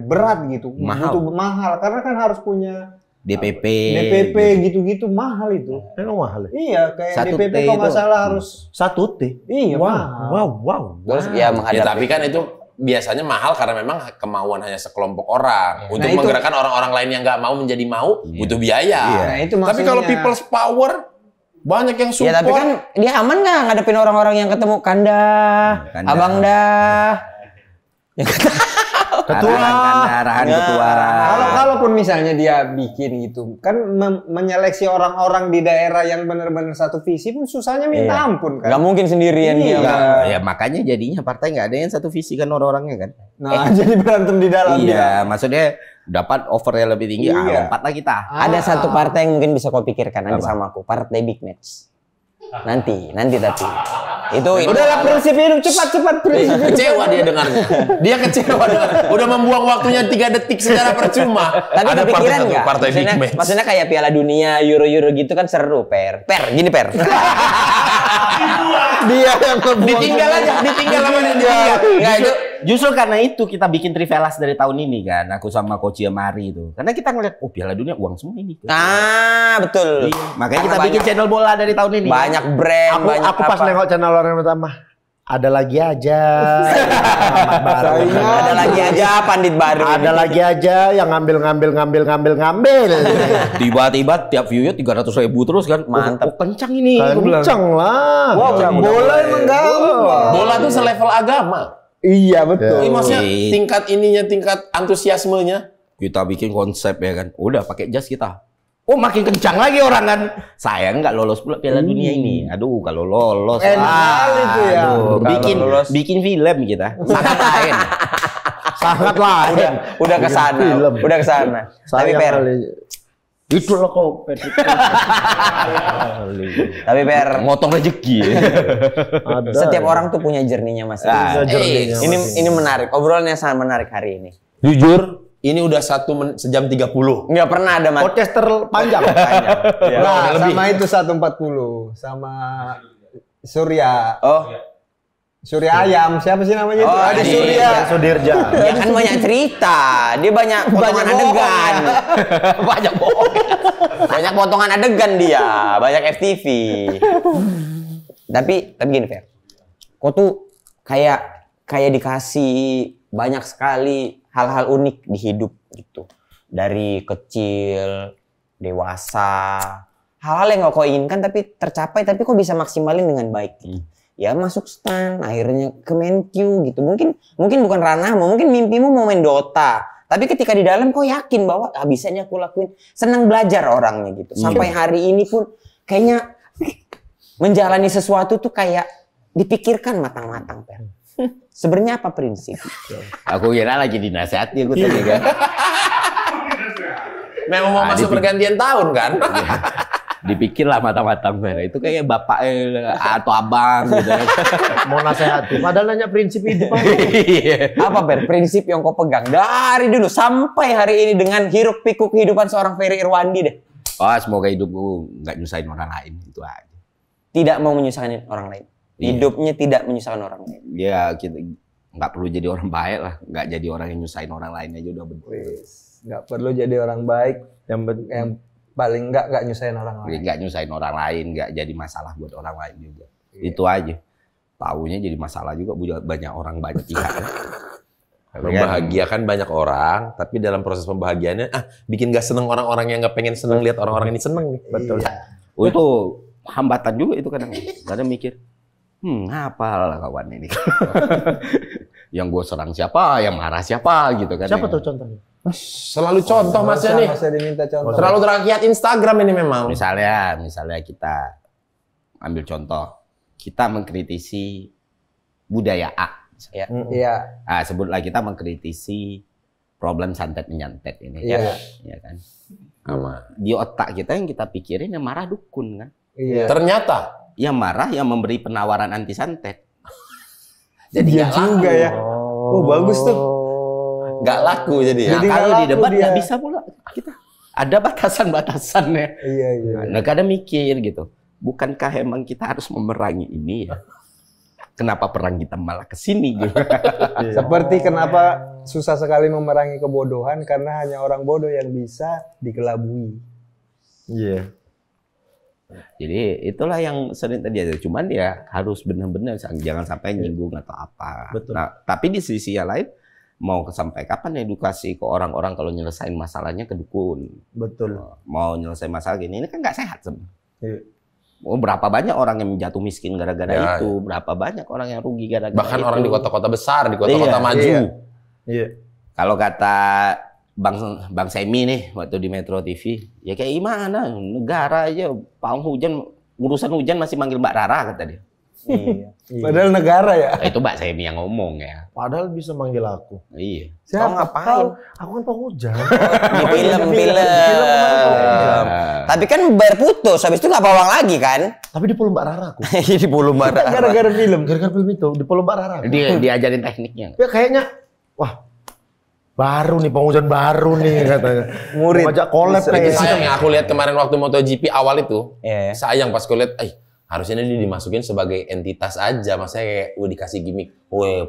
berat gitu. Mahal. Butuh mahal karena kan harus punya DPP. DPP gitu-gitu mahal itu. Emang mahal ya? Iya, kayak Satu DPP T kalau nggak itu. salah harus Satu T. iya mahal. Wow. Terus ya Ya menghadapi. tapi kan itu biasanya mahal karena memang kemauan hanya sekelompok orang. Untuk Nah, itu- menggerakkan orang-orang lain yang nggak mau menjadi mau, butuh biaya. Nah, itu Tapi maksudnya. kalau people's power, banyak yang support. Ya tapi kan dia aman nggak ngadepin orang-orang yang ketemu Kanda, Kanda. Abang dah. Arahan ketua. Kalaupun misalnya dia bikin gitu, kan menyeleksi orang-orang di daerah yang benar-benar satu visi pun susahnya minta ampun kan. Gak mungkin sendirian Iya. dia. Ya makanya jadinya partai nggak ada yang satu visi kan orang-orangnya kan. Nah, jadi berantem di dalam dia. Iya, maksudnya dapat offernya lebih tinggi, Iya. lompat lah kita. Ada satu partai yang mungkin bisa kau pikirkan nanti Apa? sama aku, partai Big Match. Nanti tapi. Itu Udahlah prinsip hidup cepat prinsip hidup. Kecewa dia dengarnya. Dia kecewa dengarnya. Udah membuang waktunya 3 detik secara percuma. Tapi Ada kepikiran satu, nggak? Partai Big Match. Maksudnya kayak Piala Dunia, Euro gitu kan seru, gini Per. Dia yang Ditinggal aja, ditinggal sama dia. Nggak itu. Justru karena itu kita bikin Trivelas dari tahun ini kan, aku sama Coach Yamari itu. Karena kita ngeliat, oh Piala Dunia uang semua ini. Betul. Iya, makanya kita Karena bikin channel bola dari tahun ini. banyak brand, banyak Aku pas apa. nengok channel orang pertama, ada lagi aja. Ada lagi aja pandit baru. Ada lagi aja yang ngambil. Tiba-tiba tiap view-nya 300.000 terus kan. Mantap. Oh, kencang ini. aku bilang. Kenceng lah. Wow, bola emang gampang. Bola tuh selevel agama. Iya betul. Ini maksudnya Oke. tingkat antusiasmenya Kita bikin konsep ya kan. Udah pakai jas kita. Oh makin kencang lagi orang kan. Sayang nggak lolos pula Piala Dunia ini. Aduh kalau lolos. Itu ya. Aduh, bikin film kita. Sangat lain. Sangat lah. Udah ke sana. Udah ke sana. Tapi Per, itu loh kok. tapi Per, Motong rezeki. setiap orang tuh punya journey-nya masing-masing. Ini menarik. Obrolannya sangat menarik hari ini. Jujur, ini udah 1 jam 30. Nggak pernah ada Podcast terpanjang. Ya. Nah, sama itu 140 sama Surya. Oh, Surya Ayam, siapa sih namanya itu? Oh, Ada iya. Surya. Sudirja. dia kan banyak cerita. Dia banyak potongan adegan. Banyak bohong. Banyak potongan adegan dia. Banyak FTV. tapi gini Fer. Kau tuh kayak dikasih banyak sekali hal-hal unik di hidup gitu. Dari kecil, dewasa, hal-hal yang gak kau inginkan tapi tercapai, tapi kau bisa maksimalin dengan baik. Ya masuk stan, akhirnya ke Menkyu gitu. Mungkin bukan ranahmu, mungkin mimpimu mau main Dota. Tapi ketika di dalam kau yakin bahwa bisa ini aku lakuin. Senang belajar orangnya gitu. Sampai hari ini pun kayaknya menjalani sesuatu tuh kayak dipikirkan matang-matang, Per. Sebenarnya apa prinsip? Aku kira lagi dinasihati aku tadi kan. Memang mau masuk pergantian tahun kan? Dipikirlah matang-matang Fer. Itu kayak bapak atau abang gitu. Mau nasihati. Padahal nanya prinsip hidup apa? Apa Per? Prinsip yang kau pegang dari dulu sampai hari ini dengan hiruk pikuk kehidupan seorang Ferry Irwandi deh. Oh semoga hidupku nggak nyusahin orang lain itu aja. Tidak mau menyusahkan orang lain. Hidupnya tidak menyusahkan orang lain. Ya kita nggak perlu jadi orang baik lah, nggak jadi orang yang nyusahin orang lain aja udah betul. Nggak perlu jadi orang baik, yang paling nggak nyusahin orang lain. Nggak nyusahin orang lain, nggak jadi masalah buat orang lain juga. Itu aja. Taunya jadi masalah juga buat banyak orang banyak pihak. Membahagiakan banyak orang, tapi dalam proses pembahagiaannya, bikin gak seneng orang-orang yang gak pengen seneng lihat orang-orang ini seneng nih. Betul. Oh, itu hambatan juga itu kadang mikir. Apa lah kawan ini? Yang gue serang siapa, yang marah siapa gitu kan. Siapa tuh contohnya? Selalu contoh masnya nih. Masih diminta contoh. Terlalu rakyat Instagram ini memang. Misalnya kita ambil contoh, kita mengkritisi budaya A. Iya. Sebutlah kita mengkritisi problem santet menyantet ini. Iya. Ya kan. Di otak kita yang kita pikirin yang marah dukun kan. Iya. Ternyata Yang marah yang memberi penawaran anti santet. Jadi Iya nggak juga laku. ya. Oh bagus tuh. gak laku jadi ya. Nah, Jadi kalau nggak di laku debat dia. nggak bisa pula kita. Ada batasan-batasannya. Iya. Nah, kadang mikir gitu. Bukankah emang kita harus memerangi ini ya? Kenapa perang kita malah ke sini gitu? Seperti kenapa susah sekali memerangi kebodohan karena hanya orang bodoh yang bisa dikelabui. Iya. Jadi itulah yang sering terjadi. Cuman ya harus benar-benar jangan sampai nyinggung atau apa. Betul. Nah, tapi di sisi yang lain mau sampai kapan edukasi ke orang-orang kalau nyelesain masalahnya ke dukun? Betul. Mau nyelesain masalah gini ini kan nggak sehat sebenarnya. Iya. Oh, berapa banyak orang yang jatuh miskin gara-gara Ya, itu? Berapa banyak orang yang rugi gara-gara Bahkan itu? orang di kota-kota besar, di kota-kota Iya, maju. Iya. Kalau kata Bang Semi nih waktu di Metro TV, ya kayak gimana? Negara aja pawang hujan, urusan hujan masih manggil Mbak Rara kata dia. Iya. Padahal negara ya. Itu Mbak Semi yang ngomong ya. Padahal bisa manggil aku. Iya. Kau ngapain? Aku kan penghujan. Di film-film. Tapi kan bayar putus, habis itu nggak pawang lagi kan? Tapi di Pulau Mbak Rara aku. Di Pulau Barat. Gara-gara film. Gara-gara film itu di Pulau Mbak Rara. aku. Dia diajarin tekniknya. Ya kayaknya, wah baru nih penghujan baru nih katanya. Murid. Mau ajak collab Bisa. Itu kayaknya. sayang yang aku lihat kemarin waktu MotoGP awal itu. Iya. Sayang pas aku lihat, harusnya ini dimasukin sebagai entitas aja. Maksudnya kayak, dikasih gimmick,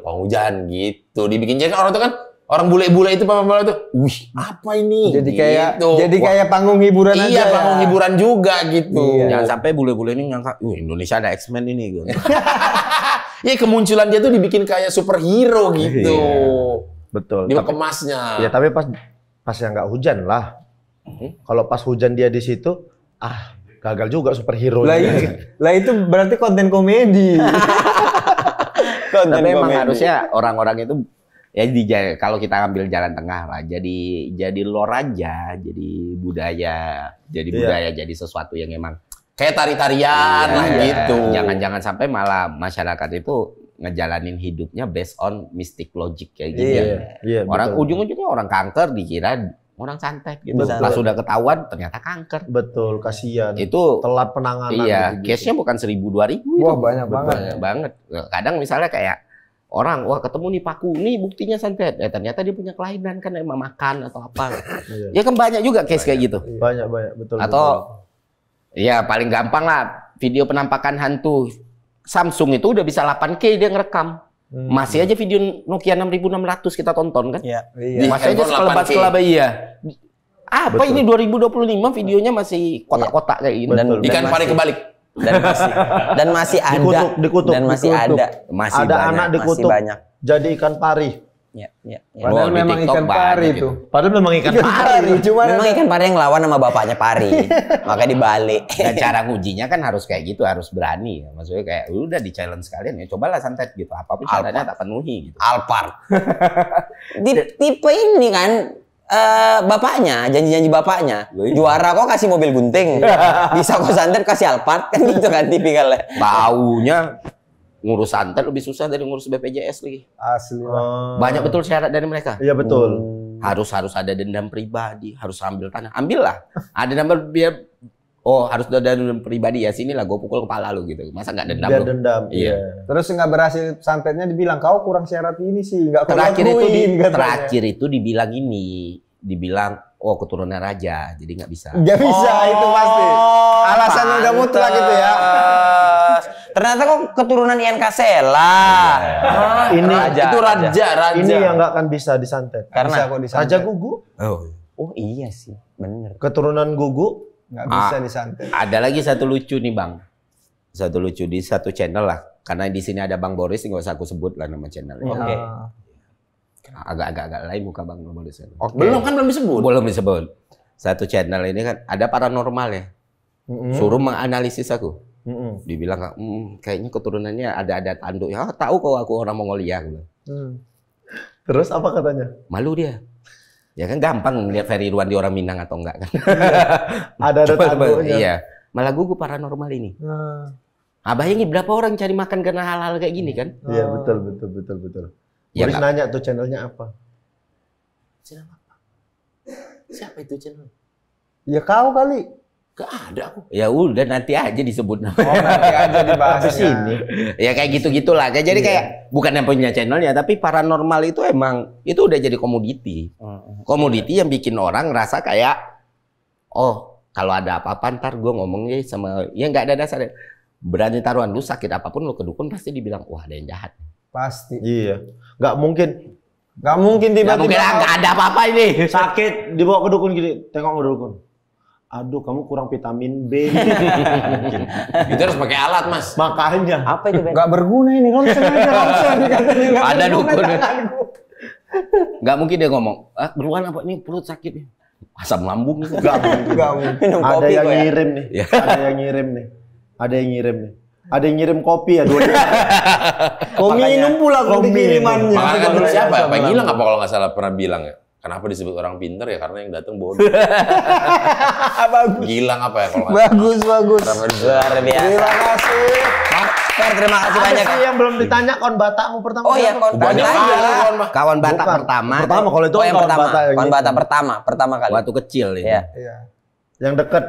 penghujan gitu. Dibikin jadi orang tuh kan, orang bule-bule itu, pemain itu, wih apa ini? Jadi kayak Gitu. kayak panggung hiburan aja. Iya, ya. panggung hiburan juga gitu. Iya. Jangan sampai bule-bule ini nyangka, Indonesia ada X-Men ini gitu. Iya, kemunculan dia tuh dibikin kayak superhero gitu. Betul. Dia Tapi, kemasnya. ya tapi pas yang nggak hujan lah. Kalau pas hujan dia di situ, gagal juga superhero. Lah itu berarti konten komedi. Tapi emang harusnya orang-orang itu Ya kalau kita ambil jalan tengah lah, jadi lore aja, jadi budaya, jadi sesuatu yang emang kayak tari-tarian lah gitu. Jangan sampai malah masyarakat itu ngejalanin hidupnya based on mystic logic kayak gitu. Iya, Orang betul. ujung-ujungnya orang kanker dikira orang santet gitu. Betul. Pas sudah ketahuan ternyata kanker. Betul, kasihan. Itu Telat penanganan. iya, gitu-gitu. case-nya bukan 1.000-2.000 itu. Wah, banyak banget. Banyak banget. Kadang misalnya kayak orang, wah ketemu nih paku, nih buktinya santet. Ternyata dia punya kelainan kan emang makan atau apa. Iya. Ya kan banyak juga case kayak gitu. Banyak, betul. Atau ya paling gampang lah video penampakan hantu. Samsung itu udah bisa 8K dia ngerekam. Masih aja video Nokia 6600 kita tonton kan? Iya. Masih aja sekelebat-sekelebat iya. Apa ini 2025 videonya masih kotak-kotak kayak gini. Dan Ikan pari kebalik. Dan masih ada. Dikutuk. Dan masih ada. Masih Ada banyak. anak Masih dikutuk. banyak. Jadi ikan pari. Ya. Padahal di memang TikTok ikan banyak pari gitu. tuh. Padahal memang ikan pari. Cuma Memang ikan pari yang lawan sama bapaknya pari. Makanya dibalik. Dan cara ngujinya kan harus kayak gitu, harus berani. Maksudnya kayak udah di challenge sekalian ya, cobalah santet gitu. Apapun syaratnya tak penuhi gitu. Alphard. Tipe ini kan bapaknya, janji-janji bapaknya. Juara kok kasih mobil gunting. Bisa kok santet kasih Alphard kan gitu kan tipikalnya. Taunya ngurus santet lebih susah dari ngurus BPJS lagi. asli. Banyak betul syarat dari mereka. Iya betul. Harus ada dendam pribadi, harus ambil tanah. Ambillah. Ada dendam biar harus ada dendam pribadi ya, sinilah gue pukul kepala lu gitu. Masa nggak dendam Biar lu? dendam. Iya. Terus nggak berhasil santetnya dibilang kau kurang syarat ini sih, nggak kau lakuin, katanya. Terakhir itu dibilang ini, dibilang keturunan raja, jadi nggak bisa. Nggak bisa itu pasti. Alasan udah mutlak gitu ya. Ternyata kok keturunan Ian Kasela. Ini Itu raja. Ini yang nggak akan bisa disantet. Karena Bisa kok disantet. Raja Gugu, oh iya sih, bener. keturunan Gugu. Nggak bisa disantet. Ada lagi satu lucu nih bang, satu lucu di satu channel lah, karena di sini ada Bang Boris, nggak usah aku sebut lah nama channelnya. Oke. Agak lain muka Bang Boris. Belum disebut. Belum disebut. Satu channel ini kan ada paranormal ya, suruh menganalisis aku. Dibilang kayaknya keturunannya ada tanduk. Ya tahu kok aku orang Mongolia. Terus apa katanya? Malu dia. Ya kan gampang lihat Ferry Irwan di orang Minang atau enggak kan. Ada tanduknya. Iya. Malah gugu paranormal ini. Bayangin berapa orang cari makan karena hal-hal kayak gini kan? Iya betul. Ya, Boris nanya tuh channelnya apa? Channel apa? Siapa itu channel? Ya kau kali. Gak ada aku. Ya udah nanti aja disebut nama. Nanti aja dibahas Di sini. Ya kayak gitu-gitulah. Jadi kayak bukan yang punya channelnya, tapi paranormal itu emang itu udah jadi komoditi. Komoditi yang bikin orang ngerasa kayak kalau ada apa-apa ntar gue ngomongnya sama nggak ada dasar. Berani taruhan lu sakit apapun lu ke dukun pasti dibilang wah ada yang jahat. Pasti. Iya. Nggak mungkin Nggak mungkin Nggak tiba-tiba. mungkin nggak ada apa-apa ini. sakit dibawa ke dukun gini. Tengok ke dukun. Aduh, kamu kurang vitamin B. Itu harus pakai alat, Mas. Makanya. Apa itu Ben? Nggak berguna ini. Ronsen aja Ronsen. Katanya nggak Ada berguna dukun. tanganku. Nggak mungkin dia ngomong, beruan apa ini perut sakit nih. Asam lambung. Nggak mungkin. Nggak mungkin. Minum Ada kopi yang kok ya. ngirim nih. Ya. Ada yang ngirim nih. Ada yang ngirim nih. Ada yang ngirim kopi ya. Kau minum pula kau kirimannya. Makanya kan dulu siapa ya? Pak Gilang apa kalau nggak salah pernah bilang ya? Kenapa disebut orang pinter ya? Karena yang datang bodoh. Bagus. Gilang apa ya kalau nggak salah? Bagus. Karena disebut- Luar biasa. Terima kasih. Fer, terima kasih banyak. Apa sih yang belum ditanya kawan Batakmu pertama? Oh iya, siapa? kawan Banyak Batak. kawan mah. Kawan Batak Bukan. pertama. Pertama kalau itu Oh yang kawan pertama, Batak yang kawan gitu. Batak pertama kali. Waktu kecil ini. Iya. Iya. Yang dekat.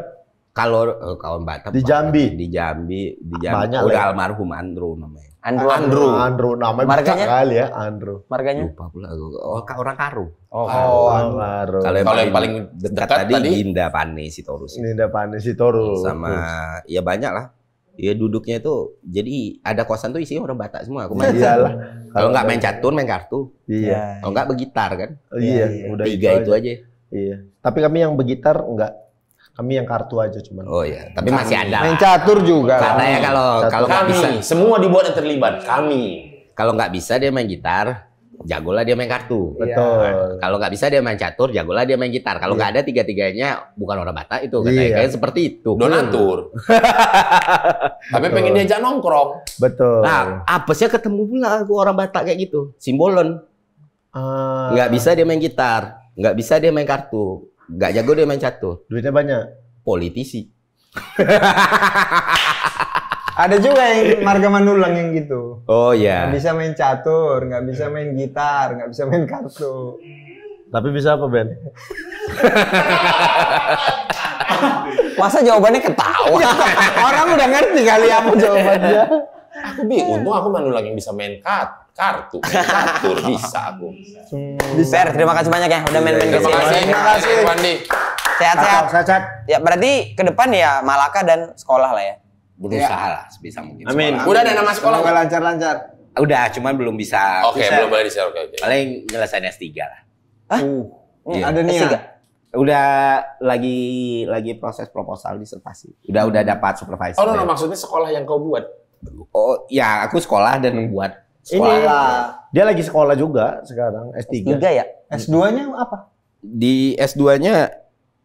Kalau kawan Batak Di Jambi. Di Jambi Banyak udah lah. almarhum Andrew namanya. Andrew namanya Marganya? banyak kali ya, Andrew. Marganya? Lupa pula aku. Orang Karu. Oh, Andrew. Kalau Kalau yang paling dekat dekat tadi tadi? Dinda Pane Sitorus. Ini depan si Toru. Sama ya banyak lah. Ya duduknya itu jadi ada kosan tuh isinya orang Batak semua. Aku main di Iyalah. sana. Kalau nggak main catur, main kartu. Iya. Kalau nggak begitar kan. Iya, udah Tiga itu aja. Iya. Tapi kami yang begitar enggak. Kami yang kartu aja cuman. Oh ya, tapi masih ada. Main catur juga. Karena ya kalau nggak bisa, Kami, semua dibuat yang terlibat. Kami. kalau nggak bisa dia main gitar, jagolah dia main kartu. Betul. Kalau nggak bisa dia main catur, jagolah dia main gitar. Kalau nggak ada tiga-tiganya, bukan orang Batak itu. Katanya Iya. kayak seperti itu. Donatur. Tapi pengen diajak nongkrong. Betul. Nah, apa sih ketemu pula aku orang Batak kayak gitu? Simbolon. Nggak bisa dia main gitar, nggak bisa dia main kartu, nggak jago dia main catur. Duitnya banyak. Politisi. Ada juga yang Marga Manulang yang gitu. Oh iya. Nggak bisa main catur, nggak bisa main gitar, nggak bisa main kartu. Tapi bisa apa, Ben? Masa jawabannya ketawa? Orang udah ngerti kali apa jawabannya. Aku bingung, untung aku Manulang yang bisa main kartu, main catur bisa aku. Per, terima kasih banyak ya udah main-main Terima kesini. kasih, Terima kasih. Wandi. Sehat-sehat. Sehat. Ya berarti ke depan ya Malaka dan sekolah lah ya. Berusaha lah sebisa mungkin. Amin. Sekolah. Udah ada nama sekolah Semoga nggak? lancar-lancar. Udah, cuman belum bisa. Oke, belum boleh di-share. Oke. Paling nyelesain S3 lah. Iya. Ada nih S3. ya. Udah lagi proses proposal disertasi. Udah dapat supervisor. Oh, no, maksudnya sekolah yang kau buat. Oh, ya aku sekolah dan membuat Ini sekolah. dia lagi sekolah juga sekarang S3. S3 ya? S2-nya apa? Di S2-nya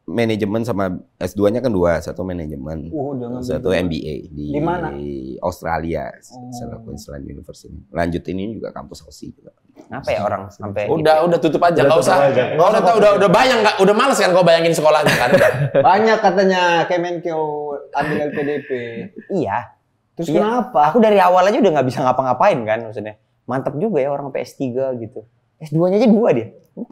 manajemen sama S2-nya kan dua, satu manajemen, Jangan satu MBA di mana? Australia, Central Queensland University. Lanjut ini juga kampus Aussie juga. Apa ya orang sampai Udah tutup aja, nggak usah. Nggak usah tahu, udah bayang nggak? Udah males kan kau bayangin sekolahnya kan? Banyak katanya Kemenkeu ambil LPDP. Iya. Terus Iya. kenapa? Aku dari awal aja udah nggak bisa ngapa-ngapain kan maksudnya. Mantap juga ya orang sampai S3 gitu. S2-nya aja 2 dia. 4.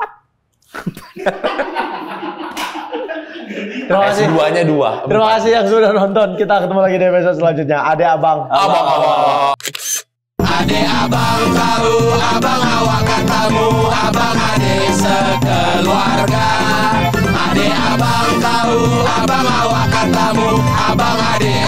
Terima kasih. S2-nya 2. Terima kasih yang sudah nonton. Kita ketemu lagi di episode selanjutnya. Ade Abang. Abang. Ade abang tahu, abang awak katamu, abang ade sekeluarga. Ade abang tahu, abang awak katamu, abang ade